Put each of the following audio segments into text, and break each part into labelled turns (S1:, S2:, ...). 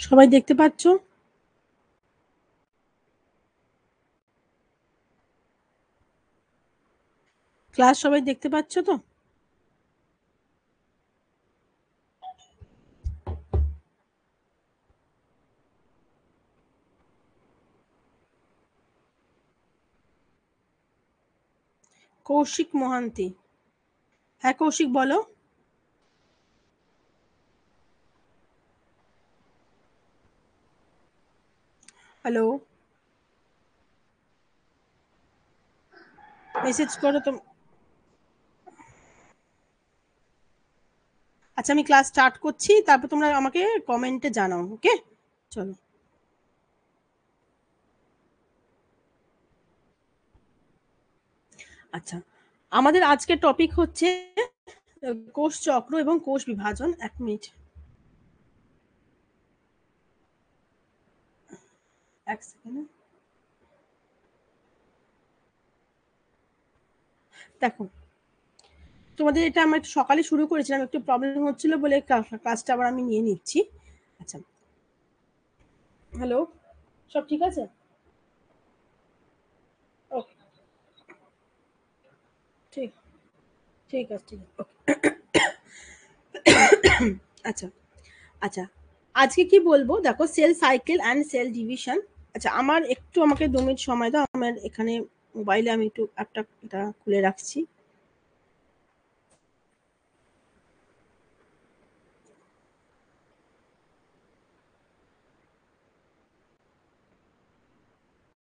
S1: সবাই দেখতে পাচ্ছ? ক্লাস সবাই দেখতে পাচ্ছ তো? কৌশিক মহান্তি। হ্যাঁ কৌশিক বলো। হ্যালো, মেসেজ করো তো। আচ্ছা আমি ক্লাস স্টার্ট করছি, তারপর তোমরা আমাকে কমেন্টে জানাও। ওকে, চলো। আচ্ছা, আমাদের আজকের টপিক হচ্ছে কোষ চক্র এবং কোষ বিভাজন। এক মিনিট, এক সেকেন্ড। দেখো, তোমাদের এটা আমরা একটু সকালে শুরু করেছিলাম, একটু প্রবলেম হচ্ছিল বলে ক্লাসটা আবার আমি নিয়ে নিচ্ছি। আচ্ছা, হ্যালো, সব ঠিক আছে? ওকে, ঠিক, ঠিক আছে, ঠিক আছে, ওকে। আচ্ছা, আচ্ছা, আজকে কি বলবো দেখো, cell cycle and cell division. আচ্ছা, আমার একটু, আমাকে 2 মিনিট সময় দাও, আমার এখানে মোবাইলে আমি একটু অ্যাপটা এটা খুলে রাখছি।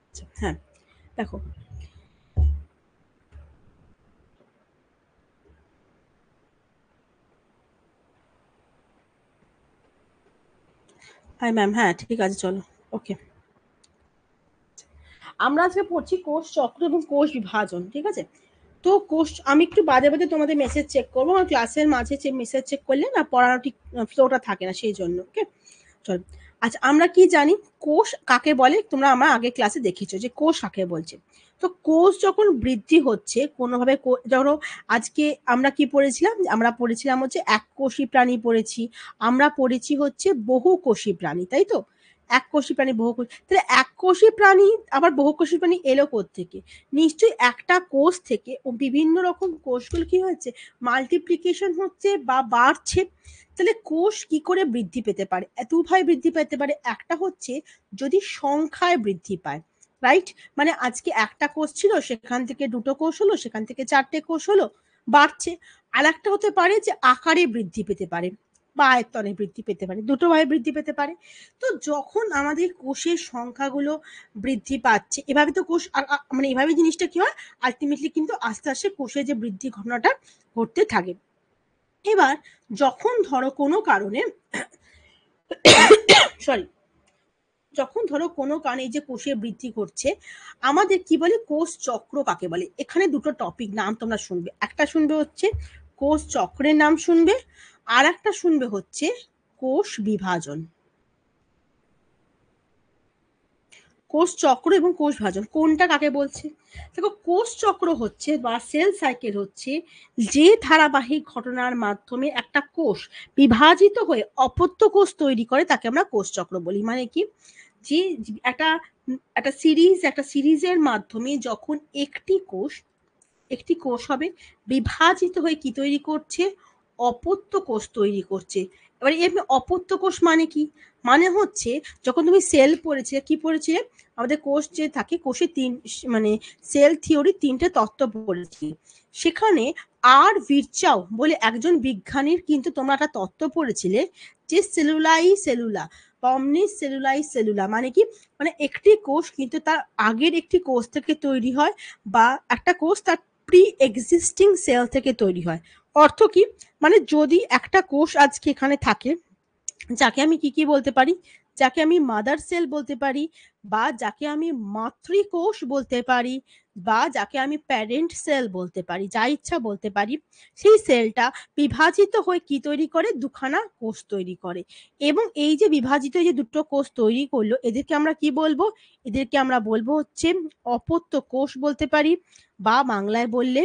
S1: আচ্ছা, হ্যাঁ, দেখো, হ্যাঁ ম্যাম, হ্যাঁ ঠিক আছে, চলো। ওকে, আমরা আজকে পড়ছি কোষ চক্র এবং কোষ বিভাজন, ঠিক আছে? তো কোষ, আমি একটু বাদে বাদে তোমাদের মেসেজ চেক করবো, আমার ক্লাসের মাঝে মেসেজ চেক করলে না পড়ানো ঠিক ফ্লোটা থাকে না, সেই জন্য। ওকে, চল। আচ্ছা, আমরা কি জানি কোষ কাকে বলে? তোমরা আমরা আগে ক্লাসে দেখেছো যে কোষ কাকে বলছে। তো কোষ যখন বৃদ্ধি হচ্ছে কোনোভাবে, ধরো আজকে আমরা কি পড়েছিলাম, আমরা পড়েছিলাম হচ্ছে এককোষী প্রাণী পড়েছি, আমরা পড়েছি হচ্ছে বহুকোষী প্রাণী, তাই তো? এককোষী প্রাণী, বহুকোষী, তাহলে এককোষী প্রাণী আবার বহুকোষী প্রাণী এলো থেকে? নিশ্চয়ই একটা কোষ থেকে ও বিভিন্ন রকম কোষগুলো কি হচ্ছে, মাল্টিপ্লিকেশন হচ্ছে বা বাড়ছে। তাহলে কোষ কি করে বৃদ্ধি পেতে পারে? দুভাবে বৃদ্ধি পেতে পারে। একটা হচ্ছে যদি সংখ্যায় বৃদ্ধি পায়, রাইট? মানে আজকে একটা কোষ ছিল, সেখান থেকে দুটো কোষ হলো, সেখান থেকে চারটে কোষ হলো, বাড়ছে। আর একটা হতে পারে যে আকারে বৃদ্ধি পেতে পারে বা আয়তনে বৃদ্ধি পেতে পারে, দুটো ভাবে বৃদ্ধি পেতে পারে। তো যখন আমাদের কোষের সংখ্যাগুলো বৃদ্ধি পাচ্ছে, এভাবে তো কোষ মানে এভাবে জিনিসটা কি হয়, আলটিমেটলি কিন্তু আস্তে আস্তে কোষের যে বৃদ্ধি ঘটনাটা ঘটতে থাকে। এবার যখন ধরো কোনো কারণে, সরি, যখন ধরো কোনো কারণে এই যে কোষের বৃদ্ধি ঘটছে, আমাদের কি বলে, কোষ চক্র কাকে বলে? এখানে দুটো টপিক নাম তোমরা শুনবে, একটা শুনবে হচ্ছে কোষ চক্রের নাম শুনবে, আর একটা শুনবে হচ্ছে কোষ বিভাজন। কোষ চক্র এবং কোষ বিভাজন কোনটা কাকে বলছে? দেখো, কোষ চক্র হচ্ছে বা সেল সাইকেল হচ্ছে যে ধারাবাহিক ঘটনার মাধ্যমে একটা কোষ বিভাজিত হয়ে অপত্য কোষ তৈরি করে, তাকে আমরা কোষ চক্র বলি। মানে কি, যে একটা একটা সিরিজের মাধ্যমে যখন একটি কোষ হবে, বিভাজিত হয়ে কি তৈরি করছে, অপত্য কোষ তৈরি করছে। এবারে এমনি অপত্য কোষ মানে কি? মানে হচ্ছে, যখন তুমি সেল পড়েছিলে, কি পড়েছিলে, আমাদের কোষ যে থাকে, কোষে মানে সেল থিওরি 3টে তত্ত্ব পড়েছি। সেখানে আর ভিরচাও বলে একজন বিজ্ঞানীর কিন্তু তোমরা একটা তত্ত্ব পড়েছিলে, যে সেলুলাই সেলুলা, অমনিস সেলুলাই সেলুলা, মানে কি, মানে একটি কোষ কিন্তু তার আগের একটি কোষ থেকে তৈরি হয়, বা একটা কোষ তার প্রি এক্সিস্টিং সেল থেকে তৈরি হয়। অর্থ কি, মানে যদি একটা কোষ আজকে এখানে থাকে, যাকে আমি কি কি বলতে পারি, যাকে আমি মাদার সেল বলতে পারি, বা যাকে আমি মাতৃকোষ বলতে পারি, বা যাকে আমি প্যারেন্ট সেল বলতে পারি, যা ইচ্ছা বলতে পারি, সেই সেলটা বিভাজিত হয়ে কি তৈরি করে, দুখানা কোষ তৈরি করে। এবং এই যে বিভাজিত যে দুটো কোষ তৈরি করলো, এদেরকে আমরা কি বলবো? এদেরকে আমরা বলবো হচ্ছে অপত্য কোষ বলতে পারি, বা বাংলায় বললে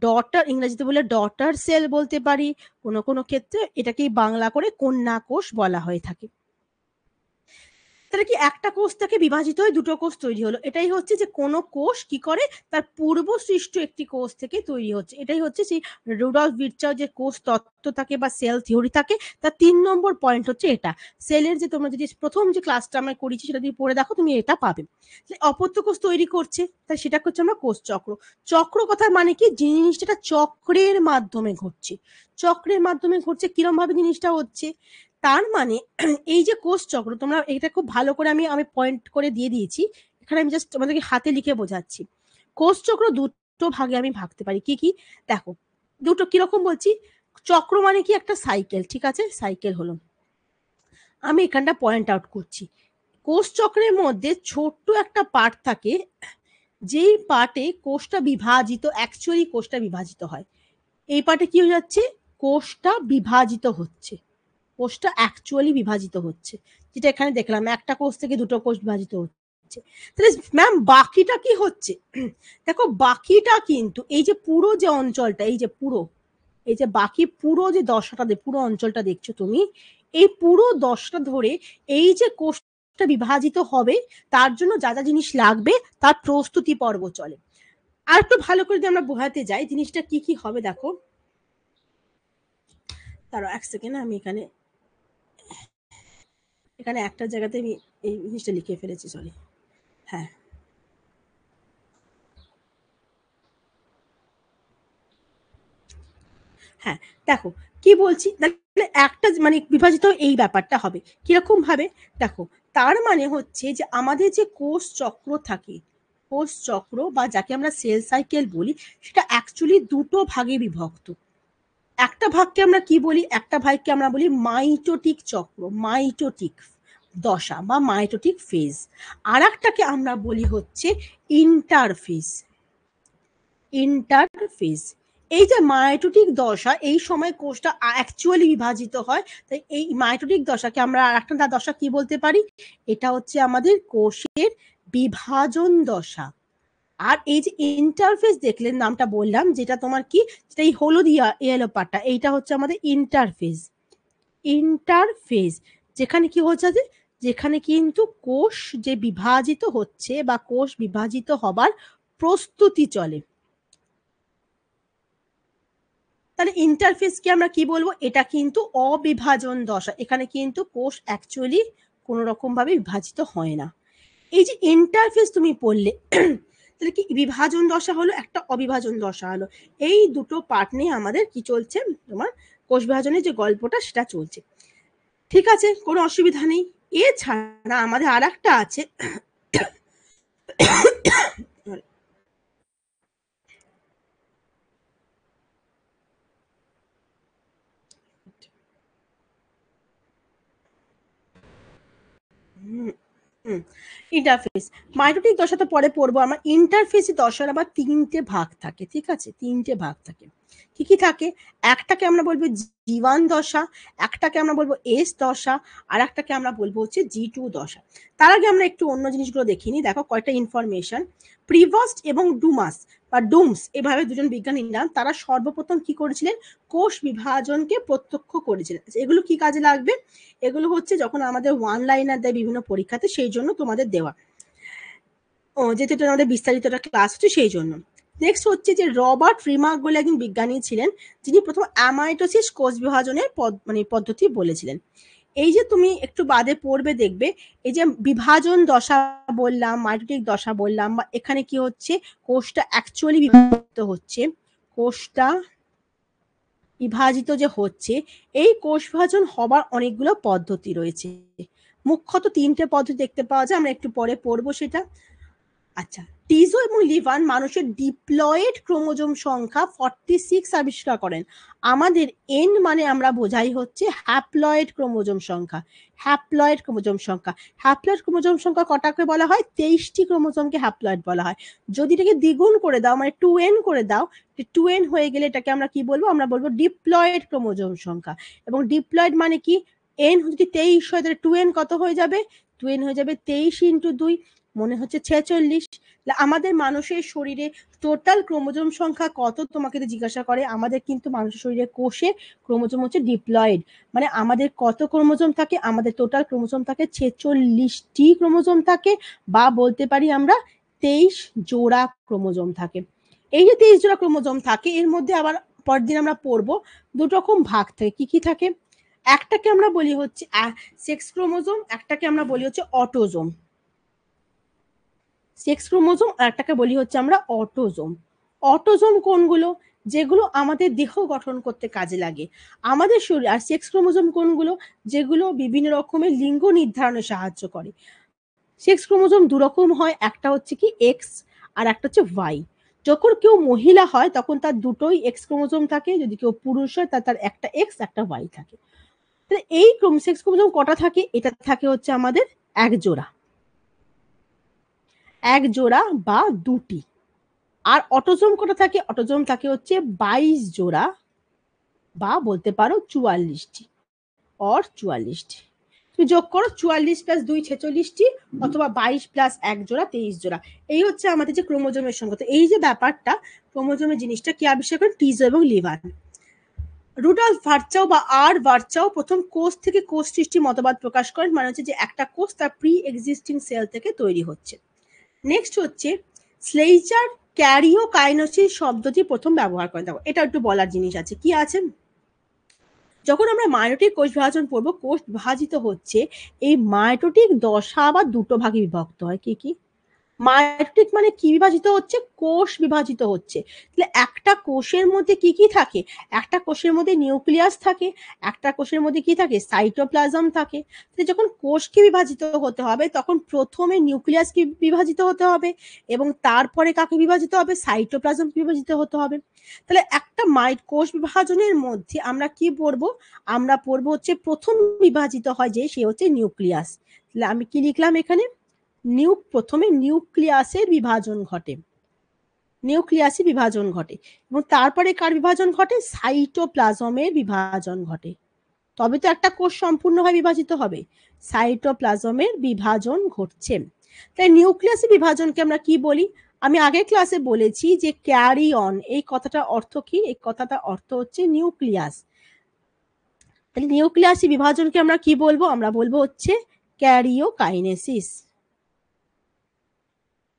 S1: ডটার, ইংরেজিতে বলে ডটার সেল বলতে পারি। কোনো কোনো ক্ষেত্রে এটাকেই বাংলা করে কন্যা কোষ বলা হয়ে থাকে। তাহলে কি একটা কোষ থেকে বিভাজিত হয়ে দুটো কোষ তৈরি হলো। এটাই হচ্ছে যে কোনো কোষ কি করে তার পূর্ব সৃষ্ট একটি কোষ থেকে তৈরি হচ্ছে। এটাই হচ্ছে সেই রুডলফ ভির্চার যে কোষ তত্ত্ব থাকে বা সেল থিওরি থাকে তার 3 নম্বর পয়েন্ট হচ্ছে এটা। সেলের যে তোমরা যদি প্রথম যে ক্লাসটা আমরা করেছি সেটা যদি পড়ে দেখো তুমি এটা পাবে। অপত্য কোষ তৈরি করছে, তাই সেটা হচ্ছে আমরা কোষ চক্র। চক্র কথার মানে কি, জিনিসটা চক্রের মাধ্যমে ঘটছে। চক্রের মাধ্যমে ঘটছে কিরম ভাবে জিনিসটা হচ্ছে, তার মানে এই যে কোষ চক্র, তোমরা এটা খুব ভালো করে আমি পয়েন্ট করে দিয়ে দিয়েছি এখানে, আমি জাস্ট তোমাদেরকে হাতে লিখে বোঝাচ্ছি। কোষ চক্র দুটো ভাগে আমি ভাগতে পারি। কি কি দেখো, দুটো কিরকম বলছি। চক্র মানে কি একটা সাইকেল, ঠিক আছে, সাইকেল হলো। আমি এখানটা পয়েন্ট আউট করছি, কোষ চক্রের মধ্যে ছোট্ট একটা পার্ট থাকে, যেই পার্টে কোষটা বিভাজিত, অ্যাকচুয়ালি কোষটা বিভাজিত হয়। এই পার্টে কি হয়ে যাচ্ছে, কোষটা বিভাজিত হচ্ছে, কোষটা অ্যাকচুয়ালি বিভাজিত হচ্ছে, যেটা এখানে দেখলাম একটা কোষ থেকে দুটো কোষ বিভাজিত হচ্ছে। তাহলে ম্যাম বাকিটা কি হচ্ছে, দেখো বাকিটা কিন্তু এই যে পুরো যে অঞ্চলটা, এই যে পুরো, এই যে বাকি পুরো যে দশাটা, পুরো অঞ্চলটা দেখছো তুমি, এই পুরো দশটা ধরে এই যে কোষটা বিভাজিত হবে তার জন্য যা যা জিনিস লাগবে তার প্রস্তুতি পর্ব চলে। আর একটু ভালো করে যদি আমরা বোঝাতে যাই জিনিসটা কি কি হবে, দেখো তারও এক সেকেন্ড, আমি এখানে এখানে একটা জায়গাতে আমি এই জিনিসটা লিখে ফেলেছি, সরি। হ্যাঁ হ্যাঁ দেখো কি বলছি, একটা মানে বিভাজিত এই ব্যাপারটা হবে কিরকম ভাবে, দেখো তার মানে হচ্ছে যে আমাদের যে কোষ চক্র থাকে, কোষ চক্র বা যাকে আমরা সেল সাইকেল বলি, সেটা অ্যাকচুয়ালি দুটো ভাগে বিভক্ত। একটা ভাগকে আমরা কি বলি, একটা ভাগকে আমরা বলি মাইটোটিক চক্র, মাইটোটিক দশা বা মাইটোটিক ফেজ। আর একটাকে আমরা বলি হচ্ছে ইন্টারফেজ, ইন্টারফেজ। এই যে মাইটোটিক দশা, এই সময় কোষটা অ্যাকচুয়ালি বিভাজিত হয়, তাই এই মাইটোটিক দশাকে আমরা আর একটা দশা কি বলতে পারি, এটা হচ্ছে আমাদের কোষের বিভাজন দশা। আর এই যে ইন্টারফেস দেখলেন, নামটা বললাম, যেটা তোমার কি, যেটা এই হলুদ ইয়েলো পার্টটা, এইটা হচ্ছে আমাদের ইন্টারফেস। ইন্টারফেস যেখানে কি হচ্ছে, যেখানে কিন্তু কোষ যে বিভাজিত হচ্ছে বা কোষ বিভাজিত হবার প্রস্তুতি চলে। তাহলে ইন্টারফেসকে আমরা কি বলবো, এটা কিন্তু অবিভাজন দশা, এখানে কিন্তু কোষ অ্যাকচুয়ালি কোনো রকম ভাবে বিভাজিত হয় না। এই যে ইন্টারফেস তুমি পড়লে, তাহলে কি বিভাজন দশা হলো, একটা অবিভাজন দশা হলো, এই দুটো পার্ট নিয়ে আমাদের কি চলছে, তোমার কোষ বিভাজনের যে গল্পটা সেটা চলছে। ঠিক আছে, কোনো অসুবিধা নেই। এছাড়া আমাদের আর একটা আছে, ইন্টারফেস। মাইটোটিক দশা তো পরে পড়বো আমরা। ইন্টারফেস দশার আবার তিনটে ভাগ থাকে, ঠিক আছে, তিনটে ভাগ থাকে। কি কি থাকে, একটাকে আমরা বলবো জি1 দশা, একটাকে আমরা বলবো এস দশা, আর একটাকে আমরা বলবো হচ্ছে জি2 দশা। তার আগে আমরা একটু অন্য জিনিসগুলো দেখিনি, দেখো কয়টা ইনফরমেশন। প্রিভস্ট এবং ডুমাস বা ডুমস, এভাবে দুজন বিজ্ঞানী নাম, তারা সর্বপ্রথম কি করেছিলেন, কোষ বিভাজনকে প্রত্যক্ষ করেছিলেন। এগুলো কি কাজে লাগবে, এগুলো হচ্ছে যখন আমাদের ওয়ান লাইনার দেয় বিভিন্ন পরীক্ষাতে, সেই জন্য তোমাদের দেওয়া, ও যেহেতু আমাদের বিস্তারিত একটা ক্লাস হচ্ছে সেই জন্য। নেক্সট হচ্ছে যে রবার্ট রিমার্ক বলে একজন বিজ্ঞানী ছিলেন, যিনি প্রথম অ্যামাইটোসিস কোষ বিভাজনের পদ্ধতি বলেছিলেন। এই যে তুমি একটু বাদে পড়বে দেখবে, এই যে বিভাজন দশা বললাম, মাইটোটিক দশা বললাম, বা এখানে কি হচ্ছে, কোষটা অ্যাকচুয়ালি বিভাজিত হচ্ছে, কোষটা বিভাজিত যে হচ্ছে, এই কোষ বিভাজন হবার অনেকগুলো পদ্ধতি রয়েছে। মুখ্যত তিনটে পদ্ধতি দেখতে পাওয়া যায়, আমরা একটু পরে পড়বো সেটা। আচ্ছা, টিজো এবং লিভান মানুষের ডিপ্লয়েড ক্রোমোজোম সংখ্যা 46 আবিষ্কার করেন। আমাদের এন মানে আমরা বোঝাই হচ্ছে হ্যাপ্লয়েড ক্রোমোজোম সংখ্যা, হ্যাপ্লয়েড ক্রোমোজোম সংখ্যা। হ্যাপ্লয়েড ক্রোমোজোম সংখ্যা কটাকে বলা হয়, 23টি ক্রোমোজোমকে হ্যাপ্লয়েড বলা হয়। যদি এটাকে দ্বিগুণ করে দাও, মানে 2n করে দাও, 2n হয়ে গেলে এটাকে আমরা কি বলবো, আমরা বলবো ডিপ্লয়েড ক্রোমোজোম সংখ্যা। এবং ডিপ্লয়েড মানে কি, n যদি 23 হয় তাহলে 2n কত হয়ে যাবে, 2n হয়ে যাবে 23 × 2, মনে হচ্ছে 46। আমাদের মানুষের শরীরে টোটাল ক্রোমোজোম সংখ্যা কত তোমাকে যদি জিজ্ঞাসা করে, আমাদের কিন্তু মানুষের শরীরে কোষে ক্রোমোজোম হচ্ছে ডিপ্লয়েড, মানে আমাদের কত ক্রোমোজোম থাকে, আমাদের টোটাল ক্রোমোজোম থাকে 46টি ক্রোমোজোম থাকে, বা বলতে পারি আমরা 23 জোড়া ক্রোমোজোম থাকে। এই যে 23 জোড়া ক্রোমোজোম থাকে, এর মধ্যে আবার পরদিন আমরা পড়বো দুটো রকম ভাগ থাকে। কি কি থাকে? একটাকে আমরা বলি হচ্ছে সেক্স ক্রোমোজোম, একটাকে আমরা বলি হচ্ছে অটোজোম। সেক্স ক্রোমোজোম আর একটাকে বলি হচ্ছে আমরা অটোজোম। অটোজোম কোনগুলো? যেগুলো আমাদের দেহ গঠন করতে কাজে লাগে আমাদের শরীর। আর সেক্স ক্রোমোজোম কোনগুলো? যেগুলো বিভিন্ন রকমের লিঙ্গ নির্ধারণে সাহায্য করে। সেক্স ক্রোমোজোম দু রকম হয়, একটা হচ্ছে কি এক্স আর একটা হচ্ছে ওয়াই। যখন কেউ মহিলা হয় তখন তার দুটোই এক্স ক্রোমোজোম থাকে, যদি কেউ পুরুষ হয় তার একটা এক্স একটা ওয়াই থাকে। তাহলে এই সেক্স ক্রোমোজোম কটা থাকে? এটা থাকে হচ্ছে আমাদের এক জোড়া, এক জোড়া বা দুটি। আর অটোজোম কটা থাকে? অটোজোম থাকে হচ্ছে 22 জোড়া বা বলতে পারো 44টি অর 44টি। তুমি যোগ করো 44 প্লাস 2 46টি, অথবা 22 প্লাস 1 জোড়া 23 জোড়া। এই হচ্ছে আমাদের যে ক্রোমোজোমের সংখ্যা। তো এই যে ব্যাপারটা, ক্রোমোজোমের জিনিসটা কি আবিষ্কার করেন? টিজো এবং লিভার। রুডলফ ভার্চাও বা আর ভার্চাও প্রথম কোষ থেকে কোষ সৃষ্টি মতবাদ প্রকাশ করেন, মানে হচ্ছে যে একটা কোষ তার প্রি এক্সিস্টিং সেল থেকে তৈরি হচ্ছে। নেক্সট হচ্ছে স্লেইচার ক্যারিওকাইনেসিস শব্দটি প্রথম ব্যবহার করেন। দেখো এটা একটু বলার জিনিস আছে। কি আছে? যখন আমরা মায়োটিক কোষ বিভাজন পড়বো, কোষ বিভাজিত হচ্ছে, এই মায়োটিক দশা আবার দুটো ভাগে বিভক্ত হয়। কি কি? মায়োটিক মানে কি বিভাজিত হচ্ছে? কোষ বিভাজিত হচ্ছে। তাহলে একটা কোষের মধ্যে কি কি থাকে? একটা কোষের মধ্যে নিউক্লিয়াস থাকে, একটা কোষের মধ্যে কি থাকে? সাইটোপ্লাজম থাকে। তাহলে যখন কোষকে বিভাজিত হতে হবে তখন প্রথমে নিউক্লিয়াসকে বিভাজিত হতে হবে, এবং তারপরে কাকে বিভাজিত হবে? সাইটোপ্লাজম বিভাজিত হতে হবে। তাহলে একটা কোষ বিভাজনের মধ্যে আমরা কি পড়বো? আমরা পড়বো হচ্ছে প্রথম বিভাজিত হয় যে, সে হচ্ছে নিউক্লিয়াস। তাহলে আমি কি লিখলাম এখানে? প্রথমে নিউক্লিয়াসের বিভাজন ঘটে, নিউক্লিয়াসে বিভাজন ঘটে, এবং তারপরে কার বিভাজন ঘটে? সাইটোপ্লাজমের বিভাজন ঘটে। তবে তো একটা কোষ সম্পূর্ণভাবে বিভাজিত হবে। সাইটোপ্লাজমের বিভাজন ঘটছে। তাই নিউক্লিয়াসের বিভাজনকে আমরা কি বলি? আমি আগের ক্লাসে বলেছি যে ক্যারি অন, এই কথাটার অর্থ কি? এই কথাটার অর্থ হচ্ছে নিউক্লিয়াস। তাহলে নিউক্লিয়াসের বিভাজনকে আমরা কি বলবো? আমরা বলবো হচ্ছে ক্যারিওকাইনেসিস।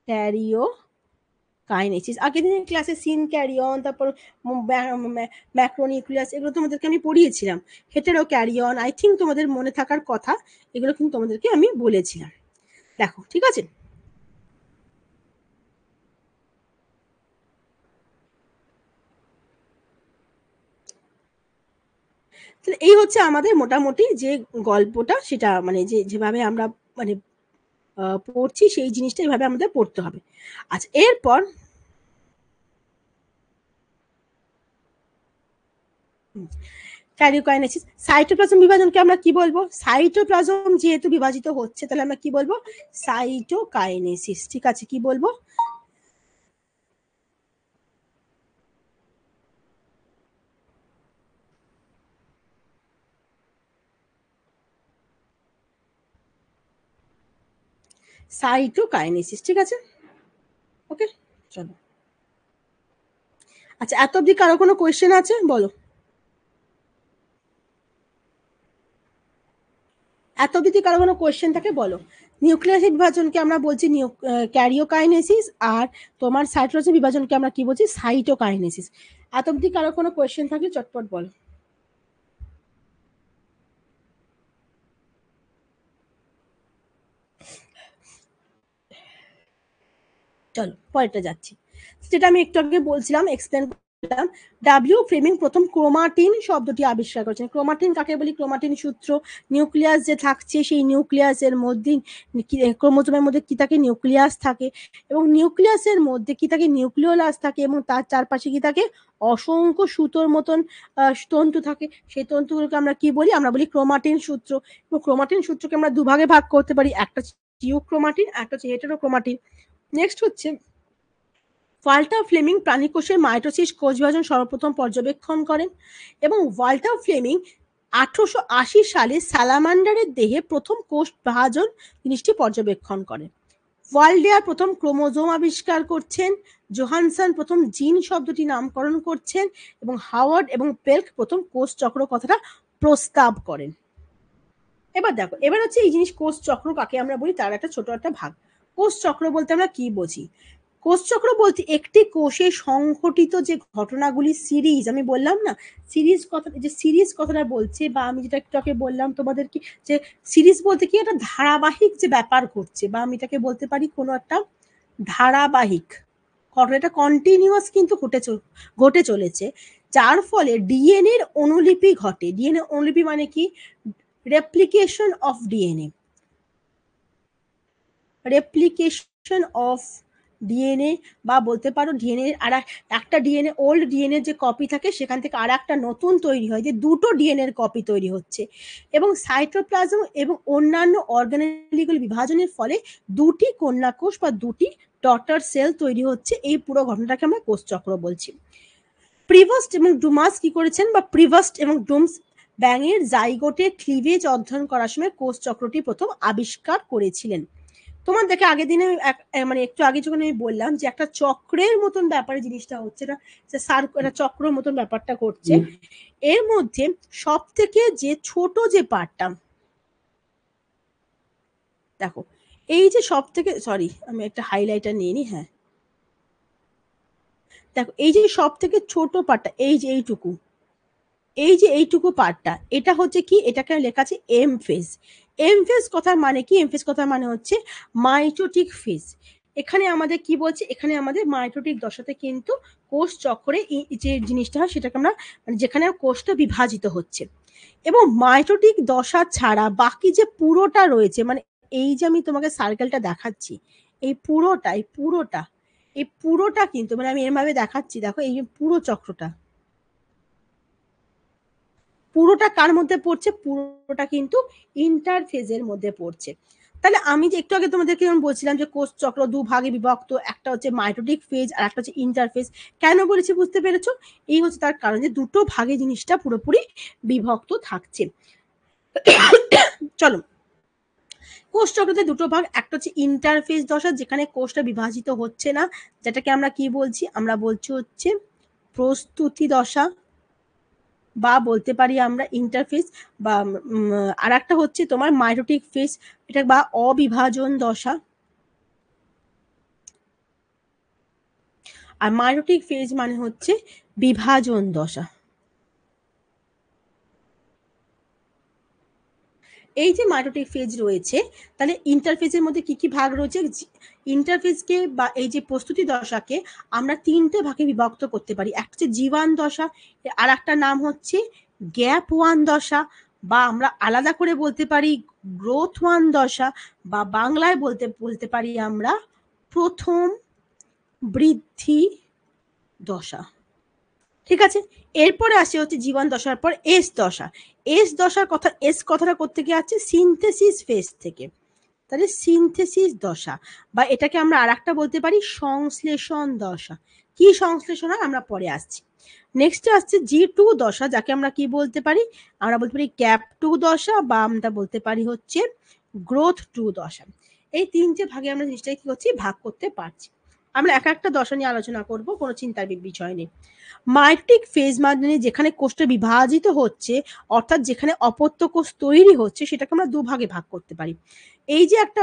S1: ক্যারিওকাইনেসিস। আগের দিনের ক্লাসে সিন ক্যারিয়ন, তারপর ম্যাক্রোনিউক্লিয়াস, এগুলো তোমাদেরকে আমি পড়িয়েছিলাম। হেটেরো ক্যারিয়ন, আই থিঙ্ক তোমাদের মনে থাকার কথা, এগুলো কিন্তু তোমাদেরকে আমি বলেছিলাম। দেখো ঠিক আছে। এই হচ্ছে আমাদের মোটামুটি যে গল্পটা, সেটা মানে যেভাবে আমরা মানে পড়ছি, সেই জিনিসটা এইভাবে আমাদের পড়তে হবে। আচ্ছা, এরপর ক্যারিওকাইনেসিস। সাইটোপ্লাজম বিভাজনকে আমরা কি বলবো? সাইটোপ্লাজম যেহেতু বিভাজিত হচ্ছে, তাহলে আমরা কি বলবো? সাইটোকাইনেসিস। ঠিক আছে, কি বলবো? সাইটোকাইনেসিস। ঠিক আছে, ওকে, চলো। আচ্ছা, এত অব্দি কারো কোনো কোয়েশ্চেন আছে? বলো। এত অব্দি কারো কোনো কোয়েশ্চেন থাকে বলো। নিউক্লিয়াসের বিভাজনকে আমরা বলছি ক্যারিওকাইনেসিস, আর তোমার সাইটোপ্লাজম বিভাজনকে আমরা কি বলছি? সাইটোকাইনেসিস। এত অব্দি কারো কোনো কোয়েশ্চেন থাকলে চটপট বলো। চলো পরেরটা যাচ্ছি। যেটা আমি একটু আগে বলছিলাম, এক্সপ্লেন করলাম। ডাব্লিউ ফ্লেমিং প্রথম ক্রোমাটিন শব্দটি আবিষ্কার করেছেন। ক্রোমাটিন কাকে বলি? ক্রোমাটিন সূত্র, নিউক্লিয়াস যে থাকছে, সেই নিউক্লিয়াসের মধ্যে ক্রোমোজোমের মধ্যে কি থাকে? নিউক্লিয়াস থাকে, এবং নিউক্লিয়াসের মধ্যে কি থাকে? নিউক্লিওলাস থাকে, এবং তার চারপাশে কি থাকে? অসংখ্য সুতোর মতন তন্তু থাকে। সেই তন্তুগুলোকে আমরা কি বলি? আমরা বলি ক্রোমাটিন সূত্র। এবং ক্রোমাটিন সূত্রকে আমরা দুভাগে ভাগ করতে পারি, একটা টিউক্রোমাটিন, একটা হচ্ছে হেটেরোক্রোমাটিন। নেক্সট হচ্ছে ওয়াল্টার ফ্লেমিং প্রাণীকোষের মাইটোসিস কোষ বিভাজন সর্বপ্রথম পর্যবেক্ষণ করেন, এবং ওয়াল্টার ফ্লেমিং 1880 সালে স্যালামান্ডারের দেহে প্রথম কোষ বিভাজন জিনিসটি পর্যবেক্ষণ করেন। ওয়াল্ডেয়ার প্রথম ক্রোমোজোম আবিষ্কার করছেন, জোহানসন প্রথম জিন শব্দটি নামকরণ করছেন এবং হাওয়ার্ড এবং পেল্ক প্রথম কোষ চক্র কথাটা প্রস্তাব করেন। এবার দেখো, এবার হচ্ছে এই জিনিস কোষ চক্র কাকে আমরা বলি তার একটা ছোট একটা ভাগ। কোষ চক্র বলতে আমরা কি বুঝি? কোষ চক্র বলতে একটি কোষে সংঘটিত যে ঘটনাগুলি সিরিজ, আমি বললাম না সিরিজ কথা, যে সিরিজ কথাটা বলছে, বা আমি যেটা একটু আগে বললাম তোমাদের কি, যে সিরিজ বলতে কি একটা ধারাবাহিক যে ব্যাপার ঘটছে, বা আমি এটাকে বলতে পারি কোনো একটা ধারাবাহিক ঘটনাটা কন্টিনিউয়াস কিন্তু ঘটে চলেছে, যার ফলে ডিএনএ এর অনুলিপি ঘটে। ডিএনএ অনুলিপি মানে কি? Replication of DNA, replication of DNA, বা বলতে পারো ডিএনএ আর একটা ডিএনএ, ওল্ড ডিএনএ যে কপি থাকে সেখান থেকে আর একটা নতুন তৈরি হয়, যে দুটো ডিএনএ এর কপি তৈরি হচ্ছে, এবং সাইটোপ্লাজম এবং অন্যান্য অর্গানেলগুলি বিভাজনের ফলে দুটি কন্যা কোষ বা দুটি ডটার সেল তৈরি হচ্ছে। এই পুরো ঘটনাটাকে আমরা কোষ চক্র বলছি। প্রিভস্ট এবং ডুমাস কি করেছেন, বা প্রিভস্ট এবং ডুমস ব্যাঙের জাইগোটের ক্লিভেজ অধ্যয়ন করার সময় কোষ চক্রটি প্রথম আবিষ্কার করেছিলেন। তোমার দেখে আগের দিনে মানে একটু আগে যখন আমি বললাম যে একটা চক্রের মতন ব্যাপারে জিনিসটা হচ্ছে না, যে একটা চক্র মতন ব্যাপারটা করছে, এর মধ্যে সব থেকে যে ছোট যে পার্টটা, দেখো এই যে সব থেকে, সরি আমি একটা হাইলাইটার নিয়ে নি, হ্যাঁ দেখো এই যে সব থেকে ছোট পার্টটা, এই যে এইটুকু পার্টটা, এটা হচ্ছে কি, এটাকে লেখা আছে এম ফেজ। এম ফেজ কথার মানে কি? এম ফেজ কথার মানে হচ্ছে মাইটোটিক ফেজ। এখানে আমাদের কি বলছে, এখানে আমাদের মাইটোটিক দশাতে কিন্তু কোষ চক্রে যে জিনিসটা হয় সেটাকে আমরা, মানে যেখানে কোষটা বিভাজিত হচ্ছে, এবং মাইটোটিক দশা ছাড়া বাকি যে পুরোটা রয়েছে, মানে এই যে আমি তোমাকে সার্কেলটা দেখাচ্ছি, এই পুরোটা কিন্তু, মানে আমি এরভাবে দেখাচ্ছি, দেখো এই পুরো চক্রটা, পুরোটা কার মধ্যে পড়ছে? পুরোটা কিন্তু ইন্টারফেজের মধ্যে পড়ছে। তাহলে আমি যে একটু আগে তোমাদেরকে যেমন বলছিলাম যে কোষ চক্র দু ভাগে বিভক্ত, একটা হচ্ছে মাইটোটিক ফেজ আর একটা হচ্ছে ইন্টারফেজ, কেন বলেছি বুঝতে পেরেছো? এই হচ্ছে তার কারণ, যে দুটো ভাগে জিনিসটা পুরোপুরি বিভক্ত থাকছে। চলো, কোষ চক্রতে দুটো ভাগ, একটা হচ্ছে ইন্টারফেজ দশা, যেখানে কোষটা বিভাজিত হচ্ছে না, যেটাকে আমরা কি বলছি? আমরা বলছি হচ্ছে প্রস্তুতি দশা, বা বলতে পারি আমরা ইন্টারফেজ, বা আর একটা হচ্ছে তোমার মাইটোটিক ফেজ, এটা বা অবিভাজন দশা। আর মাইটোটিক ফেজ মানে হচ্ছে বিভাজন দশা। এই যে মাইটোটিক ফেজ রয়েছে, তাহলে ইন্টারফেজের মধ্যে কি কি ভাগ রয়েছে? ইন্টারফেজকে বা এই যে প্রস্তুতি দশাকে আমরা তিনটে ভাগে বিভক্ত করতে পারি। একটা হচ্ছে জীবান দশা, আর একটা নাম হচ্ছে গ্যাপ ওয়ান দশা, বা আমরা আলাদা করে বলতে পারি গ্রোথ ওয়ান দশা, বা বাংলায় বলতে পারি আমরা প্রথম বৃদ্ধি দশা। ঠিক আছে, এরপরে আসে হচ্ছে জীবন দশার পর এস দশা। এস কথাটা করতে গিয়ে আছে সিনথেসিস ফেজ থেকে, তাহলে সিনথেসিস দশা, বা এটাকে আমরা আর একটা বলতে পারি সংশ্লেষণ দশা। কি সংশ্লেষণ হয় আমরা পরে আসছি। নেক্সট আসছে G2 দশা, যাকে আমরা কি বলতে পারি? আমরা বলতে পারি গ্যাপ 2 দশা, বা আমরা বলতে পারি হচ্ছে গ্রোথ 2 দশা। এই তিনটে ভাগে আমরা জিনিসটাকে কি করছি, ভাগ করতে পারছি। আমরা এক একটা দশা নিয়ে আলোচনা করব, কোনো চিন্তার বিষয় নেই। মাইটোটিক ফেজ মানে যেখানে কোষটা বিভাজিত হচ্ছে, অর্থাৎ যেখানে অপত্য কোষ তৈরি হচ্ছে, সেটাকে আমরা দু ভাগে ভাগ করতে পারি। এই যে একটা,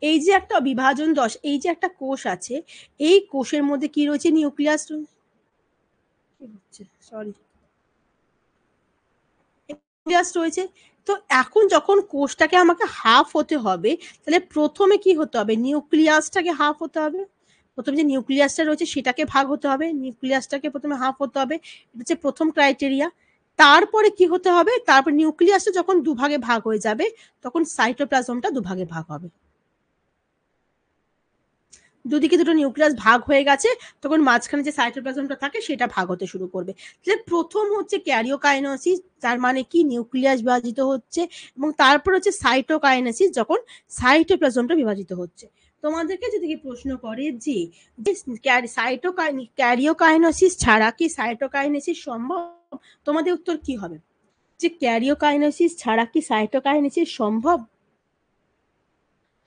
S1: এই যে একটা বিভাজন দশ, এই যে একটা কোষ আছে, এই কোষের মধ্যে কি রয়েছে? নিউক্লিয়াস রয়েছে। তো এখন যখন কোষটাকে আমাকে হাফ হতে হবে, তাহলে প্রথমে কি হতে হবে? নিউক্লিয়াসটাকে হাফ হতে হবে। প্রথমে যে নিউক্লিয়াসটা রয়েছে সেটাকে ভাগ হতে হবে, নিউক্লিয়াসটাকে প্রথমে হাফ হতে হবে, এটা হচ্ছে প্রথম ক্রাইটেরিয়া। তারপরে কি হতে হবে? তারপর নিউক্লিয়াসটা যখন দুভাগে ভাগ হয়ে যাবে, তখন সাইটোপ্লাজমটা দুভাগে ভাগ হবে। দুদিকে দুটো নিউক্লিয়াস ভাগ হয়ে গেছে, তখন মাঝখানে যে সাইটোপ্লাজমটা থাকে সেটা ভাগ হতে শুরু করবে। তাহলে প্রথম হচ্ছে ক্যারিওকাইনেসিস, তার মানে কি নিউক্লিয়াস বিভাজিত হচ্ছে, এবং তারপর হচ্ছে সাইটোকাইনেসিস, যখন সাইটোপ্লাজমটা বিভাজিত হচ্ছে। তোমাদেরকে যদি প্রশ্ন করে যে ক্যারিওকাইনেসিস ছাড়া কি সাইটোকাইনেসিস সম্ভব, তোমাদের উত্তর কি হবে? যে ক্যারিওকাইনেসিস ছাড়া কি সাইটোকাইনেসিস সম্ভব?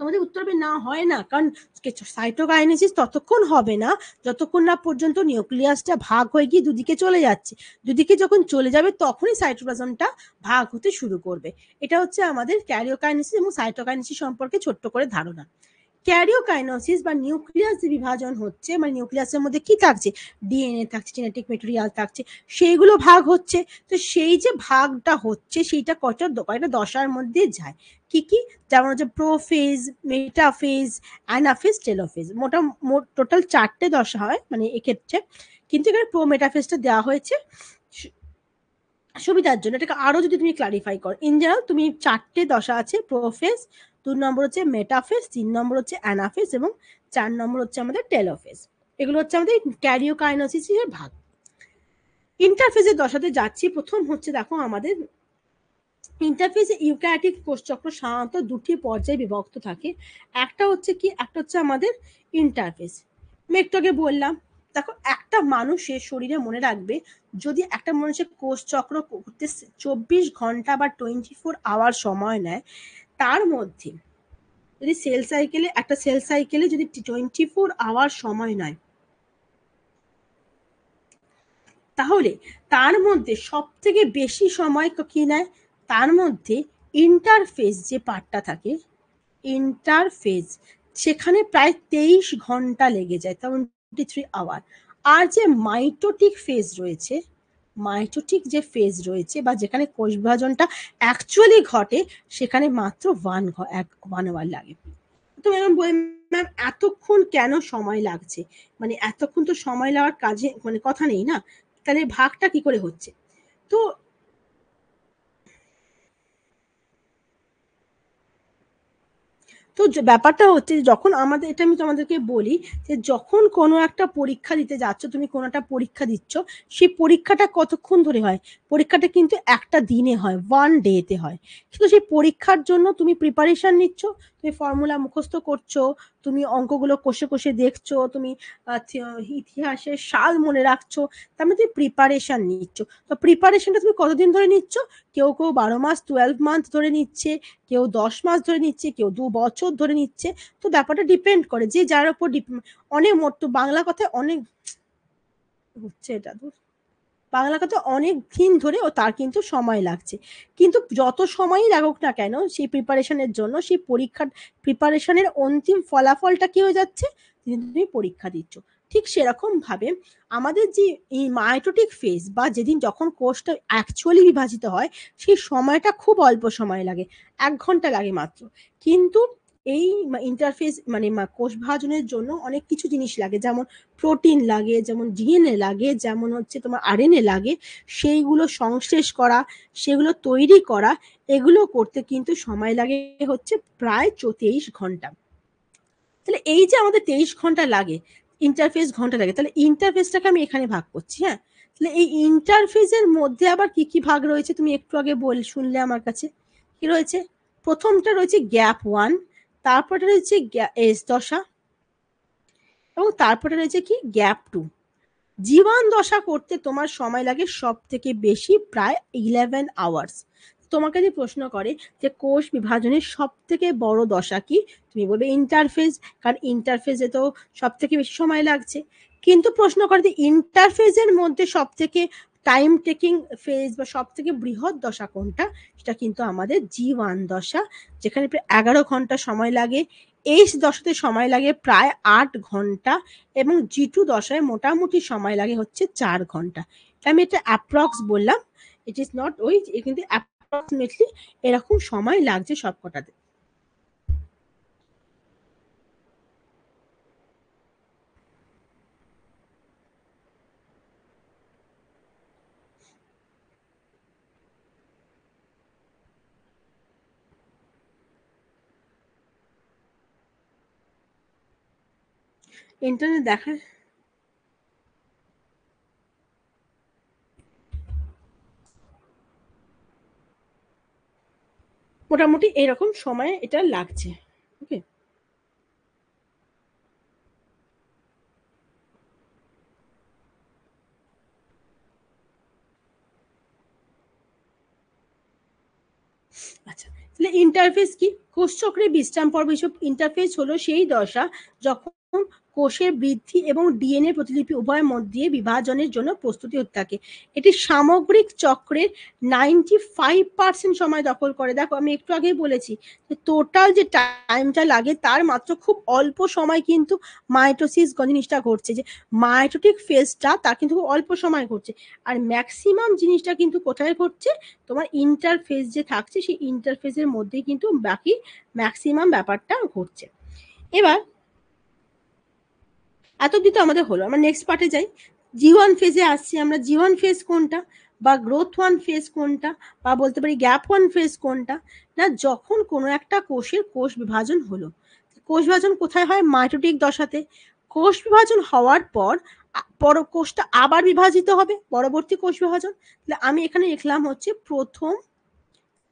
S1: তোমাদের উত্তর হবে না, হয় না। কারণ সাইটোকাইনেসিস ততক্ষণ হবে না যতক্ষণ না পর্যন্ত নিউক্লিয়াসটা ভাগ হয়ে গিয়ে দুদিকে চলে যাচ্ছে। দুদিকে যখন চলে যাবে তখনই সাইটোপ্লাজমটা ভাগ হতে শুরু করবে। এটা হচ্ছে আমাদের ক্যারিওকাইনেসিস এবং সাইটোকাইনেসিস সম্পর্কে ছোট্ট করে ধারণা। ক্যারিওকাইনেসিস বা নিউক্লিয়াস যে বিভাজন হচ্ছে, মানে নিউক্লিয়াসের মধ্যে কি থাকছে, ডিএনএ থাকছে, জেনেটিক মেটেরিয়াল থাকছে, সেইগুলো ভাগ হচ্ছে। তো সেই যে ভাগটা হচ্ছে সেইটা কয়টা দশার মধ্যে যায়, কি কি, যেমন হচ্ছে প্রোফেজ, মেটাফেজ, অ্যানাফেজ, টেলোফেজ। মোট টোটাল 4টে দশা হয় মানে এক্ষেত্রে, কিন্তু এখানে প্রো মেটাফেজটা দেওয়া হয়েছে সুবিধার জন্য। এটাকে আরো যদি তুমি ক্লারিফাই করো, ইন জেনারেল তুমি 4টে দশা আছে, প্রোফেজ, 2 নম্বর হচ্ছে মেটাফেজ, 3 নম্বর হচ্ছে অ্যানাফেজ এবং 4 নম্বর হচ্ছে আমাদের টেলোফেজ। এগুলো হচ্ছে আমাদের ক্যারিওকাইনেসিসের ভাগ। ইন্টারফেজের দশাতে যাচ্ছি। প্রথম হচ্ছে দেখো আমাদের ইন্টারফেজে ইউক্যারিওটিক কোষচক্র সাধারণত দুটি পর্যায়ে বিভক্ত থাকে। একটা হচ্ছে কি, একটা হচ্ছে আমাদের ইন্টারফেজ। আমি একটু আগে বললাম, দেখো একটা মানুষের শরীরে মনে রাখবে, যদি একটা মানুষের কোষচক্র করতে 24 ঘন্টা বা 24 আওয়ার সময় নেয়, তার মধ্যে যদি একটা সেল সাইকেলে যদি 24 আওয়ার সময় নেয়, তাহলে তার মধ্যে সব থেকে বেশি সময় কি নেয়, তার মধ্যে ইন্টারফেজ যে পার্টটা থাকে, ইন্টারফেজ, সেখানে প্রায় 23 ঘন্টা লেগে যায়, 23 আওয়ার। আর যে মাইটোটিক ফেজ রয়েছে, মাইটোটিক যে ফেজ রয়েছে বা যেখানে কোষ বিভাজনটা অ্যাকচুয়ালি ঘটে, সেখানে মাত্র 1 আওয়ার লাগে। তুমি এখন বল ম্যাম এতক্ষণ কেন সময় লাগছে, মানে এতক্ষণ তো সময় লাগার কাজে মানে কথা নেই না, তাহলে ভাগটা কি করে হচ্ছে? তো তো ব্যাপারটা হচ্ছে যখন আমাদের, এটা আমি তোমাদেরকে বলি, যে যখন কোনো একটা পরীক্ষা দিতে যাচ্ছ, তুমি কোনো একটা পরীক্ষা দিচ্ছ, সেই পরীক্ষাটা কতক্ষণ ধরে হয়? পরীক্ষাটা কিন্তু একটা দিনে হয়, 1 ডেতে হয়। কিন্তু সেই পরীক্ষার জন্য তুমি প্রিপারেশন নিচ্ছ, তুমি ফর্মুলা মুখস্থ করছো, তুমি অঙ্কগুলো কষে কষে দেখছো, তুমি ইতিহাসের সাল মনে রাখছো, তার মানে তুমি প্রিপারেশন নিচ্ছ। তো প্রিপারেশনটা তুমি কতদিন ধরে নিচ্ছ? কেউ কেউ 12 মাস, 12 মান্থ ধরে নিচ্ছে, কেউ 10 মাস ধরে নিচ্ছে, কেউ 2 বছর ধরে নিচ্ছে। তো ব্যাপারটা ডিপেন্ড করে যে যার উপর অনেক মোট বাংলা কথায় অনেক হচ্ছে এটা, বাংলা কথা অনেক দিন ধরে ও তার কিন্তু সময় লাগছে। কিন্তু যত সময়ই লাগুক না কেন সেই প্রিপারেশনের জন্য, সেই পরীক্ষার প্রিপারেশনের অন্তিম ফলাফলটা কি হয়ে যাচ্ছে, তুমি পরীক্ষা দিচ্ছ। ঠিক সেরকম ভাবে আমাদের যে এই মাইটোটিক ফেজ বা যেদিন যখন কোষটা অ্যাকচুয়ালি বিভাজিত হয়, সেই সময়টা খুব অল্প সময় লাগে, 1 ঘন্টা লাগে মাত্র। কিন্তু এই ইন্টারফেস মানে কোষ বিভাজনের জন্য অনেক কিছু জিনিস লাগে, যেমন প্রোটিন লাগে, যেমন ডিএনএ লাগে, যেমন হচ্ছে তোমার আরএনএ লাগে, সেইগুলো সংশ্লেষ করা, সেগুলো তৈরি করা, এগুলো করতে কিন্তু সময় লাগে হচ্ছে প্রায় 23 ঘন্টা। তাহলে এই যে আমাদের 23 ঘন্টা লাগে, ইন্টারফেস ঘন্টা লাগে, তাহলে ইন্টারফেসটাকে আমি এখানে ভাগ করছি। হ্যাঁ, তাহলে এই ইন্টারফেসের মধ্যে আবার কি কি ভাগ রয়েছে তুমি একটু আগে শুনলে আমার কাছে, কি রয়েছে? প্রথমটা রয়েছে গ্যাপ 1, তারপরে রয়েছে এস দশা, এবং তারপরে রয়েছে কি গ্যাপ 2। জীবন দশা করতে তোমার সময় লাগে সব থেকে বেশি, প্রায় 11 আওয়ার্স। তোমাকে যদি প্রশ্ন করে যে কোষ বিভাজনের সব থেকে বড় দশা কি, তুমি বলবে ইন্টারফেজ, কারণ ইন্টারফেজে তো সব থেকে বেশি সময় লাগছে। কিন্তু প্রশ্ন করে যে ইন্টারফেজের মধ্যে সব থেকে টাইম টেকিং ফেজ বা সব থেকে বৃহৎ দশা কোনটা, সেটা কিন্তু আমাদের G1 দশা, যেখানে প্রায় 11 ঘন্টা সময় লাগে। এই দশাতে সময় লাগে প্রায় 8 ঘন্টা, এবং G2 দশায় মোটামুটি সময় লাগে হচ্ছে 4 ঘন্টা। আমি এটা অ্যাপ্রক্স বললাম, ইট ইজ নট ওই, কিন্তু অ্যাপ্রক্সিমেটলি এরকম সময় লাগছে সবকটাতে। ইন্টারনেট দেখা মোটামুটি এরকম সময় এটা লাগছে। ওকে, আচ্ছা, তাহলে ইন্টারফেস কি? কোষচক্রের বিশ্রাম পর্ব হিসেবে ইন্টারফেস হলো সেই দশা যখন কোষের বৃদ্ধি এবং ডিএনএ প্রতিলিপি উভয়ের মধ্যে বিভাজনের জন্য প্রস্তুতি হতে থাকে। এটি সামগ্রিক চক্রের 95% সময় দখল করে। দেখো আমি একটু আগেই বলেছি যে টোটাল যে টাইমটা লাগে তার মাত্র খুব অল্প সময় কিন্তু মাইটোসিস জিনিসটা ঘটছে, যে মাইটোটিক ফেজটা তার কিন্তু খুব অল্প সময় ঘটছে, আর ম্যাক্সিমাম জিনিসটা কিন্তু কোথায় ঘটছে, তোমার ইন্টারফেস যে থাকছে সেই ইন্টারফেসের মধ্যে কিন্তু বাকি ম্যাক্সিমাম ব্যাপারটা ঘটছে। এবার এত অব্দি তো আমাদের হলো, আমরা নেক্সট পার্টে যাই। জি1 ফেজে আসছি আমরা। জি1 ফেজ কোনটা, বা গ্রোথ 1 ফেজ কোনটা, বা বলতে পারি গ্যাপ 1 ফেজ কোনটা? না, যখন কোনো একটা কোষের কোষ বিভাজন হলো। কোষ বিভাজন কোথায় হয়? মাইটোটিক দশাতে। কোষ বিভাজন হওয়ার পর কোষটা আবার বিভাজিত হবে, পরবর্তী কোষ বিভাজন। তাহলে আমি এখানে লিখলাম হচ্ছে প্রথম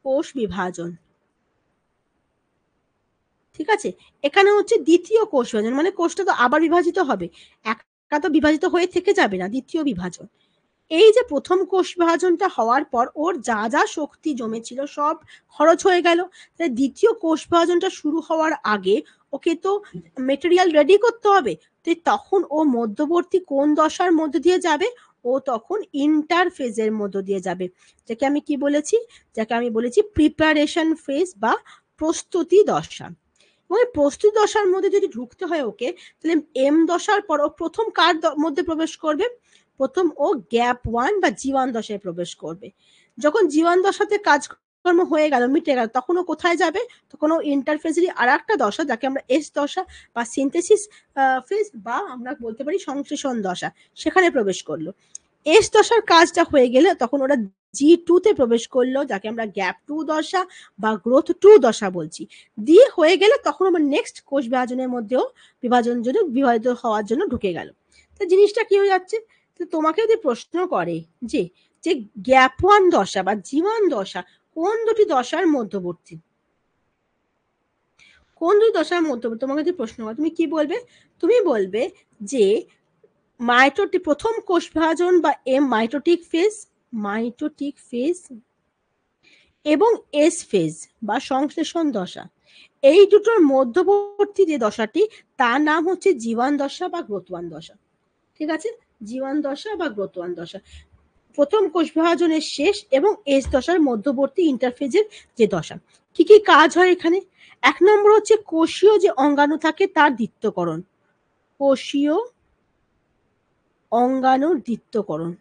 S1: কোষ বিভাজন, ঠিক আছে। এখানে হচ্ছে দ্বিতীয় কোষ বিভাজন, মানে কোষটা তো আবার বিভাজিত হবে, একটা তো বিভাজিত হয়ে থেকে যাবে না, দ্বিতীয় বিভাজন। এই যে প্রথম কোষ বিভাজনটা হওয়ার পর ওর যা যা শক্তি জমেছিল সব খরচ হয়ে গেল। দ্বিতীয় কোষ বিভাজনটা শুরু হওয়ার আগে ওকে তো মেটেরিয়াল রেডি করতে হবে। তো তখন ও মধ্যবর্তী কোন দশার মধ্যে দিয়ে যাবে? ও তখন ইন্টারফেজের মধ্য দিয়ে যাবে, যাকে আমি কি বলেছি, যাকে আমি বলেছি প্রিপারেশন ফেজ বা প্রস্তুতি দশা। ওই প্রস্তুতি দশার মধ্যে যদি ঢুকতে হয় ওকে, তাহলে এম দশার পর ও প্রথম কার মধ্যে প্রবেশ করবে? প্রথম ও গ্যাপ 1 বা জি1 দশায় প্রবেশ করবে। যখন জি1 দশাতে কাজকর্ম হয়ে গেল, মিটে গেল, তখন ও কোথায় যাবে? তখন ও ইন্টারফেজেরই আর একটা দশা, যাকে আমরা এস দশা বা সিনথেসিস ফেজ বা আমরা বলতে পারি সংশ্লেষণ দশা, সেখানে প্রবেশ করলো। এস দশার কাজটা হয়ে গেলে তখন ওরা জি2 তে প্রবেশ করলো, যাকে আমরা গ্যাপ 2 দশা বা গ্রোথ 2 দশা বলছি। দিয়ে হয়ে গেলে তখন আমার নেক্সট কোষ বিভাজনের মধ্যেও বিভাজন জন্য বিভাজিত হওয়ার জন্য ঢুকে গেল। তো জিনিসটা কি হয়ে যাচ্ছে? তো তোমাকে যদি প্রশ্ন করে যে যে গ্যাপ 1 দশা বা জি1 দশা কোন দুটি দশার মধ্যবর্তী, কোন দুটি দশার মধ্যবর্তী, তোমাকে যদি প্রশ্ন করে তুমি কি বলবে? তুমি বলবে যে মাইটোটিক প্রথম কোষ বিভাজন বা M mitotic phase, mitotic phase এবং এস ফেজ বা সংশ্লেষণ দশা, এই দুটোর মধ্যবর্তী যে দশাটি তার নাম হচ্ছে জি1 দশা বা গ্রোথ 1 দশা, ঠিক আছে। জি1 দশা বা গ্রোথ 1 দশা প্রথম কোষ বিভাজনের শেষ এবং এস দশার মধ্যবর্তী ইন্টারফেজের যে দশা। কি কি কাজ হয় এখানে? এক নম্বর হচ্ছে কোষীয় যে অঙ্গাণু থাকে তার দ্বিত্বকরণ, কোষীয় অঙ্গাণুর দ্বিত্বকরণ,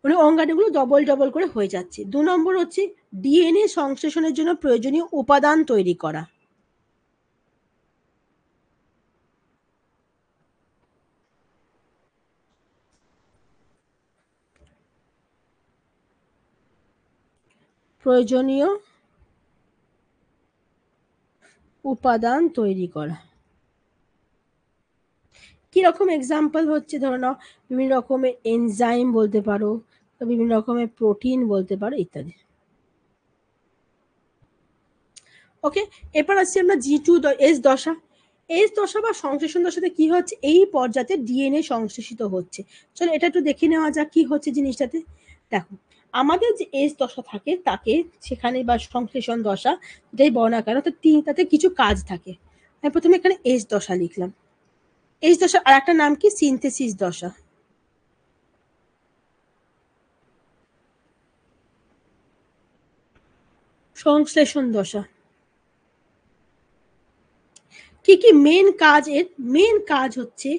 S1: মানে অঙ্গাণুগুলো ডবল ডবল করে হয়ে যাচ্ছে। 2 নম্বর হচ্ছে ডিএনএ সংশ্লেষণের জন্য প্রয়োজনীয় উপাদান তৈরি করা, প্রয়োজনীয় উপাদান তৈরি করা। কিরকম এক্সাম্পল হচ্ছে, ধরো নাও বিভিন্ন রকমের এনজাইম বলতে পারো, বিভিন্ন রকমের প্রোটিন বলতে পারো, ইত্যাদি। ওকে, এরপর আসছি আমরা জি2 এস দশা। এস দশা বা সংশ্লেষণ দশাতে কি হচ্ছে? এই পর্যায়ে ডিএনএ সংশ্লেষিত হচ্ছে। চলো এটা একটু দেখে নেওয়া যাক কি হচ্ছে জিনিসটাতে। দেখো, আমাদের যে এস দশা থাকে তাকে সেখানে বা সংশ্লেষণ দশা যেটাই বলো না কেন, তাতে কিছু কাজ থাকে। আমি প্রথমে এখানে এস দশা লিখলাম। এস দশা আর একটা নাম কি? সিনথেসিস দশা, সংশ্লেষণ দশা। কি কি মেন কাজ? এর মেন কাজ হচ্ছে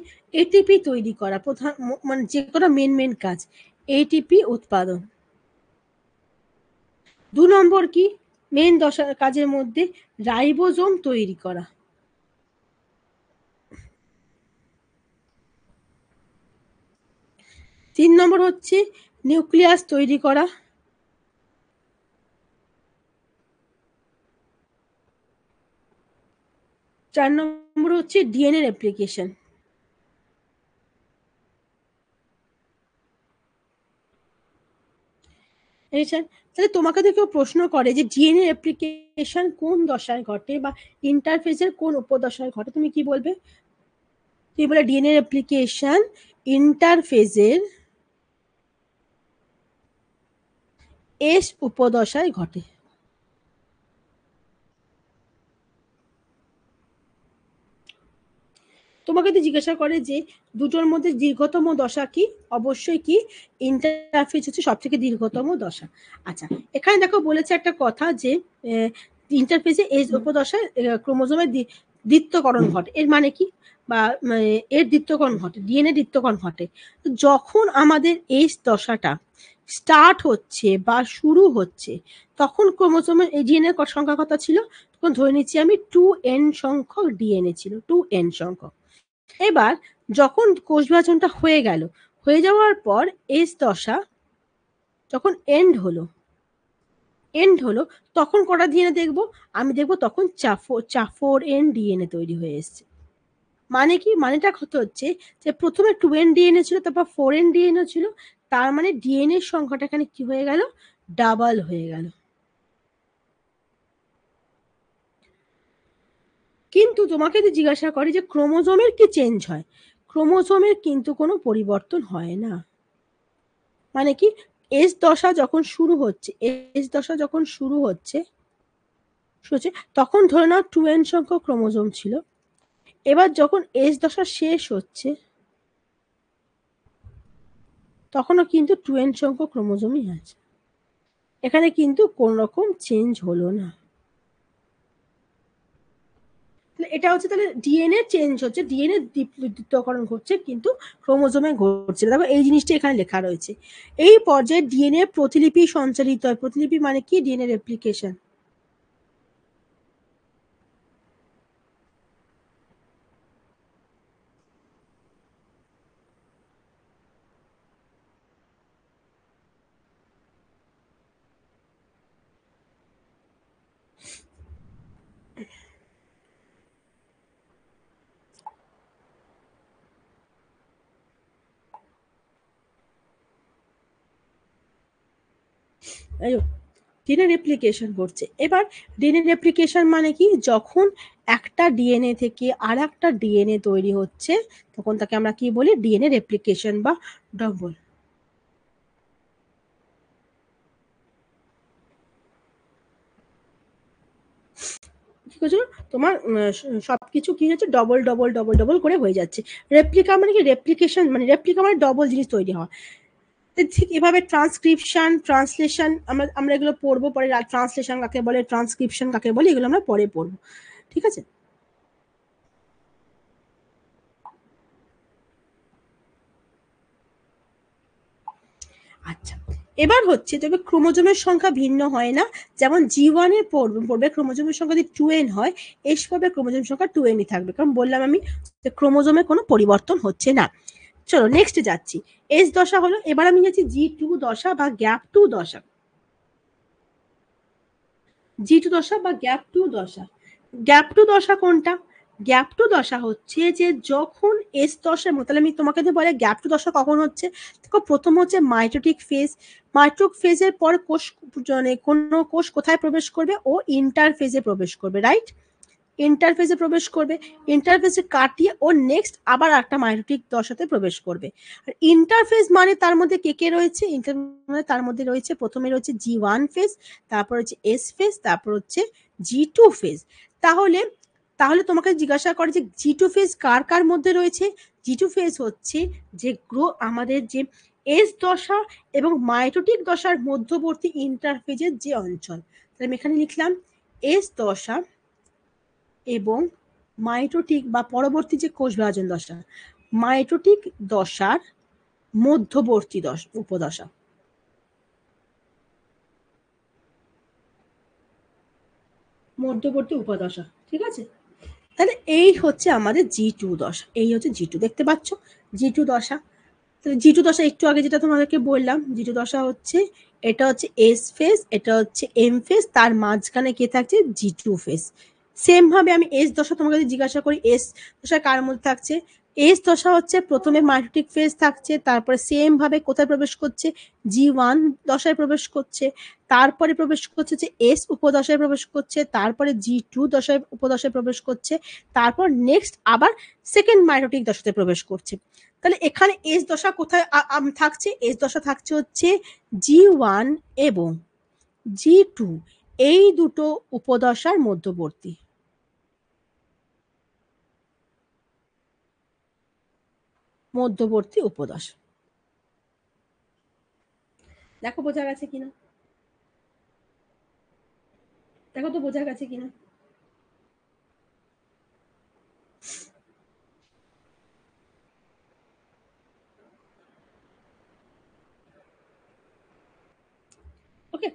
S1: এটিপি তৈরি করা, প্রধান মানে যে কোনো মেন কাজ এটিপি উৎপাদন। 2 নম্বর কি মেন দশা কাজের মধ্যে? রাইবোজোম তৈরি করা। 3 নম্বর হচ্ছে নিউক্লিয়াস তৈরি করা। 4 নম্বর হচ্ছে ডিএনএ রেপ্লিকেশন। তাহলে তোমাকে যদি কেউ প্রশ্ন করে যে ডিএনএ রেপ্লিকেশন কোন দশায় ঘটে বা ইন্টারফেজের কোন উপদশায় ঘটে, তুমি কি বলবে? তুমি বলে ডিএনএ রেপ্লিকেশন ইন্টারফেজের এস উপদশায় ঘটে। তোমাকে যদি জিজ্ঞাসা করে যে দুটোর মধ্যে দীর্ঘতম দশা কি, অবশ্যই কি ইন্টারফেজ হচ্ছে সব থেকে দীর্ঘতম দশা। আচ্ছা, এখানে দেখো বলেছে একটা কথা যে ইন্টারফেজে এস উপদশায় ক্রোমোজোমের দ্বিত্বকরণ ঘটে। এর মানে কি, বা এর দ্বিত্বকরণ ঘটে, ডিএনএ দ্বিত্বকরণ ঘটে। যখন আমাদের এস দশাটা স্টার্ট হচ্ছে বা শুরু হচ্ছে, তখন ক্রোমোজোমের এই ডিএনএ সংখ্যা কত ছিল, তখন ধরে নিচ্ছি আমি 2n সংখ্যক ডিএনএ ছিল, 2n সংখ্যক। এবার যখন কোষ বিভাজনটা হয়ে যাওয়ার পর এস দশা যখন এন্ড হলো তখন কটা ডিএনএ দেখবো, আমি দেখবো তখন 4n ডিএনএ তৈরি হয়ে এসছে। মানে কি, মানেটা কত হচ্ছে যে প্রথমে 2n ডিএনএ ছিল, তারপর 4n ডিএনএ ছিল, তার মানে ডিএনএ সংখ্যাটা এখানে কি হয়ে গেল, ডাবল হয়ে গেল। কিন্তু তোমাকে যদি জিজ্ঞাসা করে যে ক্রোমোজোমের কি চেঞ্জ হয়, ক্রোমোজোমের কিন্তু কোনো পরিবর্তন হয় না। মানে কি, এস দশা যখন শুরু হচ্ছে তখন ধরে নাও 2n সংখ্যক ক্রোমোজোম ছিল। এবার যখন এস দশা শেষ হচ্ছে তখনও কিন্তু 2n সংখ্যক ক্রোমোজোমই আছে, এখানে কিন্তু কোন রকম চেঞ্জ হলো না। এটা হচ্ছে তাহলে ডিএনএ চেঞ্জ হচ্ছে, ডিএনএ দ্বিত্বকরণ ঘটছে, কিন্তু ক্রোমোজোমে ঘটছে। দেখো এই জিনিসটা এখানে লেখা রয়েছে। এই পর্যায়ে ডিএনএ প্রতিলিপি সঞ্চালিত হয়। প্রতিলিপি মানে কি, ডিএনএ রেপ্লিকেশন। ডিএনএ রেপ্লিকেশন ঘটছে। এবার ডিএনএ রেপ্লিকেশন মানে কি, যখন একটা ডিএনএ থেকে আর একটা ডিএনএ তৈরি হচ্ছে তখন তাকে আমরা কি বলি, ডিএনএ রেপ্লিকেশন বা ডবল। ঠিক আছে, তোমার সবকিছু কি হচ্ছে, ডবল ডবল ডবল ডবল করে হয়ে যাচ্ছে। রেপ্লিকা মানে কি, রেপ্লিকেশন মানে রেপ্লিকা মানে ডবল জিনিস তৈরি হওয়া। ঠিক এভাবে ট্রান্সক্রিপশন, ট্রান্সলেশন আমরা এগুলো পড়বো পরে। ট্রান্সলেশন কাকে বলে, ট্রান্সক্রিপশন কাকে বলে, এগুলো আমরা পরে পড়বো। ঠিক আছে। আচ্ছা, এবার হচ্ছে তবে ক্রোমোজোমের সংখ্যা ভিন্ন হয় না। যেমন জি1 এ পড়বে ক্রোমোজোমের সংখ্যা যদি 2n হয়, এস পড়বে ক্রোমোজোমের সংখ্যা 2nই থাকবে, কারণ বললাম আমি যে ক্রোমোজোমে কোনো পরিবর্তন হচ্ছে না। চলো নেক্সটে যাচ্ছি। এস দশা হলো, এবার আমি যাচ্ছি জি2 দশা বা গ্যাপ 2 দশা। জি2 দশা বা গ্যাপ 2 দশা। গ্যাপ 2 দশা কোনটা, গ্যাপ 2 দশা হচ্ছে যে যখন এস দশার মতো, তাহলে আমি তোমাকে যদি বলে গ্যাপ 2 দশা কখন হচ্ছে, দেখো প্রথম হচ্ছে মাইটোটিক ফেজ। মাইটোটিক ফেজের পর কোষ, মানে কোনো কোষ কোথায় প্রবেশ করবে, ও ইন্টারফেজে প্রবেশ করবে, রাইট। ইন্টারফেজে প্রবেশ করবে, ইন্টারফেজে কাটিয়ে ও নেক্সট আবার একটা মাইটোটিক দশাতে প্রবেশ করবে। আর ইন্টারফেজ মানে তার মধ্যে কে কে রয়েছে, মানে তার মধ্যে রয়েছে, প্রথমে রয়েছে জি1 ফেজ, তারপর হচ্ছে এস ফেজ, তারপর হচ্ছে জি2 ফেজ। তাহলে তাহলে তোমাকে জিজ্ঞাসা করে যে জি2 ফেজ কার কার মধ্যে রয়েছে। জি2 ফেজ হচ্ছে যে আমাদের যে এস দশা এবং মাইটোটিক দশার মধ্যবর্তী ইন্টারফেজের যে অঞ্চল। তাহলে আমি এখানে লিখলাম এস দশা এবং মাইটোটিক বা পরবর্তী যে কোষ বিভাজন দশা, মাইটোটিক দশার মধ্যবর্তী উপদশা। মধ্যবর্তী উপদশা, ঠিক আছে। তাহলে এই হচ্ছে আমাদের জি2 দশা, এই হচ্ছে জি2, দেখতে পাচ্ছ জি2 দশা। তাহলে জি2 দশা একটু আগে যেটা তোমাদেরকে বললাম, জি2 দশা হচ্ছে, এটা হচ্ছে এস ফেজ, এটা হচ্ছে এম ফেজ, তার মাঝখানে কে থাকছে, জি2 ফেজ। সেম ভাবে আমি এস দশা তোমাকে যদি জিজ্ঞাসা করি, এস দশা কার মধ্যে থাকছে, এস দশা হচ্ছে প্রথমে মাইটোটিক ফেজ থাকছে, তারপরে সেম ভাবে কোথায় প্রবেশ করছে, জি1 দশায় প্রবেশ করছে, তারপরে প্রবেশ করছে যে এস উপদশায় প্রবেশ করছে, তারপরে জি2 দশায় উপদশায় প্রবেশ করছে, তারপর নেক্সট আবার সেকেন্ড মাইটোটিক দশাতে প্রবেশ করছে। তাহলে এখানে এস দশা কোথায় থাকছে, এস দশা থাকছে হচ্ছে জি1 এবং G2 এই দুটো উপদশার মধ্যবর্তী। মধ্যবর্তী উপদশা। দেখো বোঝা গেছে কিনা, দেখো তো বোঝা গেছে কিনা। ওকে,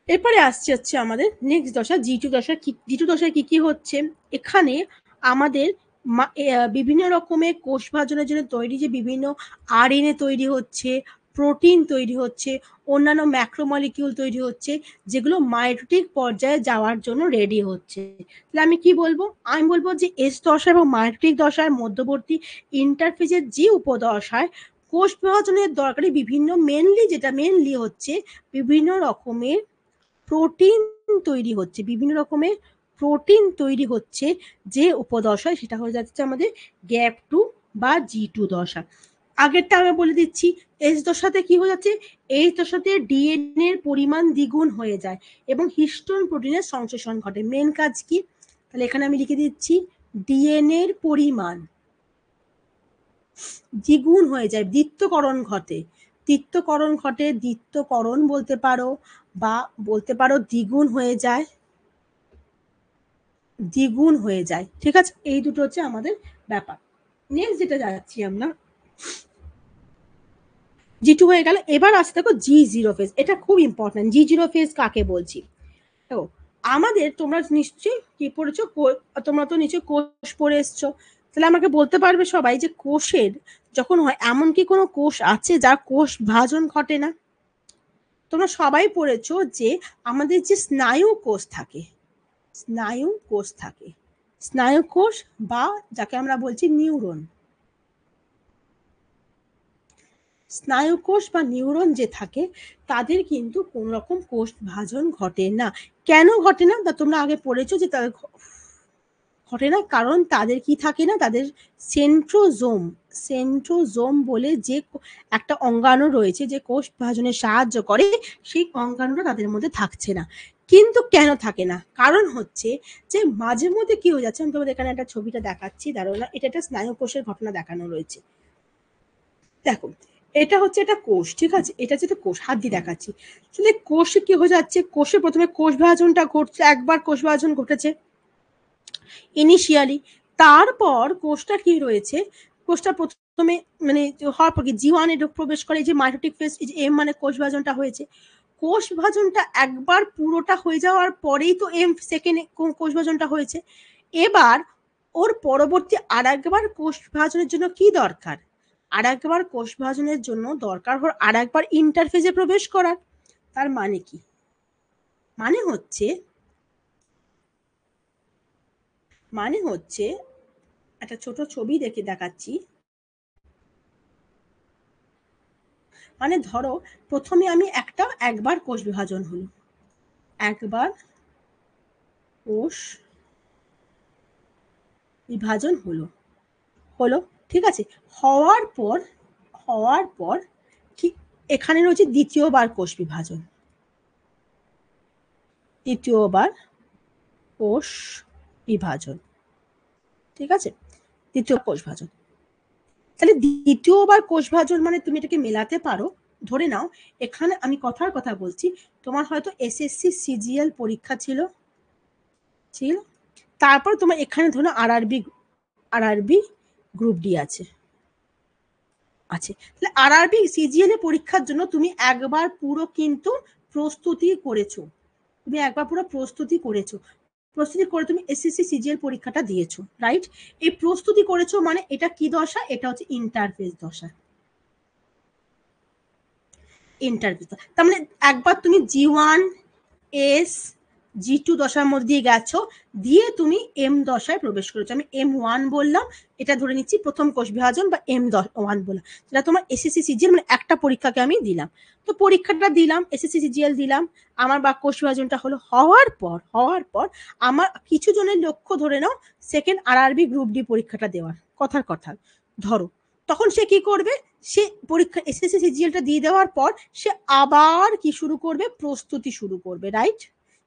S1: এরপরে আসছে হচ্ছে আমাদের নেক্সট দশা G2 দশা। G2 দশায় কি কি হচ্ছে, এখানে আমাদের বিভিন্ন রকমের কোষ ভাজনের জন্য তৈরি যে বিভিন্ন RNA তৈরি হচ্ছে, প্রোটিন তৈরি হচ্ছে, অন্যান্য ম্যাক্রোমলিকিউল তৈরি হচ্ছে, যেগুলো মাইটোটিক পর্যায়ে যাওয়ার জন্য রেডি হচ্ছে। তাহলে আমি কি বলবো, আমি বলবো যে S দশা এবং মাইটোটিক দশার মধ্যবর্তী ইন্টারফেজের যে উপদশায় কোষ বিভাজনের দরকারি বিভিন্ন মেনলি হচ্ছে বিভিন্ন রকমের প্রোটিন তৈরি হচ্ছে, বিভিন্ন রকমের প্রোটিন তৈরি হচ্ছে যে উপদশায়, সেটা হয়ে যাচ্ছে আমাদের গ্যাপ 2 বা G2 দশা। আগেরটা আমি বলে দিচ্ছি, এস দশাতে কি হয়ে যাচ্ছে, এই দশাতে ডিএনএ এর পরিমাণ দ্বিগুণ হয়ে যায় এবং হিস্টোন প্রোটিনের সংশ্লেষণ ঘটে। মেন কাজ কি, তাহলে এখানে আমি লিখে দিচ্ছি ডিএনএ এর পরিমাণ দ্বিগুণ হয়ে যায়, দ্বিত্বকরণ ঘটে, দ্বিত্বকরণ ঘটে, দ্বিত্বকরণ বলতে পারো বা বলতে পারো দ্বিগুণ হয়ে যায়, দ্বিগুণ হয়ে যায়। ঠিক আছে, এই দুটো হচ্ছে আমাদের ব্যাপার। নেক্সট যেটা যাচ্ছি আমরা, G2 হয়ে গেল। এবার আসতে দেখো G0 ফেজ, এটা খুব ইম্পর্টেন্ট। G0 ফেজ কাকে বলছি, দেখো আমাদের তোমরা নিশ্চয়ই কি পড়েছো, তোমরা তো নিশ্চয়ই কোষ পড়ে এসছো, তাহলে আমাকে বলতে পারবে সবাই যে কোষের যখন হয় এমন কি কোনো কোষ আছে যার কোষ ভাজন ঘটে না। তোমরা সবাই পড়েছো যে আমাদের যে স্নায়ু কোষ থাকে, স্নায়ু কোষ থাকে, স্নায়ু কোষ বা যাকে আমরা বলছি নিউরন, স্নায়ু কোষ বা নিউরন যে থাকে তাদের কিন্তু কোন রকম কোষ ভাজন ঘটে না। কেন ঘটে না, তা তোমরা আগে পড়েছো যে তাদের ঘটে না, কারণ তাদের কি থাকে না, তাদের সেন্ট্রোজোম, সেন্ট্রোজোম বলে যে একটা অঙ্গাণু রয়েছে যে কোষ বিভাজনে সাহায্য করে, সেই অঙ্গাণুটা তাদের মধ্যে থাকছে না। কিন্তু কেন থাকে না, কারণ হচ্ছে যে মাঝে মধ্যে কি হয়ে যাচ্ছে, আমি তোমাদের এখানে একটা ছবিটা দেখাচ্ছি, দাঁড়াও না, এটা একটা স্নায়ু কোষের ঘটনা দেখানো রয়েছে। দেখো এটা হচ্ছে একটা কোষ, ঠিক আছে, এটা হচ্ছে একটা কোষ, হাত দিয়ে দেখাচ্ছি। তাহলে কোষে কি হয়ে যাচ্ছে, কোষে প্রথমে কোষ বিভাজনটা ঘটছে, একবার কোষ বিভাজন ঘটেছে ইনিশিয়ালি, তারপর কোষটা কি রয়েছে, কোষটা প্রথমে মানে হওয়ার পর G1 এ প্রবেশ করে, যে মাইটোটিক ফেজ, এম মানে কোষ বিভাজনটা হয়েছে, কোষ বিভাজনটা একবার পুরোটা হয়ে যাওয়ার পরেই তো এম সেকেন্ড কোষ বিভাজনটা হয়েছে। এবার ওর পরবর্তী আর একবার কোষ বিভাজনের জন্য কি দরকার, আর একবার কোষ বিভাজনের জন্য দরকার হল আর একবার ইন্টারফেজে প্রবেশ করার। তার মানে কি, মানে হচ্ছে, মানে হচ্ছে একটা ছোট ছবি দেখে দেখাচ্ছি। মানে ধরো প্রথমে আমি একবার কোষ বিভাজন হলো, একবার কোষ বিভাজন হলো, হলো, ঠিক আছে, হওয়ার পর, হওয়ার পর কি এখানে রয়েছে দ্বিতীয়বার কোষ বিভাজন, দ্বিতীয়বার কোষ বিভাজন, ঠিক আছে, দ্বিতীয় কোষ বিভাজন। তাহলে দ্বিতীয়বার কোষ বিভাজন মানে তুমি এটাকে মেলাতে পারো, ধরে নাও এখানে আমি কথার কথা বলছি, তোমার হয়তো এসএসসি সিজিএল পরীক্ষা ছিল, ছিল, তারপর তোমার এখানে ধরো আরআরবি, আরআরবি গ্রুপ ডি আছে, আছে। তাহলে আরআরবি সিজিএল এর পরীক্ষার জন্য তুমি একবার পুরো কিন্তু প্রস্তুতি করেছো, তুমি একবার পুরো প্রস্তুতি করেছো, প্রস্তুতি করে তুমি এসএসসি সিজিএল পরীক্ষাটা দিয়েছো, রাইট? এই প্রস্তুতি করেছো মানে এটা কি দশা? এটা হচ্ছে ইন্টারফেস দশা। ইন্টারফেস, তার মানে একবার তুমি জি1 এস জি2 দশার মধ্যে দিয়ে গেছো, দিয়ে তুমি এম দশায় প্রবেশ করেছো। আমি M1 বললাম, এটা ধরে নিচ্ছি প্রথম কোষ বিভাজন বা M1 বললাম, যেটা তোমার এসএসসি সিজিএল মানে একটা পরীক্ষাকে আমি দিলাম। তো পরীক্ষাটা দিলাম, এসএসসি সিজিএল দিলাম, আমার বা কোষ বিভাজনটা হলো, হওয়ার পর আমার কিছু জনের লক্ষ্য ধরে নাও সেকেন্ড আরআরবি গ্রুপ ডি পরীক্ষাটা দেওয়ার কথার কথা ধরো, তখন সে কি করবে? সে পরীক্ষা এসএসসি সিজিএলটা দিয়ে দেওয়ার পর সে আবার কি শুরু করবে? প্রস্তুতি শুরু করবে, রাইট?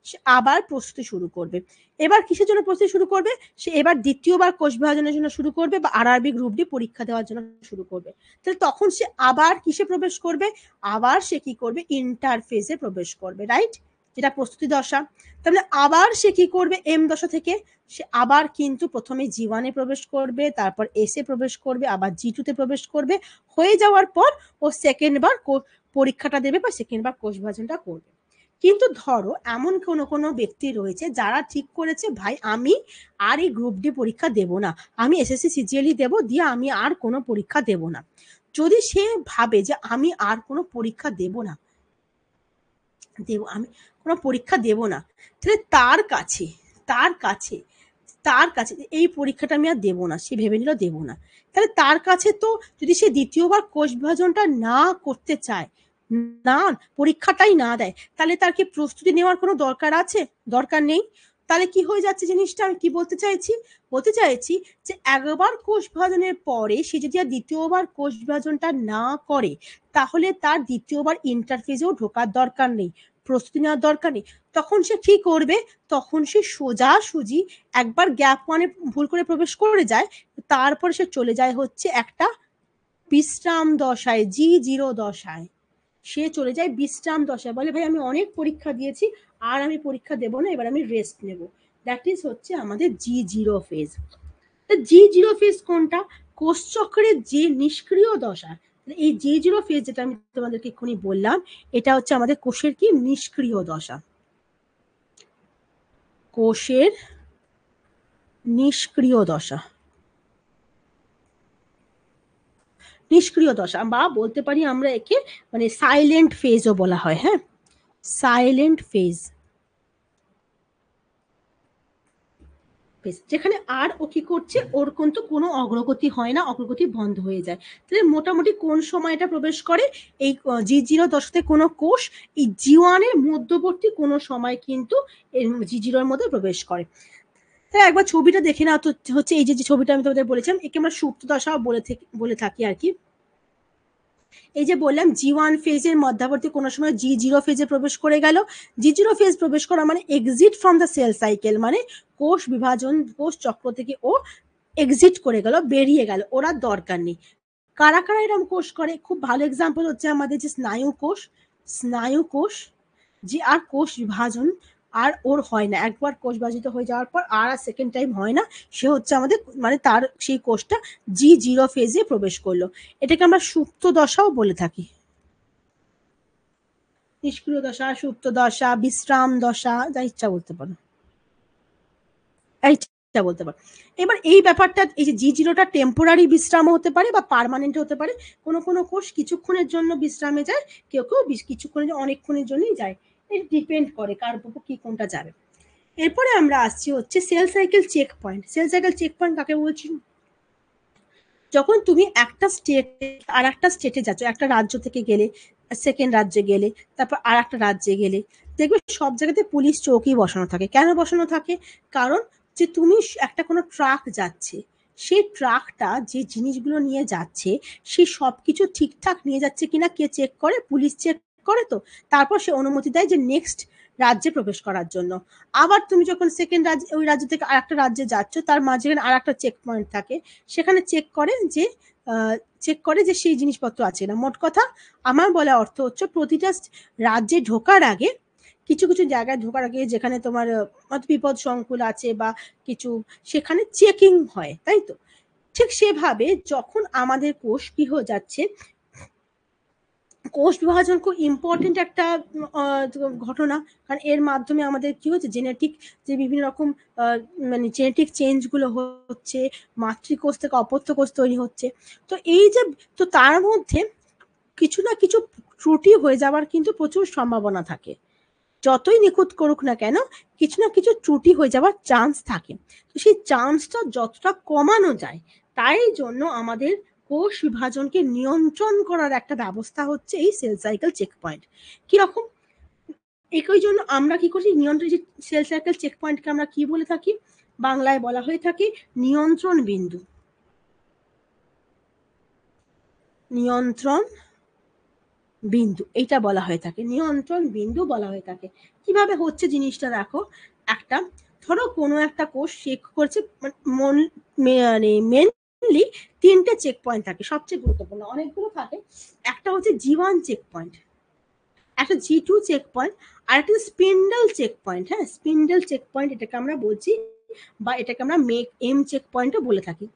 S1: সে আবার প্রস্তুতি শুরু করবে। এবার কিসের জন্য প্রস্তুতি শুরু করবে? সে এবার দ্বিতীয়বার কোষ বিভাজনের জন্য শুরু করবে বা আরআরবি গ্রুপ ডি পরীক্ষা দেওয়ার জন্য শুরু করবে। তাহলে তখন সে আবার কিসে প্রবেশ করবে? আবার সে কি করবে? ইন্টারফেসে প্রবেশ করবে, রাইট? যেটা প্রস্তুতি দশা। তাহলে আবার সে কি করবে? এম দশা থেকে সে আবার কিন্তু প্রথমে জি1 এ প্রবেশ করবে, তারপর এস এ প্রবেশ করবে, আবার জি2 তে প্রবেশ করবে, হয়ে যাওয়ার পর ও সেকেন্ড বার পরীক্ষাটা দেবে বা সেকেন্ড বার কোষ বিভাজনটা করবে। কিন্তু ধরো এমন কোনো ব্যক্তি রয়েছে যারা ঠিক করেছে ভাই আমি আর এই গ্রুপ ডি পরীক্ষা দেব না, আমি এসএসসি সিজিএলই দেব, দিয়ে আমি আর কোনো পরীক্ষা দেব না। যদি সে ভাবে যে আমি আর কোনো পরীক্ষা দেব না, আমি কোনো পরীক্ষা দেব না, তাহলে তার কাছে এই পরীক্ষাটা আমি আর দেব না, সে ভেবে নিল দেব না, তাহলে তার কাছে তো যদি সে দ্বিতীয়বার কোষ বিভাজনটা না করতে চায়, না পরীক্ষাটাই না দেয়, তাহলে তার কি প্রস্তুতি নেওয়ার কোনো দরকার আছে? দরকার নেই। তাহলে কি হয়ে যাচ্ছে জিনিসটা? আমি কি বলতে চাইছি যে একবার কোষ বিভাজনের পরে সে যদি আর দ্বিতীয়বার কোষ বিভাজনটা না করে, তাহলে তার দ্বিতীয়বার ইন্টারফেসেও ঢোকার দরকার নেই, প্রস্তুতি নেওয়ার দরকার নেই। তখন সে কি করবে? তখন সে সোজাসুজি একবার গ্যাপ ওয়ানে ভুল করে প্রবেশ করে যায়, তারপরে সে চলে যায় হচ্ছে একটা বিশ্রাম দশায়, G0 দশায়। সে চলে যায় বিশ্রাম দশায়, বলে ভাই আমি অনেক পরীক্ষা দিয়েছি, আর আমি পরীক্ষা দেব না, এবার আমি রেস্ট নেব। দ্যাট ইজ হচ্ছে আমাদের G0 ফেজ। G0 ফেজ কোনটা? কোষচক্রের যে নিষ্ক্রিয় দশা, এই G0 ফেজ যেটা আমি তোমাদেরকে এক্ষুনি বললাম, এটা হচ্ছে আমাদের কোষের কি? নিষ্ক্রিয় দশা। কোষের নিষ্ক্রিয় দশা, নিষ্ক্রিয় দশা বা বলতে পারি আমরা একে মানে সাইলেন্ট ফেজও বলা হয়। হ্যাঁ, সাইলেন্ট ফেজ, যেখানে আর ও কি করছে? ওর কিন্তু কোনো অগ্রগতি হয় না, অগ্রগতি বন্ধ হয়ে যায়। তাহলে মোটামুটি কোন সময়টা প্রবেশ করে? এই G0 দশাতে কোনো কোষ এই G1 এর মধ্যবর্তী কোনো সময় কিন্তু G0 এর মধ্যে প্রবেশ করে। তাহলে একবার ছবিটা দেখে না তো, হচ্ছে এই যে ছবিটা আমি তোমাদের বলেছিলাম, একে আমরা সুপ্ত দশাও বলে থাকি আর কি। এই যে বললাম G1 ফেজের মধ্যবর্তী কোনো সময় G0 ফেজে প্রবেশ করে গেল। G0 ফেজ প্রবেশ করা মানে exit from the cell cycle, মানে কোষ বিভাজন, কোষ চক্র থেকে ও এক্সিট করে গেল, বেরিয়ে গেল, ওরা দরকার নেই। কারা কারা এরকম কোষ করে? খুব ভালো এক্সাম্পল হচ্ছে আমাদের যে স্নায়ু কোষ, যে আর কোষ বিভাজন আর ওর হয় না, একবার কোষ বিভাজিত হয়ে যাওয়ার পর আর সেকেন্ড টাইম হয় না, সে হচ্ছে আমাদের মানে তার সেই কোষটা G0 ফেজে প্রবেশ করলো। এটাকে আমরা সুপ্ত দশাও বলে থাকি। নিষ্ক্রিয় দশা, সুপ্ত দশা, বিশ্রাম দশা, যা ইচ্ছা বলতে পারো, এইটা বলতে পারো। এবার এই ব্যাপারটা, এই যে G0টা টেম্পোরারি বিশ্রাম হতে পারে বা পার্মানেন্ট হতে পারে। কোনো কোনো কোষ কিছুক্ষণের জন্য বিশ্রামে যায়, কেউ কেউ কিছুক্ষণের অনেকক্ষণের জন্যই যায়, এটা ডিপেন্ড করে কার উপর কি কোনটা যাবে। এরপরে আমরা আসছি হচ্ছে cell cycle checkpoint. Cell cycle checkpoint কাকে বলছি? যখন তুমি একটা স্টেট আর একটা স্টেটে যাচ্ছ, একটা রাজ্য থেকে গেলে সেকেন্ড রাজ্যে গেলে, তারপর আর একটা রাজ্যে গেলে, দেখবে সব জায়গাতে পুলিশ চৌকি বসানো থাকে। কেন বসানো থাকে? কারণ যে তুমি একটা কোনো ট্রাক যাচ্ছে, সেই ট্রাকটা যে জিনিসগুলো নিয়ে যাচ্ছে সে সবকিছু ঠিকঠাক নিয়ে যাচ্ছে কিনা কে চেক করে? পুলিশ চেক করে। তো তারপর সে অনুমতি দেয় যে নেক্সট রাজ্যে প্রবেশ করার জন্য। আবার তুমি যখন সেকেন্ড রাজ্য, ওই রাজ্য থেকে আর একটা রাজ্যে যাচ্ছ, তার মাঝখানে আর একটা চেক পয়েন্ট থাকে, সেখানে চেক করে যে সেই জিনিসপত্র আছে না। মোট কথা আমার বলা অর্থ হচ্ছে প্রতিটা রাজ্যে ঢোকার আগে, কিছু কিছু জায়গায় ঢোকার আগে যেখানে তোমার বিপদ সংকুল আছে বা কিছু, সেখানে চেকিং হয়, তাই তো? ঠিক সেভাবে যখন আমাদের কোষ কি হয়ে যাচ্ছে, কোষ বিভাজন খুব ইম্পর্টেন্ট একটা ঘটনা, কারণ এর মাধ্যমে আমাদের কি হচ্ছে জেনেটিক যে বিভিন্ন রকম মানে জেনেটিক চেঞ্জ গুলো হচ্ছে, মাতৃকোষ থেকে অপত্য কোষ তৈরি হচ্ছে। তো এই যে, তো তার মধ্যে কিছু না কিছু ত্রুটি হয়ে যাওয়ার কিন্তু প্রচুর সম্ভাবনা থাকে, যতই নিখুঁত করুক না কেন কিছু না কিছু ত্রুটি হয়ে যাওয়ার চান্স থাকে। তো সেই চান্সটা যতটা কমানো যায়, তাই জন্য আমাদের কোষ বিভাজনকে নিয়ন্ত্রণ করার একটা ব্যবস্থা হচ্ছে এই সেল সাইকেল চেক পয়েন্ট। কিরকম, একই জন্য আমরা কি করছি, নিয়ন্ত্রণ যে সেল সাইকেল চেক পয়েন্টকে আমরা কি বলে থাকি, বাংলায় বলা হয়ে থাকে নিয়ন্ত্রণ বিন্দু। নিয়ন্ত্রণ বিন্দু এটা বলা হয়ে থাকে, নিয়ন্ত্রণ বিন্দু বলা হয়ে থাকে। কিভাবে হচ্ছে জিনিসটা দেখো, একটা ধরো কোনো একটা কোষ চেক করছে, মানে মেনলি তিনটে চেক পয়েন্ট থাকে সবচেয়ে গুরুত্বপূর্ণ, অনেকগুলো থাকে। একটা হচ্ছে G1 চেক পয়েন্ট, একটা G2 চেক পয়েন্ট, আর একটা স্পিন্ডল চেক পয়েন্ট। হ্যাঁ, স্পিন্ডল চেক পয়েন্ট এটাকে আমরা বলছি, বা এটাকে আমরা এম চেক পয়েন্টও বলে থাকি।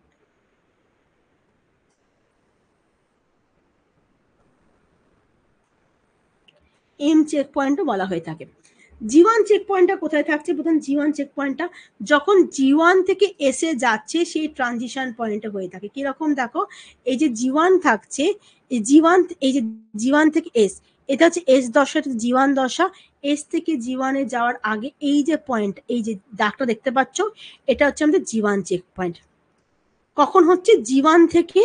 S1: এম চেক পয়েন্টও বলা হয়ে থাকে। G1 চেক পয়েন্টটা কোথায় থাকছে, প্রথম G1 চেক পয়েন্টটা যখন G1 থেকে S এ যাচ্ছে সেই ট্রানজিশন পয়েন্টে হয়ে থাকে। কিরকম দেখো, এই যে G1 থাকছে, এই G1, এই যে G1 থেকে S, এটা হচ্ছে S দশা, G1 দশা। S থেকে G1 এ যাওয়ার আগে এই যে পয়েন্ট, এই যে দাগটা দেখতে পাচ্ছ, এটা হচ্ছে আমাদের G1 চেক পয়েন্ট। কখন হচ্ছে, G1 থেকে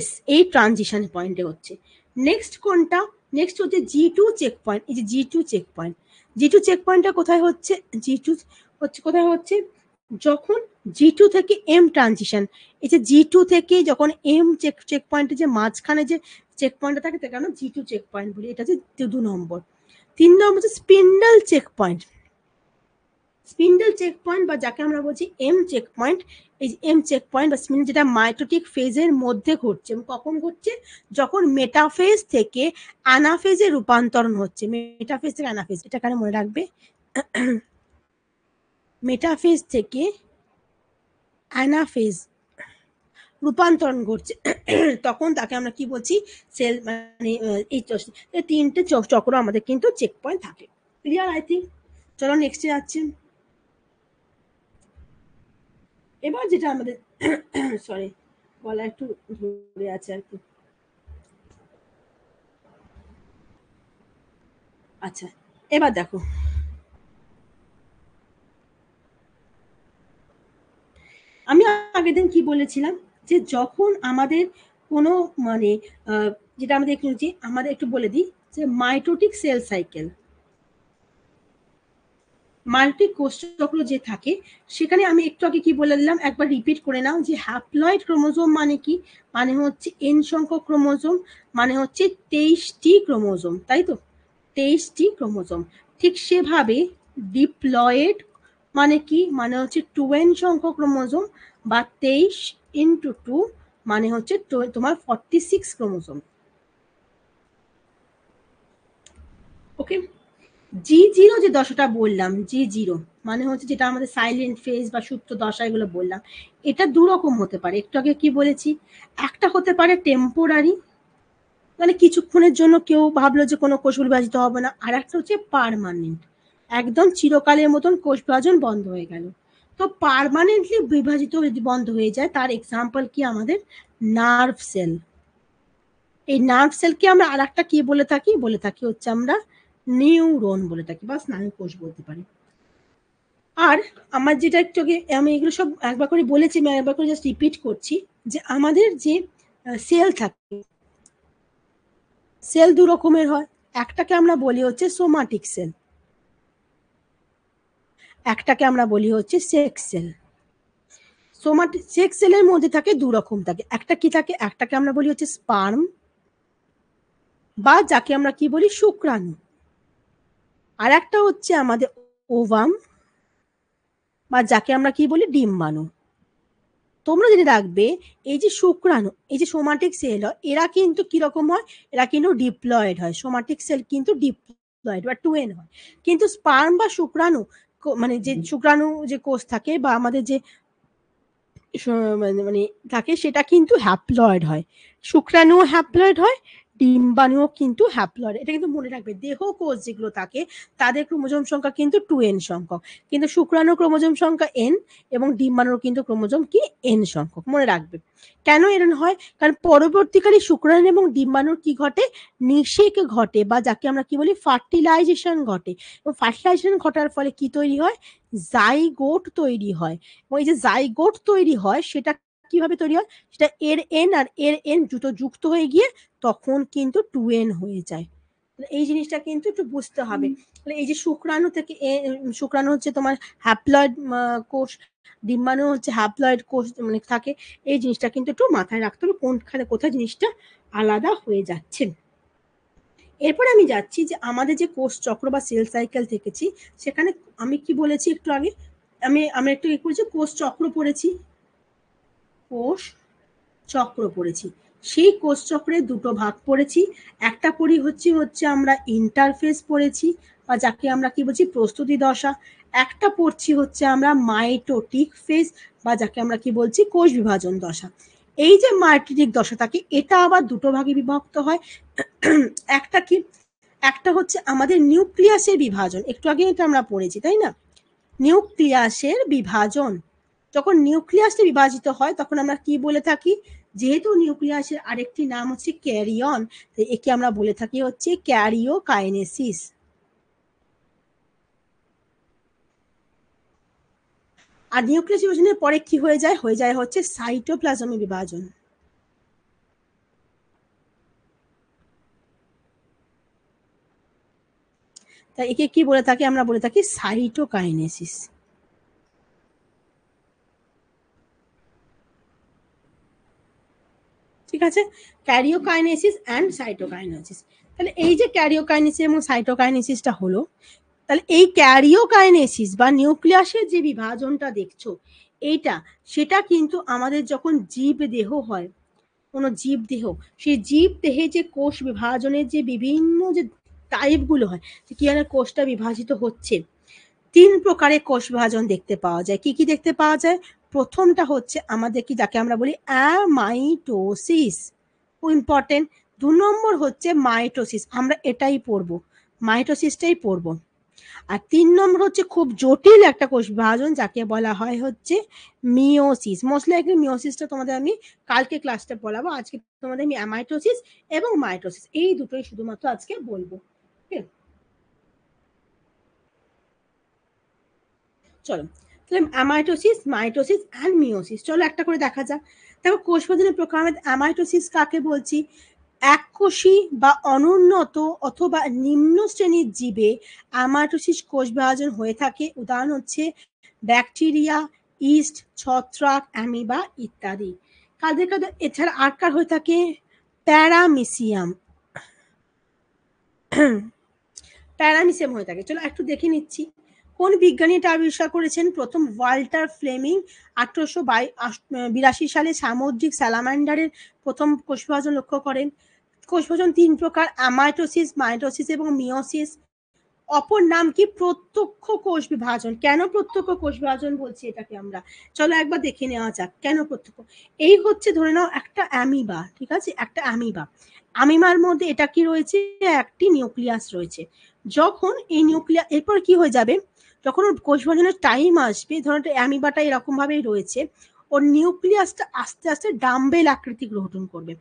S1: S এই ট্রানজিশন পয়েন্টে হচ্ছে। নেক্সট কোনটা, নেক্সট হচ্ছে G2 চেক পয়েন্ট। এই যে G2 check point, G2 check পয়েন্টটা কোথায় হচ্ছে, G2 হচ্ছে কোথায় হচ্ছে, যখন G2 থেকে M ট্রানজিশন, এই যে G2 থেকে যখন M চেক পয়েন্টে যে মাঝখানে যে চেক পয়েন্টটা থাকে তাকে আমরা G2 চেক পয়েন্ট বলি, এটা হচ্ছে 2 নম্বর। 3 নম্বর হচ্ছে spindle checkpoint. Spindle checkpoint বা যাকে আমরা বলছি এম চেক পয়েন্ট, এই এম চেক পয়েন্ট বা স্পিন্ডল, যেটা মাইটোটিক ফেজের মধ্যে ঘটছে। কখন ঘটছে, যখন মেটাফেজ থেকে অ্যানাফেজে রূপান্তরণ হচ্ছে। মেটাফেজ থেকে অ্যানাফেজ, এটা কারণে মনে রাখবে, মেটাফেজ থেকে অ্যানাফেজ রূপান্তরণ ঘটছে, তখন তাকে আমরা কি বলছি, সেল, মানে এই তিনটে চক্র আমাদের কিন্তু চেক পয়েন্ট থাকে। Clear I think. চলো নেক্সটে যাচ্ছি। এবার যেটা আমাদের সরি, গলা একটু ধরে আছে আর কি। আচ্ছা, এবার দেখো, আমি আগের দিন কি বলেছিলাম, যে যখন আমাদের কোনো মানে যেটা আমাদের একটু, আমাদের একটু বলে দিই, যে মাইটোটিক সেল সাইকেল, মাল্টি কোষ চক্র যে থাকে, সেখানে আমি একটু আগে কি বলে দিলাম, একবার রিপিট করে নাও, যে হ্যাপ্লয়েড ক্রোমোজোম মানে কি, মানে হচ্ছে এন সংখ্যক ক্রোমোজোম, মানে হচ্ছে 23টি ক্রোমোজোম, তাই তো, 23টি ক্রোমোজোম। ঠিক সেভাবে ডিপ্লয়েড মানে কি, মানে হচ্ছে 2n সংখ্যক ক্রোমোজোম, বা 23 ইন্টু 2 মানে হচ্ছে তোমার 46 ক্রোমোজোম। ওকে, G0 যে দশাটা বললাম, G0 মানে হচ্ছে যেটা আমাদের সাইলেন্ট ফেজ বা সুপ্ত দশা, এগুলো বললাম, এটা দু রকম হতে পারে। একটু আগে কি বলেছি, একটা হতে পারে টেম্পোরারি, মানে কিছুক্ষণের জন্য কেউ ভাবলো যে কোনো কোষ বিভাজিত হবে না, আর একটা হচ্ছে পার্মানেন্ট, একদম চিরকালের মতন কোষ বিভাজন বন্ধ হয়ে গেল। তো পার্মানেন্টলি বিভাজিত যদি বন্ধ হয়ে যায়, তার এক্সাম্পল কি, আমাদের নার্ভ সেল। এই নার্ভ সেলকে আমরা আর একটা কি বলে থাকি, বলে থাকি হচ্ছে আমরা নিউরন বলে থাকি, বা স্নায়ু কোষ বলতে পারি। আর আমার যেটা একটু আগে আমি এগুলো সব একবার করে বলেছি, আমি একবার করে জাস্ট রিপিট করছি, যে আমাদের যে সেল থাকে, সেল দু রকমের হয়। একটাকে আমরা বলি হচ্ছে সোমাটিক সেল, একটাকে আমরা বলি হচ্ছে সেক্স সেল। সোমাটিক সেক্স সেলের মধ্যে থাকে দু রকম থাকে, একটা কি থাকে, একটাকে আমরা বলি হচ্ছে স্পার্ম, বা যাকে আমরা কি বলি শুক্রাণু, আর একটা হচ্ছে আমাদের ওভাম, বা যাকে আমরা কি বলি ডিম্বাণু। তোমরা যেটা রাখবে, এই যে শুক্রাণু, এই যে সোমাটিক সেল হয়, এরা কিন্তু কিরকম হয়, এরা কিন্তু ডিপ্লয়েড হয়। সোমাটিক সেল কিন্তু ডিপ্লয়েড বা 2n হয়। কিন্তু স্পার্ম বা শুক্রাণু, মানে যে শুক্রাণু যে কোষ থাকে, বা আমাদের যে মানে থাকে সেটা কিন্তু হ্যাপ্লয়েড হয়, শুক্রাণুও হ্যাপ্লয়েড হয়, ডিম্বাণুও কিন্তু হ্যাপ্লয়েড। এটা কিন্তু মনে রাখবে, দেহ কোষ যেগুলো থাকে তাদের ক্রোমোজোম সংখ্যা কিন্তু 2n সংখ্যক, কিন্তু শুক্রাণুর ক্রোমোজোম সংখ্যা n এবং ডিম্বাণুর কিন্তু ক্রোমোজোম কি n সংখ্যক, মনে রাখবে। কেন এরকম হয়? কারণ পরবর্তীকালে শুক্রাণু এবং ডিম্বাণুর কি ঘটে, নিষেক ঘটে, বা যাকে আমরা কি বলি ফার্টিলাইজেশন ঘটে, এবং ফার্টিলাইজেশন ঘটার ফলে কি তৈরি হয়, জাইগোট তৈরি হয়। এবং এই যে জাইগোট তৈরি হয় সেটা কিভাবে তৈরি হয়, সেটা এর এন আর এর এন দুটো যুক্ত হয়ে গিয়ে তখন কিন্তু 2n হয়ে যায়। এই জিনিসটা কিন্তু একটু বুঝতে হবে। এই যে শুক্রাণু থেকে শুক্রাণু হচ্ছে তোমার হ্যাপ্লয়েড কোষ, ডিম্বাণু হচ্ছে হ্যাপ্লয়েড কোষ মানে থাকে, এই জিনিসটা কিন্তু একটু মাথায় রাখতে হবে কোনখানে কোথায় জিনিসটা আলাদা হয়ে যাচ্ছে। এরপর আমি যাচ্ছি যে আমাদের যে কোষ চক্র বা সেল সাইকেল থেকেছি, সেখানে আমি কি বলেছি একটু আগে, আমি একটু কি করেছি, কোষ চক্র পড়েছি, কোষ চক্র পড়েছি। সেই কোষ চক্রে দুটো ভাগ পড়েছি, একটা পড়ি হচ্ছে আমরা ইন্টারফেস পড়েছি, বা যাকে আমরা কি বলছি প্রস্তুতি দশা, একটা পড়ছি হচ্ছে আমরা মাইটোটিক ফেজ, বা যাকে আমরা কি বলছি কোষ বিভাজন দশা। এই যে মাইটোটিক দশা থাকে এটা আবার দুটো ভাগে বিভক্ত হয়। একটা কি, একটা হচ্ছে আমাদের নিউক্লিয়াসের বিভাজন, একটু আগে এটা আমরা পড়েছি তাই না, নিউক্লিয়াসের বিভাজন। যখন নিউক্লিয়াসটা বিভাজিত হয় তখন আমরা কি বলে থাকি, যেহেতু নিউক্লিয়াসের আরেকটি নাম হচ্ছে ক্যারিয়ন, একে আমরা বলে থাকি হচ্ছে ক্যারিওকাইনেসিস। আর নিউক্লিয়াস বিভাজনের পরে কি হয়ে যায় হচ্ছে সাইটোপ্লাজমের বিভাজন। তাই একে কি বলে থাকি, আমরা বলে থাকি সাইটোকাইনেসিস। ঠিক আছে, ক্যারিওকাইনেসিস অ্যান্ড সাইটোকাইনেসিস। তাহলে এই যে ক্যারিওকাইনেসিস এবং সাইটোকাইনেসিসটা হলো, তাহলে এই ক্যারিওকাইনেসিস বা নিউক্লিয়াসের যে বিভাজনটা দেখছো এইটা, সেটা কিন্তু আমাদের যখন জীব দেহ হয়, কোনো জীব দেহ, সেই জীব দেহে যে কোষ বিভাজনের যে বিভিন্ন যে টাইপগুলো হয়, কি আর কোষটা বিভাজিত হচ্ছে, 3 প্রকারের কোষ বিভাজন দেখতে পাওয়া যায়। কি কি দেখতে পাওয়া যায়? প্রথমটা হচ্ছে আমাদের কি, যাকে আমরা বলি অ্যামাইটোসিস, খুব ইম্পর্টেন্ট। 2 নম্বর হচ্ছে মাইটোসিস, আমরা এটাই পড়বো, মাইটোসিসটাই পড়বো। আর 3 নম্বর হচ্ছে খুব জটিল একটা কোষ বিভাজন, যাকে বলা হয় হচ্ছে মিওসিস। মোস্ট লাইকলি মিওসিসটা তোমাদের আমি কালকে ক্লাসটা বলাবো, আজকে তোমাদের আমি অ্যামাইটোসিস এবং মাইটোসিস এই দুটোই শুধুমাত্র আজকে বলবো। চলো তাহলে অ্যামাইটোসিস, মাইটোসিস অ্যান্ড মিওসিস চলো একটা করে দেখা যাক। দেখো কোষ বিভাজনের প্রকার, অ্যামাইটোসিস কাকে বলছি, এককোষী বা অনুন্নত অথবা নিম্ন শ্রেণীর জীবে অ্যামাইটোসিস কোষ বিভাজন হয়ে থাকে। উদাহরণ হচ্ছে ব্যাকটেরিয়া, ইস্ট, ছত্রাক, অ্যামিবা ইত্যাদি। কাদের কাদের এছাড়া আর কার হয়ে থাকে, প্যারামিসিয়াম, প্যারামিসিয়াম হয়ে থাকে। চলো একটু দেখে নিচ্ছি কোন বিজ্ঞানী এটা আবিষ্কার করেছেন। প্রথম ওয়াল্টার ফ্লেমিং 1882 সালে সামুদ্রিক স্যালামান্ডারের প্রথম কোষ বিভাজন লক্ষ্য করেন। কোষ বিভাজন 3 প্রকার, অ্যামাইটোসিস, মাইটোসিস এবং মিওসিস। অপর নাম কি, প্রত্যক্ষ কোষ বিভাজন। কেন প্রত্যক্ষ কোষ বিভাজন বলছি এটাকে আমরা, চলো একবার দেখে নেওয়া যাক কেন প্রত্যক্ষ। এই হচ্ছে ধরে নাও একটা অ্যামিবা, ঠিক আছে, একটা অ্যামিবা, অ্যামিবার মধ্যে এটা কি রয়েছে, একটি নিউক্লিয়াস রয়েছে। যখন এই নিউক্লিয়াস এরপর কি হয়ে যাবে, যখন ওর কোষ বিভাজনের টাইম আসবে, ধরো অ্যামিবাটা এরকম ভাবেই রয়েছে, ওর নিউক্লিয়াসটা আস্তে আস্তে ডাম্বেল আকৃতি গ্রহণ করবে,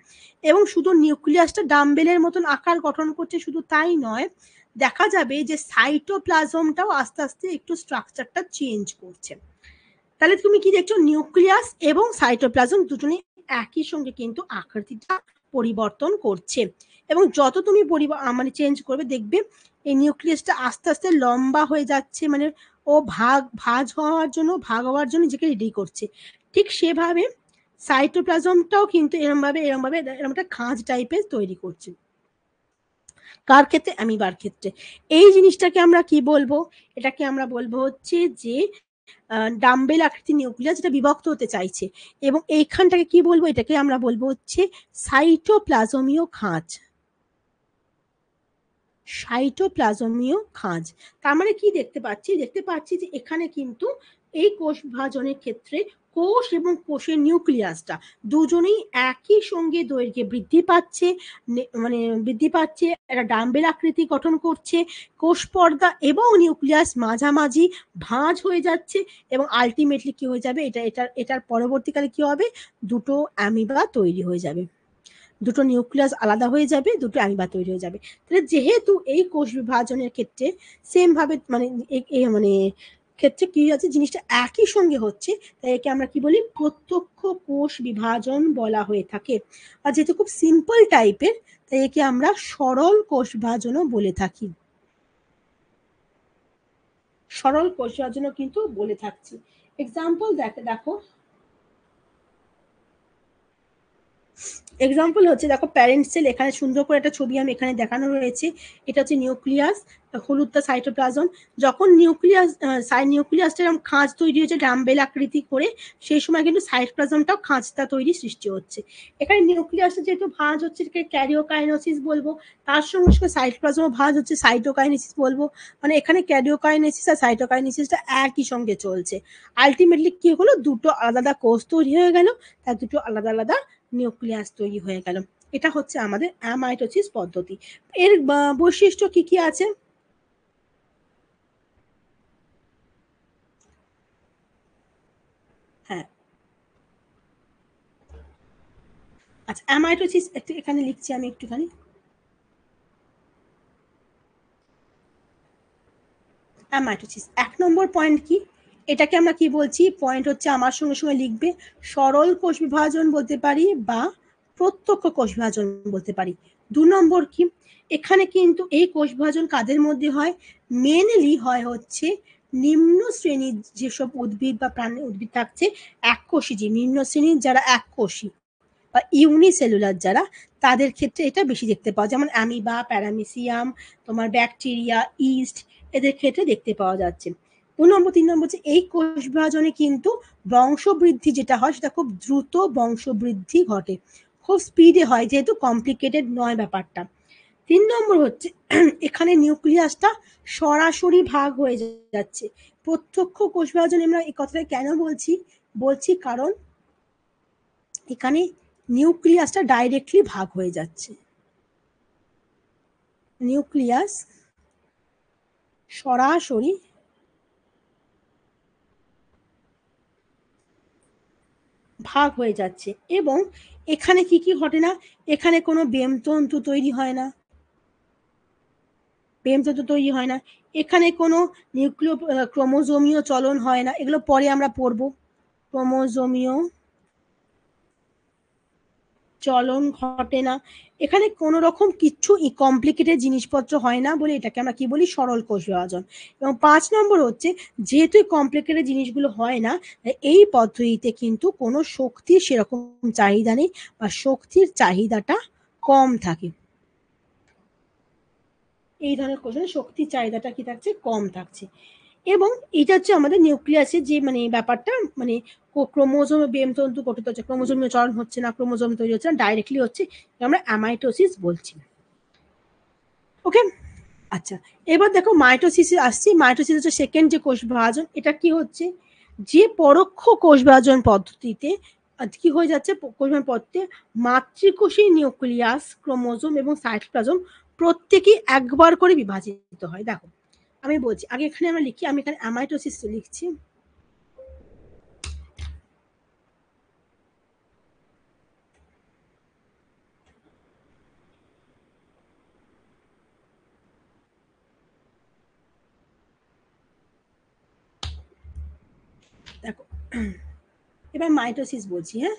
S1: এবং শুধু নিউক্লিয়াসটা ডাম্বেলের মতন আকার গঠন করছে শুধু তাই নয়, দেখা যাবে যে সাইটোপ্লাজমটাও আস্তে আস্তে একটু স্ট্রাকচারটা চেঞ্জ করছে। তাহলে তুমি কি দেখছো, নিউক্লিয়াস এবং সাইটোপ্লাজম দুজনেই একই সঙ্গে কিন্তু আকৃতিটা পরিবর্তন করছে, এবং যত তুমি মানে চেঞ্জ করবে দেখবে এই নিউক্লিয়াসটা আস্তে আস্তে লম্বা হয়ে যাচ্ছে, মানে ও ভাগ হওয়ার জন্য নিজেকে রেডি করছে। ঠিক সেভাবে সাইটোপ্লাজমটাও কিন্তু এরম একটা খাঁজ টাইপের তৈরি করছে। কার ক্ষেত্রে, অ্যামিবার ক্ষেত্রে। এই জিনিসটাকে আমরা কি বলবো, এটাকে আমরা বলবো হচ্ছে যে ডাম্বেল আকৃতির নিউক্লিয়াস যেটা বিভক্ত হতে চাইছে, এবং এইখানটাকে কি বলবো, এটাকে আমরা বলবো হচ্ছে সাইটোপ্লাজমীয় খাঁজ, সাইটোপ্লাজমীয় খাঁজ। তার মানে কি দেখতে পাচ্ছি, দেখতে পাচ্ছি যে এখানে কিন্তু এই কোষ বিভাজনের ক্ষেত্রে কোষ এবং কোষের নিউক্লিয়াসটা দুজনেই একই সঙ্গে দৈর্ঘ্যে বৃদ্ধি পাচ্ছে, মানে বৃদ্ধি পাচ্ছে, একটা ডাম্বেল আকৃতি গঠন করছে, কোষ পর্দা এবং নিউক্লিয়াস মাঝামাঝি ভাঁজ হয়ে যাচ্ছে, এবং আলটিমেটলি কি হয়ে যাবে, এটার পরবর্তীকালে কি হবে, দুটো অ্যামিবা তৈরি হয়ে যাবে, দুটো নিউক্লিয়াস আলাদা হয়ে যাবে, দুটো অ্যামিবা তৈরি হয়ে যাবে। তাহলে যেহেতু এই কোষ বিভাজনের ক্ষেত্রে সেম ভাবে মানে মানে ক্ষেত্রে কি আছে, জিনিসটা একই সঙ্গে হচ্ছে, তাই একে আমরা কি বলি, প্রত্যক্ষ কোষ বিভাজন বলা হয়ে থাকে। আর যেহেতু খুব সিম্পল টাইপের, তাই একে আমরা সরল কোষ বিভাজনও বলে থাকি, সরল কোষ বিভাজনও কিন্তু বলে থাকছি। এক্সাম্পল দেখো, এক্সাম্পল হচ্ছে, দেখো প্যারেন্ট সেল, এখানে সুন্দর করে একটা ছবি আমি এখানে দেখানো রয়েছে, এটা হচ্ছে নিউক্লিয়াস, হলুদটা সাইটোপ্লাজম। যখন নিউক্লিয়াসটা এরকম খাঁজ তৈরি হয়েছে ডাম্বেল আকৃতি করে, সেই সময় কিন্তু সাইটোপ্লাজমটাও খাঁজটা তৈরি সৃষ্টি হচ্ছে। এখানে নিউক্লিয়াসটা যেহেতু ভাঁজ হচ্ছে, এটাকে ক্যারিওকাইনেসিস বলবো, তার সঙ্গে সঙ্গে সাইটোপ্লাজম ভাঁজ হচ্ছে, সাইটোকাইনেসিস বলবো। মানে এখানে ক্যারিওকাইনেসিস আর সাইটোকাইনেসিসটা একই সঙ্গে চলছে। আলটিমেটলি কি হলো, দুটো আলাদা কোষ তৈরি হয়ে গেল, তার দুটো আলাদা আলাদা নিউক্লিয়াস তৈরি হয়ে গেল। এটা হচ্ছে আমাদের অ্যামাইটোসিস পদ্ধতি। এর বৈশিষ্ট্য কি কি আছে? হ্যাঁ, আচ্ছা, অ্যামাইটোসিস একটু এখানে লিখছি আমি একটুখানি। অ্যামাইটোসিস ১ নম্বর পয়েন্ট কি, এটাকে আমরা কি বলছি, পয়েন্ট হচ্ছে আমার সঙ্গে সঙ্গে লিখবে, সরল কোষ বিভাজন বলতে পারি বা প্রত্যক্ষ কোষ বিভাজন বলতে পারি। ২ নম্বর কি, এখানে কিন্তু এই কোষ বিভাজন কাদের মধ্যে হয়, মেনলি হয় হচ্ছে নিম্ন শ্রেণীর যেসব উদ্ভিদ বা প্রাণী, উদ্ভিদ থাকছে এককোষী জীব, নিম্ন শ্রেণীর যারা এককোষী বা ইউনিসেলুলার যারা, তাদের ক্ষেত্রে এটা বেশি দেখতে পাওয়া যায়, যেমন অ্যামিবা, প্যারামিসিয়াম, তোমার ব্যাকটেরিয়া, ইস্ট, এদের ক্ষেত্রে দেখতে পাওয়া যাচ্ছে। ২ নম্বর ৩ নম্বর হচ্ছে এই কোষ বিভাজনে কিন্তু বংশবৃদ্ধি যেটা হয়, সেটা খুব দ্রুত বংশবৃদ্ধি ঘটে, খুব স্পিডে হয়, যেহেতু কমপ্লিকেটেড নয় ব্যাপারটা। ৩ নম্বর হচ্ছে এখানে নিউক্লিয়াসটা সরাসরি ভাগ হয়ে যাচ্ছে। প্রত্যক্ষ কোষ বিভাজনে আমরা এই কথাটা কেন বলছি, কারণ এখানে নিউক্লিয়াসটা ডাইরেক্টলি ভাগ হয়ে যাচ্ছে, নিউক্লিয়াস সরাসরি ভাগ হয়ে যাচ্ছে। এবং এখানে কি কি ঘটে না, এখানে কোনো বেমতন্তু তৈরি হয় না, বেমতন্তু তৈরি হয় না, এখানে কোনো নিউক্লিয় ক্রোমোজোমীয় চলন হয় না, এগুলো পরে আমরা পড়বো। ক্রোমোজোমীয় চলন ঘটে না, এখানে কোনো রকম কিচ্ছু কমপ্লিকেটেড জিনিসপত্র হয় না, বলে এটাকে আমরা কি বলি, সরল কোষ বিভাজন। এবং ৫ নম্বর হচ্ছে, যেহেতু কমপ্লিকেটেড জিনিসগুলো হয় না, এই পদ্ধতিতে কিন্তু কোনো শক্তির সেরকম চাহিদা নেই, বা শক্তির চাহিদাটা কম থাকে, এই ধরনের কোষে শক্তির চাহিদাটা কি থাকছে, কম থাকছে। এবং এটা হচ্ছে আমাদের নিউক্লিয়াসের যে মানে ব্যাপারটা, মানে ক্রোমোজোম বেমতন্তু গঠিত হচ্ছে, ক্রোমোজোমীয় চলন হচ্ছে না, ক্রোমোজোম তৈরি হচ্ছে না, ডাইরেক্টলি হচ্ছে, আমরা অ্যামাইটোসিস বলছি। ওকে, আচ্ছা, এবার দেখো মাইটোসিসে আসছি। মাইটোসিস হচ্ছে সেকেন্ড যে কোষ বিভাজন, এটা কি হচ্ছে, যে পরোক্ষ কোষ বিভাজন পদ্ধতিতে কি হয়ে যাচ্ছে, কোষ বিভাজন পদ্ধতিতে মাতৃকোষী নিউক্লিয়াস, ক্রোমোজোম এবং সাইটোপ্লাজম প্রত্যেকেই একবার করে বিভাজিত হয়। দেখো আমি বলছি, আগে এখানে আমরা লিখি, আমি এখানে অ্যামাইটোসিস লিখছি। দেখো এবার মাইটোসিস বলছি। হ্যাঁ,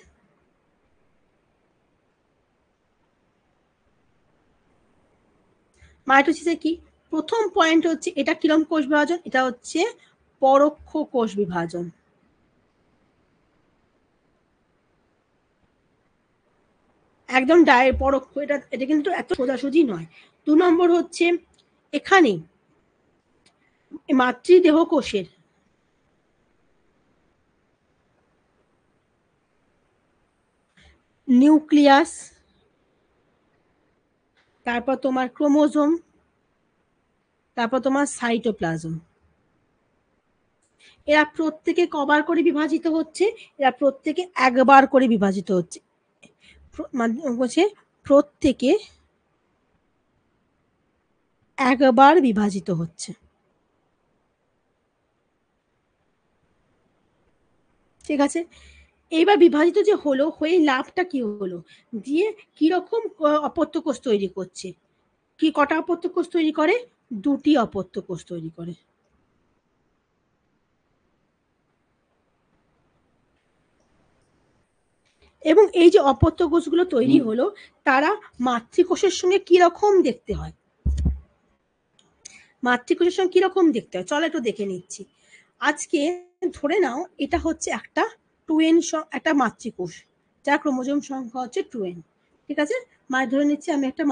S1: মাইটোসিসে কি, প্রথম পয়েন্ট হচ্ছে, এটা কিরম কোষ বিভাজন, এটা হচ্ছে পরোক্ষ কোষ বিভাজন, একদম পরোক্ষ, এটা এটা কিন্তু এত সোজাসুজি নয়। ২ নম্বর হচ্ছে, এখানে মাতৃদেহ কোষের নিউক্লিয়াস, তারপর তোমার ক্রোমোজোম, তারপর তোমার সাইটোপ্লাজম, এরা প্রত্যেকে কবার করে বিভাজিত হচ্ছে? এরা প্রত্যেকে একবার করে বিভাজিত হচ্ছে। বলছে প্রত্যেকে একবার বিভাজিত হচ্ছে। ঠিক আছে, এইবার বিভাজিত যে হলো, হয়ে লাভটা কি হলো, দিয়ে কিরকম অপত্য কোষ তৈরি করছে? কি কটা অপত্য কোষ তৈরি করে? দুটি অপত্য কোষ তৈরি করে। এবং এই যে অপত্য কোষগুলো তৈরি হলো, তারা মাতৃকোষের সঙ্গে কিরকম দেখতে হয়? মাতৃকোষের সঙ্গে কিরকম দেখতে হয় চলো একটু দেখে নিচ্ছি। আজকে ধরে নাও এটা হচ্ছে একটা 2n একটা মাতৃকোষ, যার ক্রোমোজোম সংখ্যা হচ্ছে 2n। ঠিক আছে, ধরে নিচ্ছি আমি একটা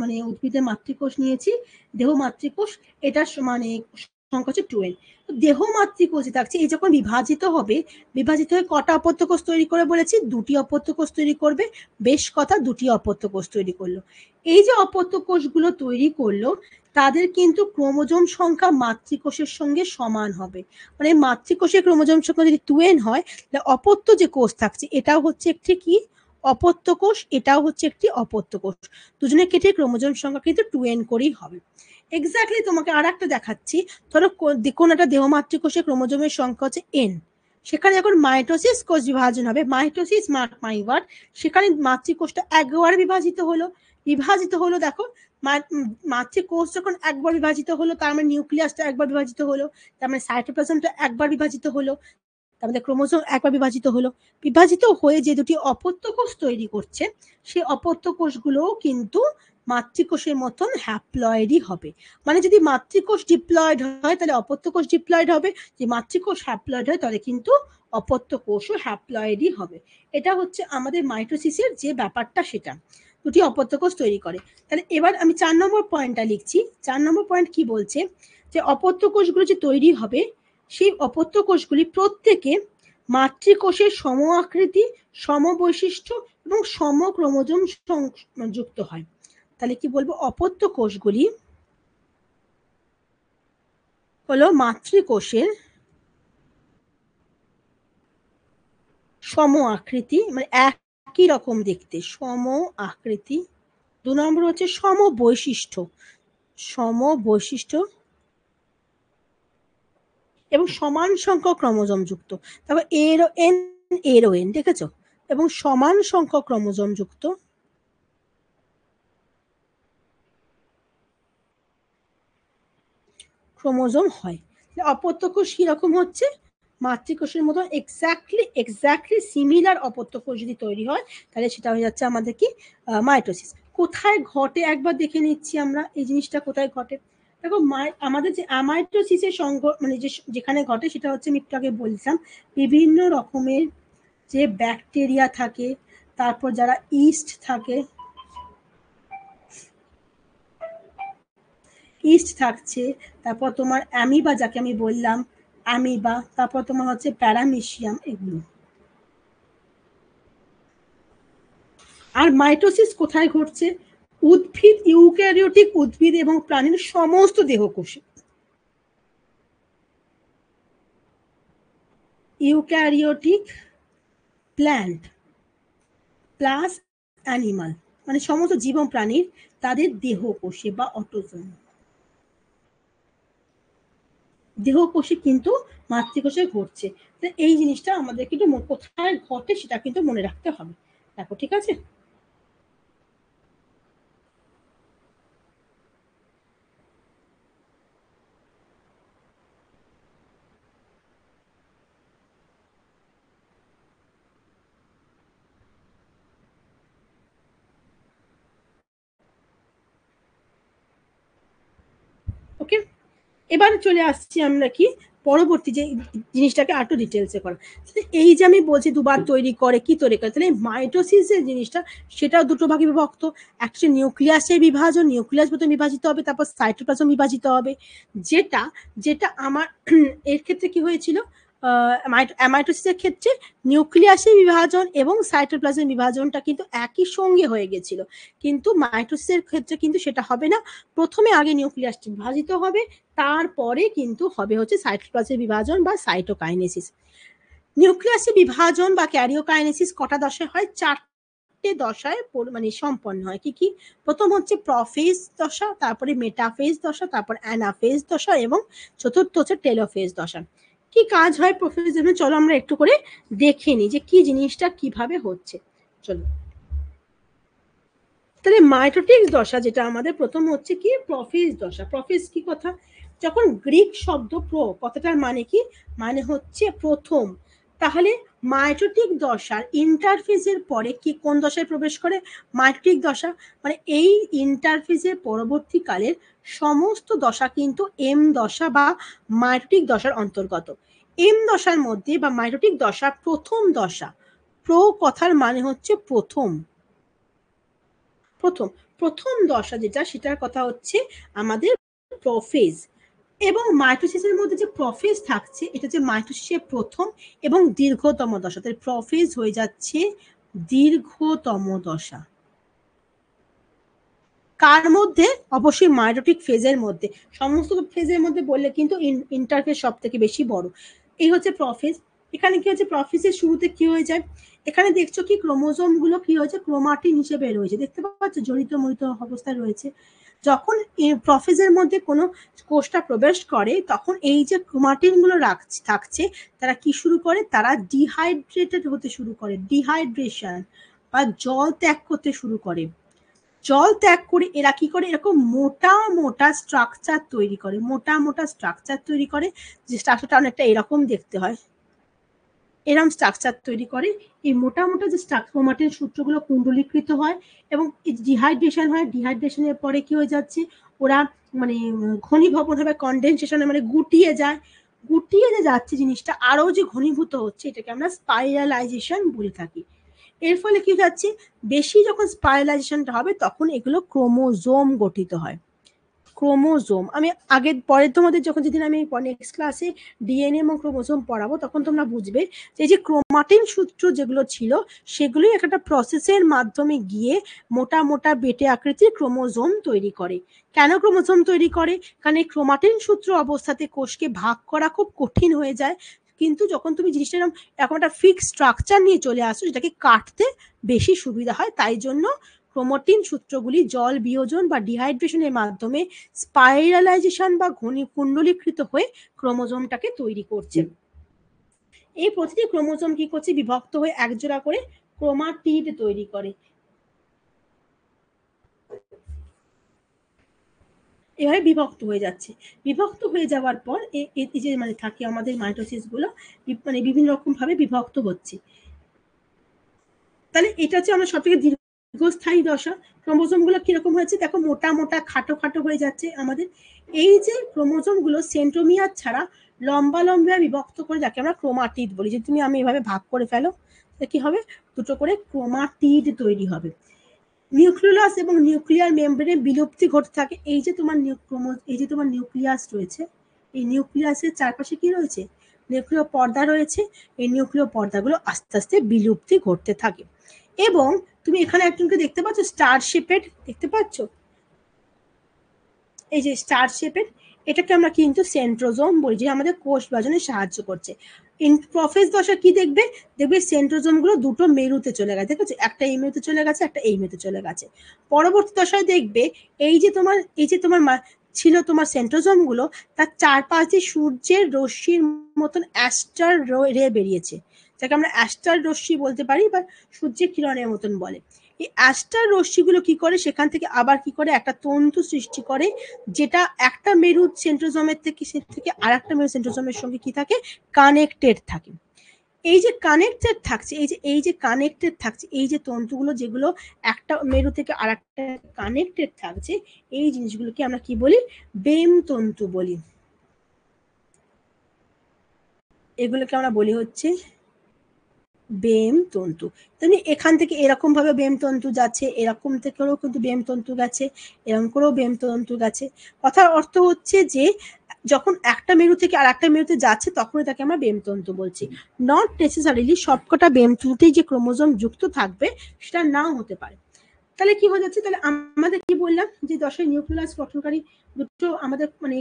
S1: মানে উদ্ভিদের মাতৃকোষ নিয়েছি, দেহ মাতৃকোষ, এটার মানে সংখ্যা হচ্ছে 2n। দেহ মাতৃকোষ থাকছে, এই যখন বিভাজিত হবে, বিভাজিত হয়ে কটা অপত্য কোষ তৈরি করে বলেছি? দুটি অপত্য কোষ তৈরি করবে। বেশ কথা, দুটি অপত্য কোষ তৈরি করলো। এই যে অপত্য কোষগুলো তৈরি করলো, তাদের কিন্তু ক্রোমোজোম সংখ্যা মাতৃকোষের সঙ্গে সমান হবে। মানে মাতৃকোষের ক্রোমোজোম সংখ্যা যদি 2n হয়, তাহলে অপত্য যে কোষ থাকছে এটাও হচ্ছে একটি কি? অপত্য কোষ, এটাও হচ্ছে একটি অপত্য কোষ। দুজনে কেটে ক্রোমোজোম সংখ্যা কিন্তু 2n করেই হবে। এক্স্যাক্টলি তোমাকে আর একটা দেখাচ্ছি। ধরো কোন একটা দেহ মাতৃকোষের ক্রোমোজোমের সংখ্যা হচ্ছে n, সেখানে যখন মাইটোসিস কোষ বিভাজন হবে, মাইটোসিস মার্ক মাই ওয়ার্ড, সেখানে মাতৃকোষটা একবার বিভাজিত হলো। বিভাজিত হলো, দেখো মাতৃকোষ যখন একবার বিভাজিত হলো, তার মানে নিউক্লিয়াসটা একবার বিভাজিত হলো, তার মানে সাইটোপ্লাজমটা একবার বিভাজিত হলো, তার মানে ক্রোমোজোম একবার বিভাজিত হলো। বিভাজিত হয়ে যে দুটি অপত্য কোষ তৈরি করছে, সেই অপত্য কোষগুলোও কিন্তু মাতৃকোষের মতন হ্যাপ্লয়েডই হবে। মানে যদি মাতৃকোষ ডিপ্লয়েড হয় তাহলে অপত্য কোষ ডিপ্লয়েড হবে, যে মাতৃকোষ হ্যাপ্লয়েড হয় তাহলে কিন্তু অপত্য কোষও হ্যাপ্লয়েডই হবে। এটা হচ্ছে আমাদের মাইটোসিসের যে ব্যাপারটা, সেটা দুটি অপত্য কোষ তৈরি করে। তাহলে এবার আমি 4 নম্বর পয়েন্টটা লিখছি। 4 নম্বর পয়েন্ট কি বলছে, যে অপত্য কোষগুলো যে তৈরি হবে, সেই অপত্য কোষগুলি প্রত্যেকে মাতৃকোষের সম আকৃতি, সম বৈশিষ্ট্য এবং সম ক্রোমোজোম যুক্ত হয়। তাহলে কি বলবো, অপত্য কোষগুলি হলো মাতৃকোষের সম আকৃতি, মানে একই রকম দেখতে, সম আকৃতি। 2 নম্বর হচ্ছে সম বৈশিষ্ট্য, সম বৈশিষ্ট্য এবং সমান সংখ্যক ক্রোমোজোম যুক্ত। তারপর এরও এন, এরও এন, দেখেছো? এবং সমান সংখ্যক ক্রোমোজোম যুক্ত ক্রোমোজোম হয়। অপত্য কোষ কিরকম হচ্ছে? মাতৃকোষের মতো এক্স্যাক্টলি সিমিলার অপত্য কোষ যদি তৈরি হয়, তাহলে সেটা হয়ে যাচ্ছে আমাদের কি? মাইটোসিস। কোথায় ঘটে একবার দেখে নিচ্ছি আমরা, এই জিনিসটা কোথায় ঘটে। দেখো, আমাদের যে অ্যামাইটোসিসের মানে যেখানে ঘটে, সেটা হচ্ছে আমি একটু আগে বলছিলাম, বিভিন্ন রকমের যে ব্যাকটেরিয়া থাকে, তারপর যারা ইস্ট থাকে, ইস্ট থাকছে, তারপর তোমার অ্যামিবা, যাকে আমি বললাম অ্যামিবা, তারপর তোমার হচ্ছে প্যারামিশিয়াম, এগুলো। আর মাইটোসিস কোথায় ঘটছে? উদ্ভিদ, ইউক্যারিওটিক উদ্ভিদ এবং প্রাণীর সমস্ত দেহকোষে। ইউক্যারিওটিক প্ল্যান্ট প্লাস অ্যানিমাল, মানে সমস্ত জীবন প্রাণীর তাদের দেহকোষে বা অটোজোম, দেহকোষে কিন্তু মাতৃকোষে ঘটছে। এই জিনিসটা আমাদের কিন্তু কোথায় ঘটে সেটা কিন্তু মনে রাখতে হবে। দেখো, ঠিক আছে? ওকে, এবার চলে আসছি আমরা কি পরবর্তী যে জিনিসটাকে আরো ডিটেলসে করা। এই যে আমি বলছি দুবার তৈরি করে, কি তৈরি করে, তাহলে মাইটোসিসের জিনিসটা, সেটাও দুটো ভাগে বিভক্ত। একটা নিউক্লিয়াসের বিভাজন, নিউক্লিয়াস মতো বিভাজিত হবে, তারপর সাইটোপ্লাজম বিভাজিত হবে। যেটা যেটা আমার এর ক্ষেত্রে কি হয়েছিল, অ্যামাইটোসিসের ক্ষেত্রে নিউক্লিয়াসের বিভাজন এবং সাইটোপ্লাজমের বিভাজনটা কিন্তু একই সঙ্গে হয়ে গেছিল, কিন্তু মাইটোসিসের ক্ষেত্রে কিন্তু সেটা হবে না। প্রথমে আগে নিউক্লিয়াসটি বিভাজিত হবে, তারপরে কিন্তু হবে হচ্ছে সাইটোপ্লাজমের বিভাজন বা সাইটোকাইনেসিস। নিউক্লিয়াসের বিভাজন বা ক্যারিওকাইনেসিস কটা দশায় হয়? চারটে দশায় মানে সম্পন্ন হয়। কি কি? প্রথম হচ্ছে প্রোফেজ দশা, তারপরে মেটাফেজ দশা, তারপর অ্যানাফেজ দশা এবং চতুর্থ হচ্ছে টেলোফেজ দশা। কি কাজ হয় প্রোফেজে? চলো আমরা একটু করে দেখে নিই যে কি জিনিসটা কিভাবে হচ্ছে। চলো তাহলে মাইটোটিক দশা যেটা আমাদের প্রথম হচ্ছে কি প্রোফেজ দশা। প্রোফেজ কি কথা? যখন গ্রিক শব্দ প্রো, কথাটার মানে কি? মানে হচ্ছে প্রথম। তাহলে মাইটোটিক দশার ইন্টারফেজের পরে কি কোন দশায় প্রবেশ করে? মাইটোটিক দশা। মানে এই ইন্টারফেজের পরবর্তীকালের সমস্ত দশা কিন্তু এম দশা বা মাইটোটিক দশার অন্তর্গত। এম দশার মধ্যে বা মাইটোটিক দশা প্রথম দশা। প্রো কথার মানে হচ্ছে প্রথম। প্রথম প্রথম দশা যেটা, সেটার কথা হচ্ছে আমাদের প্রোফেজ। এবং মাইটোসিসের মধ্যে যে প্রোফেজ থাকছে, এটা যে মাইটোসিসের প্রথম এবং দীর্ঘতম দশা, তাই প্রোফেজ হয়ে যাচ্ছে দীর্ঘতম দশা। কার মধ্যে? অবশ্যই মাইটোটিক ফেজের মধ্যে। সমস্ত ফেজের মধ্যে বললে কিন্তু ইন্টারফেজ সব থেকে বেশি বড়। এই হচ্ছে প্রোফেজ। এখানে কি হচ্ছে? প্রোফেজের শুরুতে কি হয়ে যায়? এখানে দেখছো কি ক্রোমোজোম গুলো কি হয়েছে? ক্রোমাটিন হিসেবে রয়েছে, দেখতে পাচ্ছ জড়িত মরিত অবস্থায় রয়েছে। যখন প্রোফেজের মধ্যে কোনো কোষটা প্রবেশ করে, তখন এই যে ক্রোমাটিন গুলো থাকছে, তারা কি শুরু করে? তারা ডিহাইড্রেটেড হতে শুরু করে, ডিহাইড্রেশন বা জল ত্যাগ করতে শুরু করে। জল ত্যাগ করে এরা কি করে? এরকম মোটা মোটা স্ট্রাকচার তৈরি করে, মোটা মোটা স্ট্রাকচার তৈরি করে, যে স্ট্রাকচারটা অনেকটা এরকম দেখতে হয়, এরকম স্ট্রাকচার তৈরি করে। এই মোটা মোটা যে ক্রোমাটিন সূত্রগুলো কুণ্ডলীকৃত হয় এবং ডিহাইড্রেশন হয়। ডিহাইড্রেশনের পরে কি হয়ে যাচ্ছে? ওরা মানে ঘনীভবন হবে, কনডেনসেশনে মানে গুটিয়ে যায়। গুটিয়ে যে যাচ্ছে জিনিসটা, আরো যে ঘনীভূত হচ্ছে, এটাকে আমরা স্পাইরালাইজেশন বলে থাকি। এর ফলে কি যাচ্ছে? বেশি যখন স্পাইরালাইজেশনটা হবে, তখন এগুলো ক্রোমোজোম গঠিত হয়। ক্রোমোজোম আমি আগে পরে তোমাদের যখন যেদিন আমি নেক্সট ক্লাসে ডিএনএ এবং ক্রোমোজোম পড়াবো, তখন তোমরা বুঝবে যে এই যে ক্রোমাটিন সূত্র যেগুলো ছিল, সেগুলোই একটা প্রসেসের মাধ্যমে গিয়ে মোটা মোটা বেটে আকৃতির ক্রোমোজোম তৈরি করে। কেন ক্রোমোজোম তৈরি করে? কারণ এই ক্রোমাটিন সূত্র অবস্থাতে কোষকে ভাগ করা খুব কঠিন হয়ে যায়, কিন্তু যখন তুমি জিনিসটা এখন একটা ফিক্স স্ট্রাকচার নিয়ে চলে আসো, যেটাকে কাটতে বেশি সুবিধা হয়, তাই জন্য ক্রোমাটিন সূত্রগুলি জল বিয়োজন বা ডিহাইড্রেশনের মাধ্যমে স্পাইরালাইজেশন বা কুণ্ডলীকৃত হয়ে ক্রোমোজোমটাকে তৈরি করছে। এই প্রতিটি ক্রোমোজোম কি করছে? বিভক্ত হয়ে একজোড়া করে ক্রোমাটিড তৈরি করে। এভাবে বিভক্ত হয়ে যাচ্ছে। বিভক্ত হয়ে যাওয়ার পর এই যে মানে থাকে আমাদের মাইটোসিস গুলো মানে বিভিন্ন রকম ভাবে বিভক্ত হচ্ছে। তাহলে এটা হচ্ছে আমরা সব থেকে দীর্ঘস্থায়ী দশা। ক্রোমোজোম গুলো কিরকম হয়েছে দেখো, মোটা মোটা খাটো খাটো হয়ে যাচ্ছে আমাদের। এই যে ক্রোমোজোম গুলো সেন্ট্রোমিয়ার ছাড়া লম্বা লম্বা বিভক্ত করে, যাকে আমরা ক্রোমাটিড বলি। যে তুমি আমি এভাবে ভাগ করে ফেলো, কি হবে? দুটো করে ক্রোমাটিড তৈরি হবে। নিউক্লিয়াস এবং নিউক্লিয়ার মেমব্রেনে বিলুপ্তি ঘটতে থাকে। এই যে তোমার এই যে তোমার নিউক্লিয়াস রয়েছে, এই নিউক্লিয়াসের চারপাশে কি রয়েছে? নিউক্লিয় পর্দা রয়েছে। এই নিউক্লিয় পর্দাগুলো আস্তে আস্তে বিলুপ্তি ঘটতে থাকে। এবং তুমি এখানে একজনকে দেখতে পাচ্ছ স্টার শেপেড, দেখতে পাচ্ছ? এই যে স্টার শেপেড, এটাকে আমরা কিন্তু সেন্ট্রোজোম বলি, যে আমাদের কোষ বিভাজনে সাহায্য করছে। প্রোফেজ দশা কি দেখবে? দেখবে সেন্ট্রোজোম গুলো দুটো মেরুতে চলে গেছে, ঠিক আছে? একটা এই মেরুতে চলে গেছে, একটা এই মেরুতে চলে গেছে। পরবর্তী দশায় দেখবে এই যে তোমার ছিল তোমার সেন্ট্রোজোম গুলো, তার চারপাশ দিয়ে সূর্যের রশ্মির মতন অ্যাস্টার রে বেরিয়েছে, যাকে আমরা অ্যাস্টার রশ্মি বলতে পারি বা সূর্যের কিরণের মতন বলে। এই অ্যাস্টার রশ্মিগুলো কি করে? সেখান থেকে আবার কি করে? একটা তন্তু সৃষ্টি করে, যেটা একটা মেরু সেন্ট্রোজোমের থেকে আর একটা মেরু সেন্ট্রোজোমের সঙ্গে কি থাকে? কানেক্টেড থাকে। এই যে কানেক্টেড থাকছে, এই যে কানেক্টেড থাকছে, এই যে তন্তুগুলো যেগুলো একটা মেরু থেকে আর একটা কানেক্টেড থাকছে, এই জিনিসগুলোকে আমরা কি বলি? বেম তন্তু বলি। এগুলোকে আমরা বলি হচ্ছে বেম তন্তু। তেমনি এখান থেকে এরকম ভাবে বেম তন্তু যাচ্ছে, এরকম থেকেও কিন্তু বেম তন্তু গেছে, এরকম করেও বেম তন্তু গেছে। কথার অর্থ হচ্ছে যে যখন একটা মেরু থেকে আর একটা মেরুতে যাচ্ছে তখনই তাকে আমরা বেমতন্তু বলছি। নট নেসেসারিলি সবকটা বেমতন্তুতেই যে ক্রোমোজোম যুক্ত থাকবে সেটা নাও হতে পারে। তাহলে কি হয়ে যাচ্ছে, তাহলে আমাদের কি বললাম যে দশায় নিউক্লিয়াস গঠনকারী দুটো আমাদের মানে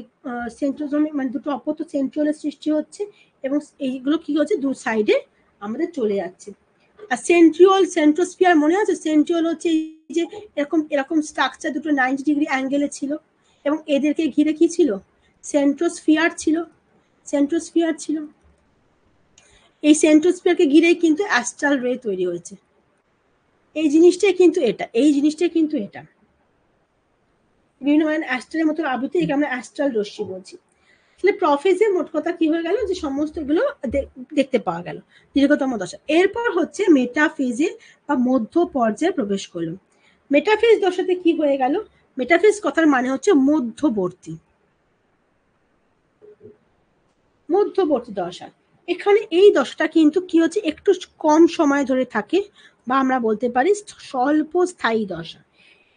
S1: সেন্ট্রোজোমে মানে দুটো অপত্য সেন্ট্রিওলের সৃষ্টি হচ্ছে এবং এইগুলো কি হচ্ছে দু সাইডে আমাদের চলে যাচ্ছে। আর সেন্ট্রিওল সেন্ট্রোস্ফিয়ার মনে আছে, সেন্ট্রিওল হচ্ছে এই যে এরকম এরকম স্ট্রাকচার দুটো 90 ডিগ্রি অ্যাঙ্গেলে ছিল এবং এদেরকে ঘিরে কি ছিল, সেন্ট্রোস্ফিয়ার ছিল, সেন্ট্রোস্ফিয়ার ছিল। এই সেন্ট্রোস্ফিয়ারকে ঘিরেই কিন্তু অ্যাস্ট্রাল রে তৈরি হয়েছে। এই জিনিসটাই কিন্তু এটা, এই জিনিসটাই কিন্তু এটা বিভিন্ন ধরনের অ্যাস্ট্রালের মতো আবৃত্তি, একে আমরা অ্যাস্ট্রাল রশ্মি বলছি। তাহলে প্রফেজে মোট কথা কি হয়ে গেল যে সমস্ত গুলো দেখতে পাওয়া গেল দীর্ঘতম দশা। এরপর হচ্ছে মেটাফেজে বা মধ্য পর্যায়ে প্রবেশ করলো। মেটাফেজ দশাতে কি হয়ে গেল, মেটাফেজ কথার মানে হচ্ছে মধ্যবর্তী, মধ্যবর্তী দশা। এখানে এই দশাটা কিন্তু কি হচ্ছে একটু কম সময় ধরে থাকে বা আমরা বলতে পারি স্বল্প স্থায়ী দশা।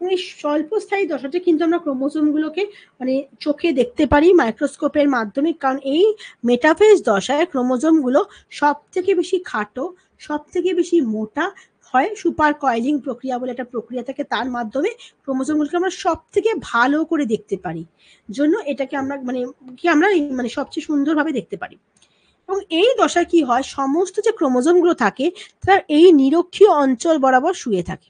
S1: এই স্বল্পস্থায়ী দশাতে কিন্তু আমরা ক্রোমোজোমগুলোকে মানে চোখে দেখতে পারি মাইক্রোস্কোপের মাধ্যমে, কারণ এই মেটাফেজ দশায় ক্রোমোজোমগুলো সব থেকে বেশি খাটো, সব থেকে বেশি মোটা হয়। সুপার কয়েলিং প্রক্রিয়া বলে একটা প্রক্রিয়া থাকে, তার মাধ্যমে ক্রোমোজোমগুলোকে আমরা সব থেকে ভালো করে দেখতে পারি, জন্য এটাকে আমরা মানে কি আমরা মানে সবচেয়ে সুন্দরভাবে দেখতে পারি। এবং এই দশায় কি হয়, সমস্ত যে ক্রোমোজোমগুলো থাকে তারা এই নিরক্ষীয় অঞ্চল বরাবর শুয়ে থাকে।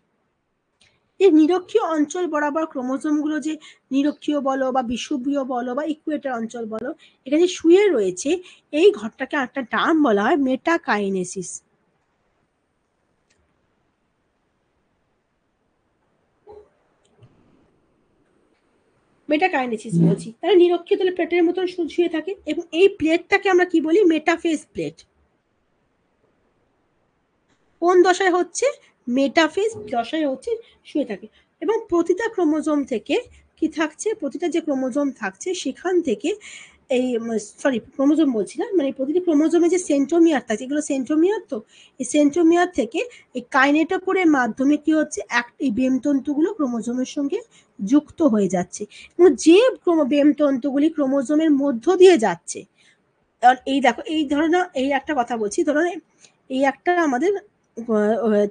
S1: এই নিরক্ষীয় অঞ্চল বরাবর ক্রোমোজোমগুলো যে নিরক্ষীয় বলো বা বিষুবীয় বলো বা ইকুয়েটর অঞ্চল বলো এখানে শুয়ে রয়েছে, এই ঘরটাকে একটা টার্ম বলা হয় মেটাকাইনেসিস। মেটাকাইনেসিস বলছি, তাহলে নিরক্ষীয় তাহলে প্লেটের মতন শুয়ে থাকে এবং এই প্লেটটাকে আমরা কি বলি, মেটাফেজ প্লেট। কোন দশায় হচ্ছে, মেটাফেজ দশায় হচ্ছে শুয়ে থাকে। এবং প্রতিটা ক্রোমোজোম থেকে কি থাকছে, প্রতিটা যে ক্রোমোজোম থাকছে সেখান থেকে এই সরি ক্রোমোজোম বলছি না, মানে প্রতিটি ক্রোমোজোমে যে সেন্ট্রোমিয়ার থাকে, এগুলো সেন্ট্রোমিয়ার, তো এই সেন্ট্রোমিয়ার থেকে এই কাইনেটোকোরের মাধ্যমে কি হচ্ছে এই বেমতন্তুগুলো ক্রোমোজোমের সঙ্গে যুক্ত হয়ে যাচ্ছে এবং যে বেমতন্তুগুলি ক্রোমোজোমের মধ্য দিয়ে যাচ্ছে, এই দেখো এই ধরনের এই একটা কথা বলছি, ধরো এই একটা আমাদের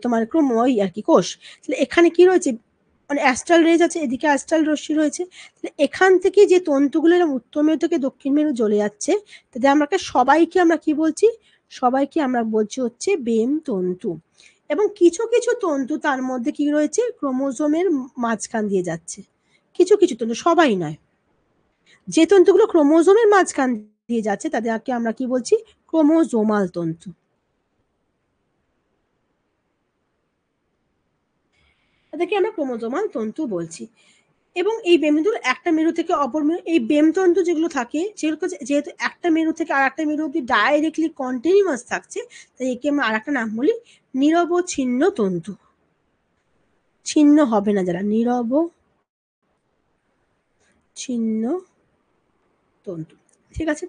S1: তোমার ক্রোম ওই আর কি কোষ, তাহলে এখানে কি রয়েছে মানে অ্যাস্ট্রাল রেজ আছে, এদিকে অ্যাস্ট্রাল রশ্মি রয়েছে, তাহলে এখান থেকে যে তন্তুগুলো উত্তর মেরু থেকে দক্ষিণ মেরু চলে যাচ্ছে, তাহলে আমরা সবাইকে আমরা কি বলছি, সবাইকে আমরা বলছি হচ্ছে বেম তন্তু। এবং কিছু কিছু তন্তু তার মধ্যে কি রয়েছে, ক্রোমোজোমের মাঝখান দিয়ে যাচ্ছে, কিছু কিছু তন্তু, সবাই নয়। যে তন্তুগুলো ক্রোমোজোমের মাঝখান দিয়ে যাচ্ছে তাদেরকে আমরা কি বলছি, ক্রোমোজোমাল তন্তু, তাদেরকে আমরা ক্রোমোজোমাল তন্তু বলছি। এবং এই বেমতন্তু একটা মেরু থেকে অপর মেরু, এই বেমতন্তু যেগুলো থাকে যেগুলো যেহেতু একটা মেরু থেকে আর একটা মেরু অব্দি ডাইরেক্টলি কন্টিনিউয়াস থাকছে, তাই একে আমরা আর একটা নাম বলি নিরবচ্ছিন্ন তন্তু। ছিন্ন হবে না যারা, নিরবচ্ছিন্ন তন্তু। ঠিক আছে,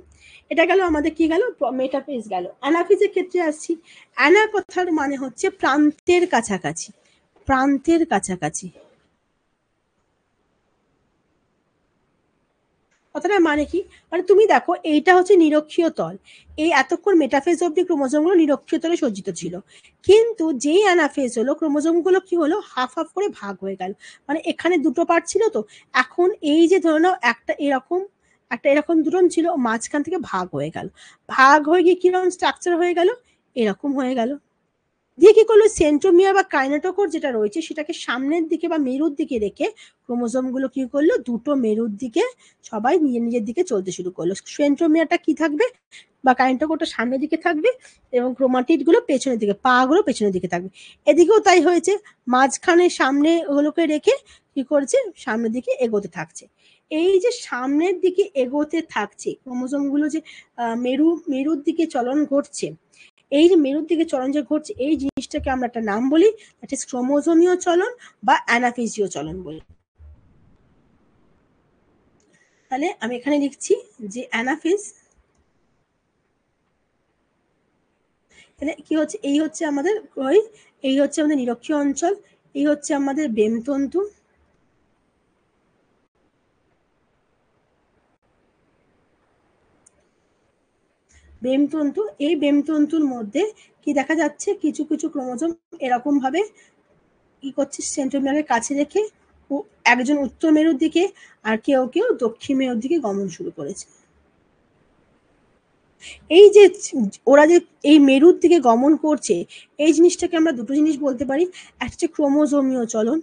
S1: এটা গেল আমাদের কি গেল, মেটাফেজ গেল। অ্যানাফেজের ক্ষেত্রে আসছি। অ্যানা কথার মানে হচ্ছে প্রান্তের কাছাকাছি, প্রান্তের কাছাকাছি। কথাটার মানে কি, মানে তুমি দেখো এইটা হচ্ছে নিরক্ষীয় তল, এই এতক্ষণ মেটাফেজ অব্দি ক্রোমোজোমগুলো নিরক্ষীয় তলে সজ্জিত ছিল, কিন্তু যেই অ্যানাফেজ হলো ক্রোমোজোমগুলো কি হলো হাফ হাফ করে ভাগ হয়ে গেল। মানে এখানে দুটো পার্ট ছিল, তো এখন এই যে ধরে নাও একটা এরকম একটা এরকম দুটো ছিল, মাঝখান থেকে ভাগ হয়ে গেল, ভাগ হয়ে গিয়ে কিরকম স্ট্রাকচার হয়ে গেল, এরকম হয়ে গেল। দিয়ে কি করলো, সেন্ট্রোমিয়ার বা কাইনেটোকোর যেটা রয়েছে সেটাকে সামনের দিকে বা মেরুর দিকে রেখে ক্রোমোজোমগুলো কি করলো, দুটো মেরুর দিকে সবাই নিজের নিজের দিকে চলতে শুরু করলো। সেন্ট্রোমিয়ারটা কি থাকবে বা কাইনেটোকোরটা সামনের দিকে থাকবে এবং ক্রোমাটিড গুলো পেছনের দিকে, পা গুলো পেছনের দিকে থাকবে। এদিকেও তাই হয়েছে, মাঝখানে সামনে গুলোকে রেখে কি করেছে, সামনের দিকে এগোতে থাকছে। এই যে সামনের দিকে এগোতে থাকছে ক্রোমোজোমগুলো যে মেরুর দিকে চলন ঘটছে, এই যে মেরুর দিকে চলন যে ঘটছে, এই জিনিসটাকে আমরা একটা নাম বলি, দ্যাট ইজ ক্রোমোজোমীয় চলন বা অ্যানাফেজীয় চলন বলি। তাহলে আমি এখানে লিখছি যে অ্যানাফেজ, তাহলে কি হচ্ছে, এই হচ্ছে আমাদের এই হচ্ছে আমাদের নিরক্ষীয় অঞ্চল, এই হচ্ছে আমাদের বেমতন্তু, বেমতন্তু, এই বেমতন্তুর মধ্যে কি দেখা যাচ্ছে, কিছু কিছু ক্রোমোজোম এরকম ভাবে কি করছে, সেন্ট্রোমিয়ারের কাছে রেখে একজন উত্তর মেরুর দিকে আর কেউ কেউ দক্ষিণ মেরুর দিকে গমন শুরু করেছে। এই যে ওরা যে এই মেরুর দিকে গমন করছে, এই জিনিসটাকে আমরা দুটো জিনিস বলতে পারি, একটা হচ্ছে ক্রোমোজোমীয় চলন,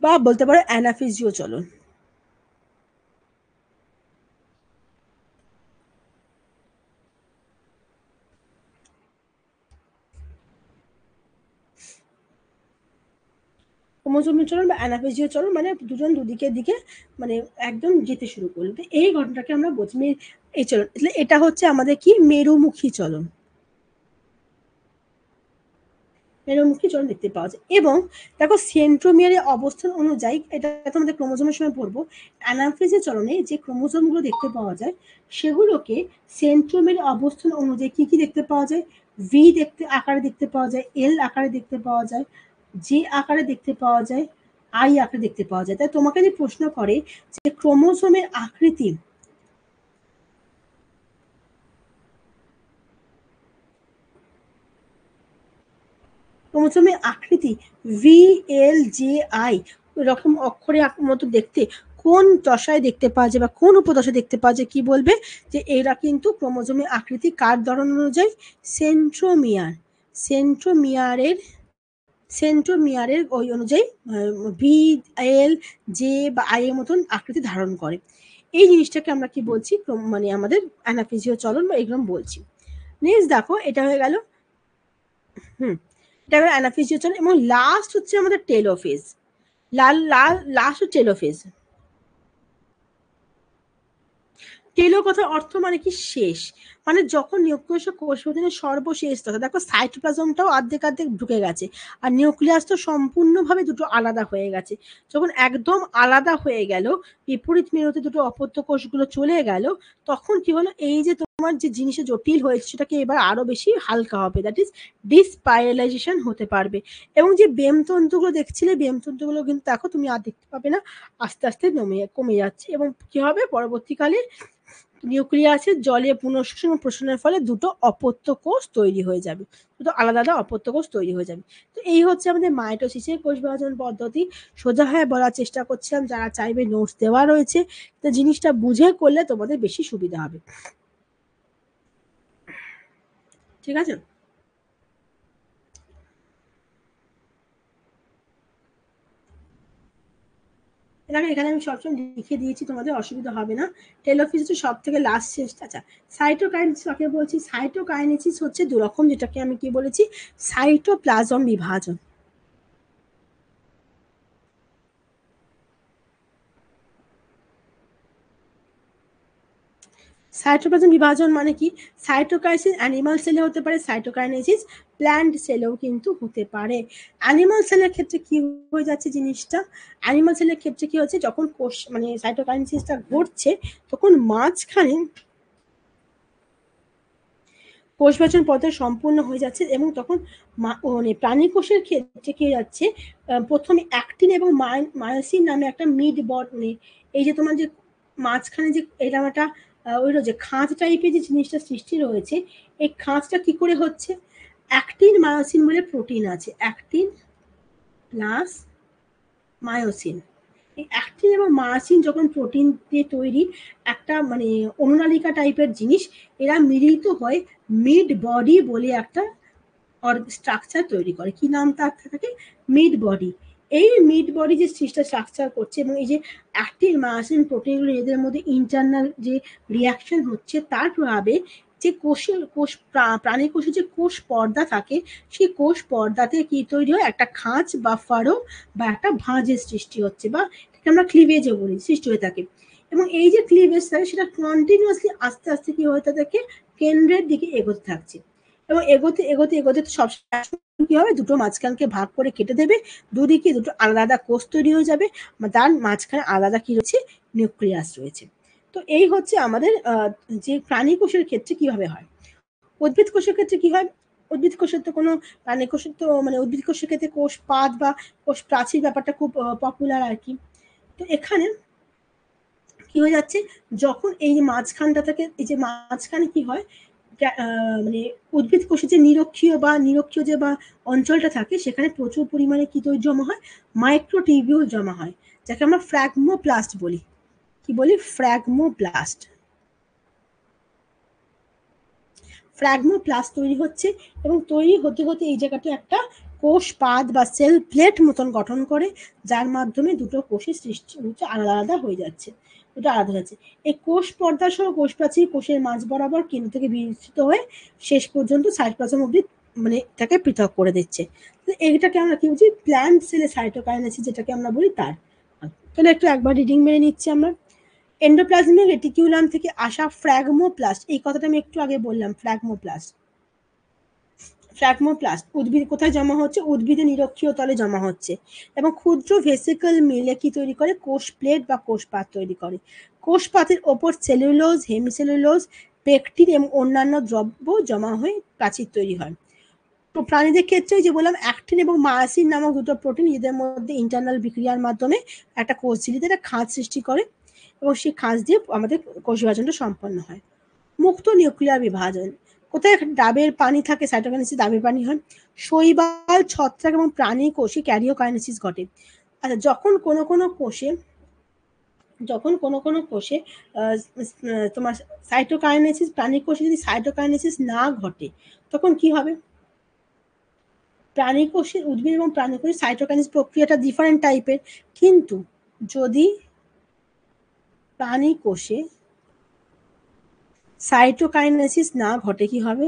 S1: বা বলতে পারো অ্যানাফিজিও চলন। ক্রোমোজোমীয় চলন বা অ্যানাফেজিও চলন মানে দুজন দুদিকের দিকে মানে একদম যেতে শুরু করবে, এই ঘটনাটাকে আমরা বলছি এই চলন। এটা হচ্ছে আমাদের কি মেরুমুখী চলন, মেরুমুখী চলন দেখতে পাওয়া যায়। এবং দেখো সেন্ট্রোমিয়ারের অবস্থান অনুযায়ী, এটা তোমাদের ক্রোমোজোমের সময় পড়বো, অ্যানাফেজের চলনে যে ক্রোমোজোমগুলো দেখতে পাওয়া যায় সেগুলোকে সেন্ট্রোমিয়ারের অবস্থান অনুযায়ী কি কি দেখতে পাওয়া যায়, ভি দেখতে আকারে দেখতে পাওয়া যায়, এল আকারে দেখতে পাওয়া যায়, জি আকারে দেখতে পাওয়া যায়, আই আকারে দেখতে পাওয়া যায়। তাই তোমাকে যদি প্রশ্ন করে যে ক্রোমোজোমের আকৃতি, ক্রোমোজোমের আকৃতি ভি এল জে আই এরকম অক্ষরে মতো দেখতে কোন দশায় দেখতে পাওয়া যায় বা কোন উপদশায় দেখতে পাওয়া যায়, কি বলবে যে এরা কিন্তু ক্রোমোজোমের আকৃতি কার ধরন অনুযায়ী, সেন্ট্রোমিয়ার, সেন্ট্রোমিয়ারের সেন্ট্রোমিয়ারের ওই অনুযায়ী ভি এল জে বা আই এর মতন আকৃতি ধারণ করে। এই জিনিসটাকে আমরা কি বলছি, মানে আমাদের অ্যানাফেজিও চলন বা এগুলো বলছি। নেক্সট দেখো, এটা হয়ে গেল হুম, এটা হলো অ্যানাফেজিও চলন। এবং লাস্ট হচ্ছে আমাদের টেলোফেজ, লাল লাল লাস্ট টেলোফেজ। টেলো কথার অর্থ মানে কি শেষ, মানে যখন নিউক্লিয়াস কোষ বিভাজনের সর্বশেষ দশা, দেখো সাইটোপ্লাজমটাও অর্ধেক অর্ধেক ঢুকে গেছে আর নিউক্লিয়াস তো সম্পূর্ণভাবে দুটো আলাদা হয়ে গেছে, যখন একদম আলাদা হয়ে গেল, বিপরীত মেরুতে দুটো অপত্য কোষগুলো চলে গেল, তখন কি হলো, এই যে তোমার যে জিনিসটা জটিল হয়েছে সেটাকে এবার আরো বেশি হালকা হবে, দ্যাট ইজ ডিসপাইরালাইজেশন হতে পারবে। এবং যে বেমতন্তুগুলো দেখছিলে, বেমতন্তুগুলো কিন্তু দেখো তুমি আর দেখতে পাবে না, আস্তে আস্তে কমে যাচ্ছে। এবং কি হবে পরবর্তীকালে, নিউক্লিয়াসের জলে পুনঃশোষণ এবং প্রসারণের ফলে দুটো অপত্য কোষ তৈরি হয়ে যাবে, দুটো আলাদা আলাদা অপত্য কোষ তৈরি হয়ে যাবে। তো এই হচ্ছে আমাদের মাইটোসিসের কোষ বিভাজন পদ্ধতি। সোজা হয়ে বলার চেষ্টা করছিলাম, যারা চাইবে নোটস দেওয়া রয়েছে, তো জিনিসটা বুঝে করলে তোমাদের বেশি সুবিধা হবে। ঠিক আছে, এখানে আমি সবসময় লিখে দিয়েছি, তোমাদের অসুবিধা হবে না। টেলোফেজ হচ্ছে সব থেকে লাস্ট শেষ। আচ্ছা, সাইটোকাইনেসিস কাকে বলছি, সাইটোকাইনেসিস হচ্ছে দুরকম, যেটাকে আমি কি বলেছি, সাইটোপ্লাজম বিভাজন। সাইটোপ্লাজম বিভাজন মানে কি, সাইটোকাইনেসিস অ্যানিমাল সেলে হতে পারে, সাইটোকাইনেসিস প্ল্যান্ট সেলেও কিন্তু হতে পারে। অ্যানিমাল সেলের ক্ষেত্রে কি হয়ে যাচ্ছে জিনিসটা, অ্যানিমাল সেলের ক্ষেত্রে কি হচ্ছে, যখন কোষ মানে সাইটোকাইনেসিসটা ঘটছে তখন মাঝখানে কোষ বিভাজন পদ্ধতি সম্পূর্ণ হয়ে যাচ্ছে, এবং তখন মানে প্রাণী কোষের ক্ষেত্রে কি যাচ্ছে, প্রথমে অ্যাক্টিন এবং মায়োসিন নামে একটা মিড বডি, এই যে তোমার যে মাঝখানে যে এরকম একটা ওই যে খাঁজ টাইপের যে জিনিসটা সৃষ্টি রয়েছে, এই খাঁজটা কি করে হচ্ছে, অ্যাক্টিন মায়োসিন বলে প্রোটিন আছে, অ্যাক্টিন প্লাস মায়োসিন। এই অ্যাক্টিন এবং মায়োসিন যখন প্রোটিন দিয়ে তৈরি একটা মানে অনুনালিকা টাইপের জিনিস, এরা মিলিত হয়ে মিড বডি বলে একটা স্ট্রাকচার তৈরি করে, কি নাম তার থাকে, মিড বডি। এই মিড বডি যে স্ট্রাকচার করছে, এবং এই যে অ্যাক্টিন মায়োসিন প্রোটিনগুলো এদের মধ্যে ইন্টারনাল যে রিয়াকশন হচ্ছে তার প্রভাবে যে কোষ প্রাণী কোষের যে কোষ পর্দা থাকে, সেই কোষ পর্দাতে কি তৈরি হয়, একটা খাঁজ বা ফাড়ো বা একটা ভাঁজের সৃষ্টি হচ্ছে, বা আমরা ক্লিভেজও বলি, সৃষ্টি হয়ে থাকে। এবং এই যে ক্লিভেজ থাকে সেটা কন্টিনিউয়াসলি আস্তে আস্তে কি হতে থাকে, কেন্দ্রের দিকে এগোতে থাকছে। এবং এগোতে এগোতে এগোতে সব কি হবে, দুটো মাঝখানকে ভাগ করে কেটে দেবে, দুদিকে দুটো আলাদা আলাদা কোষ তৈরি হয়ে যাবে, তার মাঝখানে আলাদা কি রয়েছে, নিউক্লিয়াস রয়েছে। তো এই হচ্ছে আমাদের যে প্রাণী কোষের ক্ষেত্রে কিভাবে হয়। উদ্ভিদ কোষের ক্ষেত্রে কি হয়, উদ্ভিদ কোষের তো কোনো, প্রাণী কোষের তো মানে উদ্ভিদ কোষের ক্ষেত্রে কোষ পাত বা কোষ প্রাচীর ব্যাপারটা খুব পপুলার আর কি। তো এখানে কি হয়ে যাচ্ছে, যখন এই যে মাঝখানটা থেকে, এই যে মাঝখানে কি হয়, মানে উদ্ভিদ কোষে যে নিরক্ষীয় যে বা অঞ্চলটা থাকে, সেখানে প্রচুর পরিমাণে কি তৈরি জমা হয়, মাইক্রোটিবিউল জমা হয়, যাকে আমরা ফ্র্যাগমোপ্লাস্ট বলি। কি বলি? ফ্র্যাগমোপ্লাস্ট। ফ্র্যাগমোপ্লাস্ট তৈরি হচ্ছে, এবং তৈরি হতে হতে এই জায়গাটা একটা কোষ পাত বা সেল প্লেট মতন গঠন করে, যার মাধ্যমে দুটো কোষের সৃষ্টি হচ্ছে, আলাদা আলাদা হয়ে যাচ্ছে, দুটো আলাদা হয়ে যাচ্ছে। এই কোষ পর্দা সহ কোষ প্রাচীর কোষের মাঝ বরাবর কেন্দ্র থেকে বিস্তৃত হয়ে শেষ পর্যন্ত সাইটোপ্লাজম অবধি মানে এটাকে পৃথক করে দিচ্ছে। এইটাকে আমরা কি বলছি, প্ল্যান্ট সেলে সাইটোকাইনেসিস যেটাকে আমরা বলি তার। তাহলে একটু একবার রিডিং মেরে নিচ্ছি আমরা। এন্ডোপ্লাজমিক রেটিকুলাম থেকে আসা ফ্র্যাগমোপ্লাস্ট, এই কথাটা আমি একটু আগে বললাম, ফ্র্যাগমোপ্লাস্ট উদ্ভিদ কোথায় জমা হচ্ছে, উদ্ভিদে নিরক্ষীয় তলে জমা হচ্ছে, এবং ক্ষুদ্র ভেসিকল মিলে কি তৈরি করে, কোষ প্লেট বা কোষ পাত তৈরি করে। কোষ পাতের ওপর সেলুলোজ, হেমিসেলুলোজ, পেকটিন এবং অন্যান্য দ্রব্য জমা হয়ে প্রাচীর তৈরি হয়। তো প্রাণীদের ক্ষেত্রে যে বললাম, অ্যাক্টিন এবং মায়াসিন নামক দুটো প্রোটিন নিজেদের মধ্যে ইন্টারনাল বিক্রিয়ার মাধ্যমে একটা কোষ ঝিল্লিতে একটা খাঁজ সৃষ্টি করে, এবং সেই খাঁজ দিয়ে আমাদের কোষ বিভাজনটা সম্পন্ন হয়। মুক্ত নিউক্লিয়ার বিভাজন, কোথায় ডাবের পানি থাকে, সাইটোকাইনেসিস ডাবের পানি হয়। শৈবাল, ছত্রাক এবং প্রাণী কোষে ক্যারিওকাইনেসিস ঘটে। আচ্ছা, যখন কোনো কোনো কোষে তোমার সাইটোকাইনেসিস, প্রাণী কোষে যদি সাইটোকাইনেসিস না ঘটে, তখন কি হবে? প্রাণী কোষের, উদ্ভিদ এবং প্রাণী কোষের সাইটোকাইনেসিস প্রক্রিয়াটা ডিফারেন্ট টাইপের, কিন্তু যদি প্রাণী কোষে সাইটোকাইনেসিস না ঘটে, কি হবে?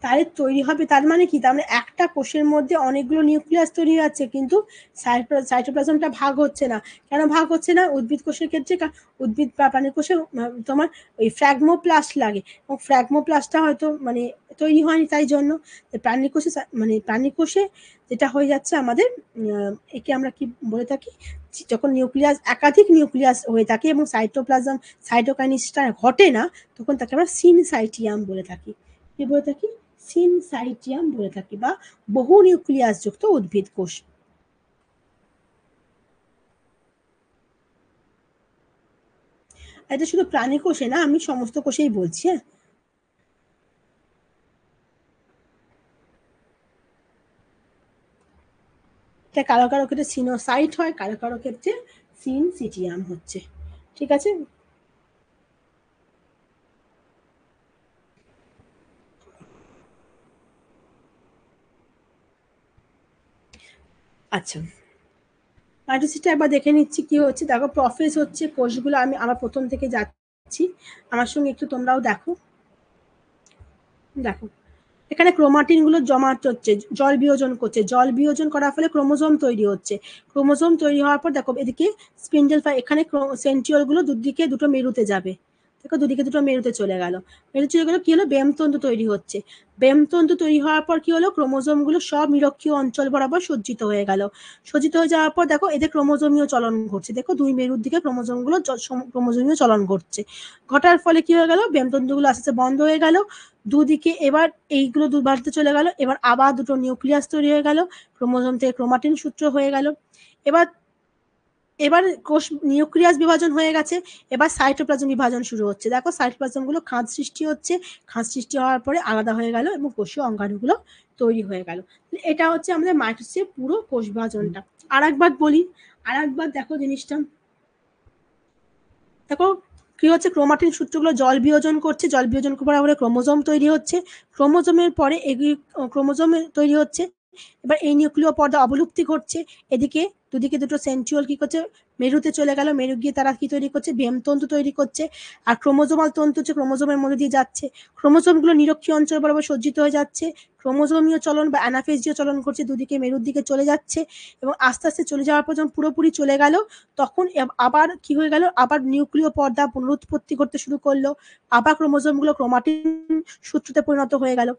S1: তাহলে তৈরি হবে, তার মানে কি, তার মানে একটা কোষের মধ্যে অনেকগুলো নিউক্লিয়াস তৈরি হচ্ছে, কিন্তু সাইটোপ্লাজমটা ভাগ হচ্ছে না। কেন ভাগ হচ্ছে না? উদ্ভিদ কোষের ক্ষেত্রে, উদ্ভিদ বা প্রাণী কোষে তোমার ওই ফ্র্যাগমোপ্লাস্ট লাগে, এবং ফ্র্যাগমোপ্লাস্টটা হয়তো মানে তৈরি হয়নি, তাই জন্য প্রাণী কোষে, মানে প্রাণী কোষে যেটা হয়ে যাচ্ছে আমাদের, একে আমরা কি বলে থাকি, যখন নিউক্লিয়াস, একাধিক নিউক্লিয়াস হয়ে থাকে এবং সাইটোকাইনেসিসটা ঘটে না, তখন তাকে আমরা সিনসাইটিয়াম বলে থাকি। কি বলে থাকি? সিনসাইটিয়াম বলে থাকি, বা বহু নিউক্লিয়াস যুক্ত উদ্ভিদ কোষ। এটা শুধু প্রাণী কোষে না, আমি সমস্ত কোষেই বলছি। হ্যাঁ, এটা কারো কারো ক্ষেত্রে সিনোসাইট হয়, কারো কারো ক্ষেত্রে সিনসিটিয়াম হচ্ছে। ঠিক আছে। আচ্ছা, মাইটোসিসটা একবার দেখে নিচ্ছি কি হচ্ছে। দেখো, প্রফেস হচ্ছে কোষগুলো, আমি আমার প্রথম থেকে যাচ্ছি, আমার সঙ্গে একটু তোমরাও দেখো। দেখো, এখানে ক্রোমাটিন গুলো জমা হচ্ছে, জল বিয়োজন করছে, জল বিয়োজন করার ফলে ক্রোমোজোম তৈরি হচ্ছে। ক্রোমোজোম তৈরি হওয়ার পর দেখো, এদিকে স্পিন্ডেল, এখানে সেন্ট্রিওল গুলো দুদিকে দুটো মেরুতে যাবে। দেখো, দুদিকে দুটো মেরুতে চলে গেল। মেরুতে চলে গেল, কি হলো, ব্যামতন্তু তৈরি হচ্ছে। ব্যামতন্তু তৈরি হওয়ার পর কি হলো, ক্রোমোজোম গুলো সব নিরক্ষীয় অঞ্চল বরাবর সজ্জিত হয়ে গেল। সজ্জিত হয়ে যাওয়ার পর দেখো, এদের ক্রোমোজোমীয় চলন ঘটছে। দেখো, দুই মেরুর দিকে ক্রোমোজোম গুলো ক্রোমোজোমীয় চলন ঘটছে। ঘটার ফলে কি হয়ে গেল, ব্যামতন্তু গুলো আস্তে আস্তে বন্ধ হয়ে গেল। দুদিকে এবার এইগুলো দুবারতে চলে গেল, এবার আবার দুটো নিউক্লিয়াস তৈরি হয়ে গেল, ক্রোমোজোম থেকে ক্রোমাটিন সূত্র হয়ে গেল। এবার এবার কোষ নিউক্লিয়াস বিভাজন হয়ে গেছে, এবার সাইটোপ্লাজম বিভাজন শুরু হচ্ছে। দেখো, সাইটোপ্লাজম গুলো খাঁজ সৃষ্টি হচ্ছে, খাঁজ সৃষ্টি হওয়ার পরে আলাদা হয়ে গেল, এবং কোষীয় অঙ্গাণুগুলো তৈরি হয়ে গেল। এটা হচ্ছে আমাদের মাইটোসিসের পুরো কোষ বিভাজনটা। আর একবার বলি, আর একবার দেখো জিনিসটা। দেখো, কি হচ্ছে, ক্রোমাটিন সূত্রগুলো জল বিয়োজন করছে, জল বিয়োজন করার পরে ক্রোমোজোম তৈরি হচ্ছে, ক্রোমোজোমের পরে ক্রোমোজোম তৈরি হচ্ছে। এবার এই নিউক্লিয় পর্দা অবলুপ্তি ঘটছে। এদিকে দুদিকে দুটো সেন্ট্রিওল কি করছে, মেরুতে চলে গেল, মেরু গিয়ে তারা কি তৈরি করছে, ব্যামতন্তু তৈরি করছে। আর ক্রোমোজোমাল তন্তু হচ্ছে ক্রোমোজোমের মধ্যে দিয়ে যাচ্ছে, ক্রোমোজোমগুলো নিরক্ষীয় অঞ্চল বরাবর সজ্জিত হয়ে যাচ্ছে, ক্রোমোজোমীয় চলন বা অ্যানাফেজীয় চলন করছে, দুদিকে মেরুর দিকে চলে যাচ্ছে, এবং আস্তে আস্তে চলে যাওয়ার পর যখন পুরোপুরি চলে গেল, তখন আবার কি হয়ে গেল, আবার নিউক্লিয় পর্দা পুনরুৎপত্তি করতে শুরু করলো, আবার ক্রোমোজোমগুলো ক্রোমাটিন সূত্রতে পরিণত হয়ে গেল।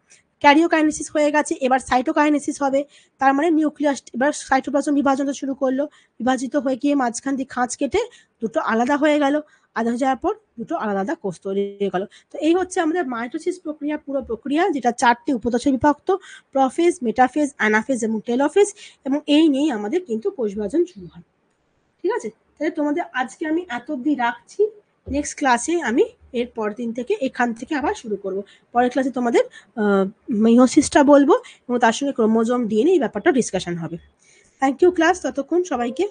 S1: ক্যারিওকাইনেসিস হয়ে গেছে, এবার সাইটোকাইনেসিস হবে। তার মানে নিউক্লিয়াস, এবার সাইটোপ্লাজম বিভাজনটা শুরু করলো, বিভাজিত হয়ে গিয়ে মাঝখান দিয়ে খাঁজ কেটে দুটো আলাদা হয়ে গেল, আলাদা হয়ে যাওয়ার পর দুটো আলাদা আলাদা কোষ তৈরি হয়ে গেল। তো এই হচ্ছে আমাদের মাইটোসিস প্রক্রিয়া, পুরো প্রক্রিয়া, যেটা 4টি উপদশে বিভক্ত: প্রোফেজ, মেটাফেজ, অ্যানাফেজ এবং টেলোফেজ, এবং এই নিয়েই আমাদের কিন্তু কোষ বিভাজন শুরু হয়। ঠিক আছে, তাহলে তোমাদের আজকে আমি এত অবধি রাখছি। নেক্সট ক্লাসে আমি এর পরের দিন থেকে এখান থেকে আবার শুরু করব। পরের ক্লাসে তোমাদের মেয়োসিসটা বলবো এবং তার সঙ্গে ক্রোমোজোম ডিএনএ এই ব্যাপারটা ডিসকাশন হবে। থ্যাংক ইউ ক্লাস, ততক্ষণ সবাইকে।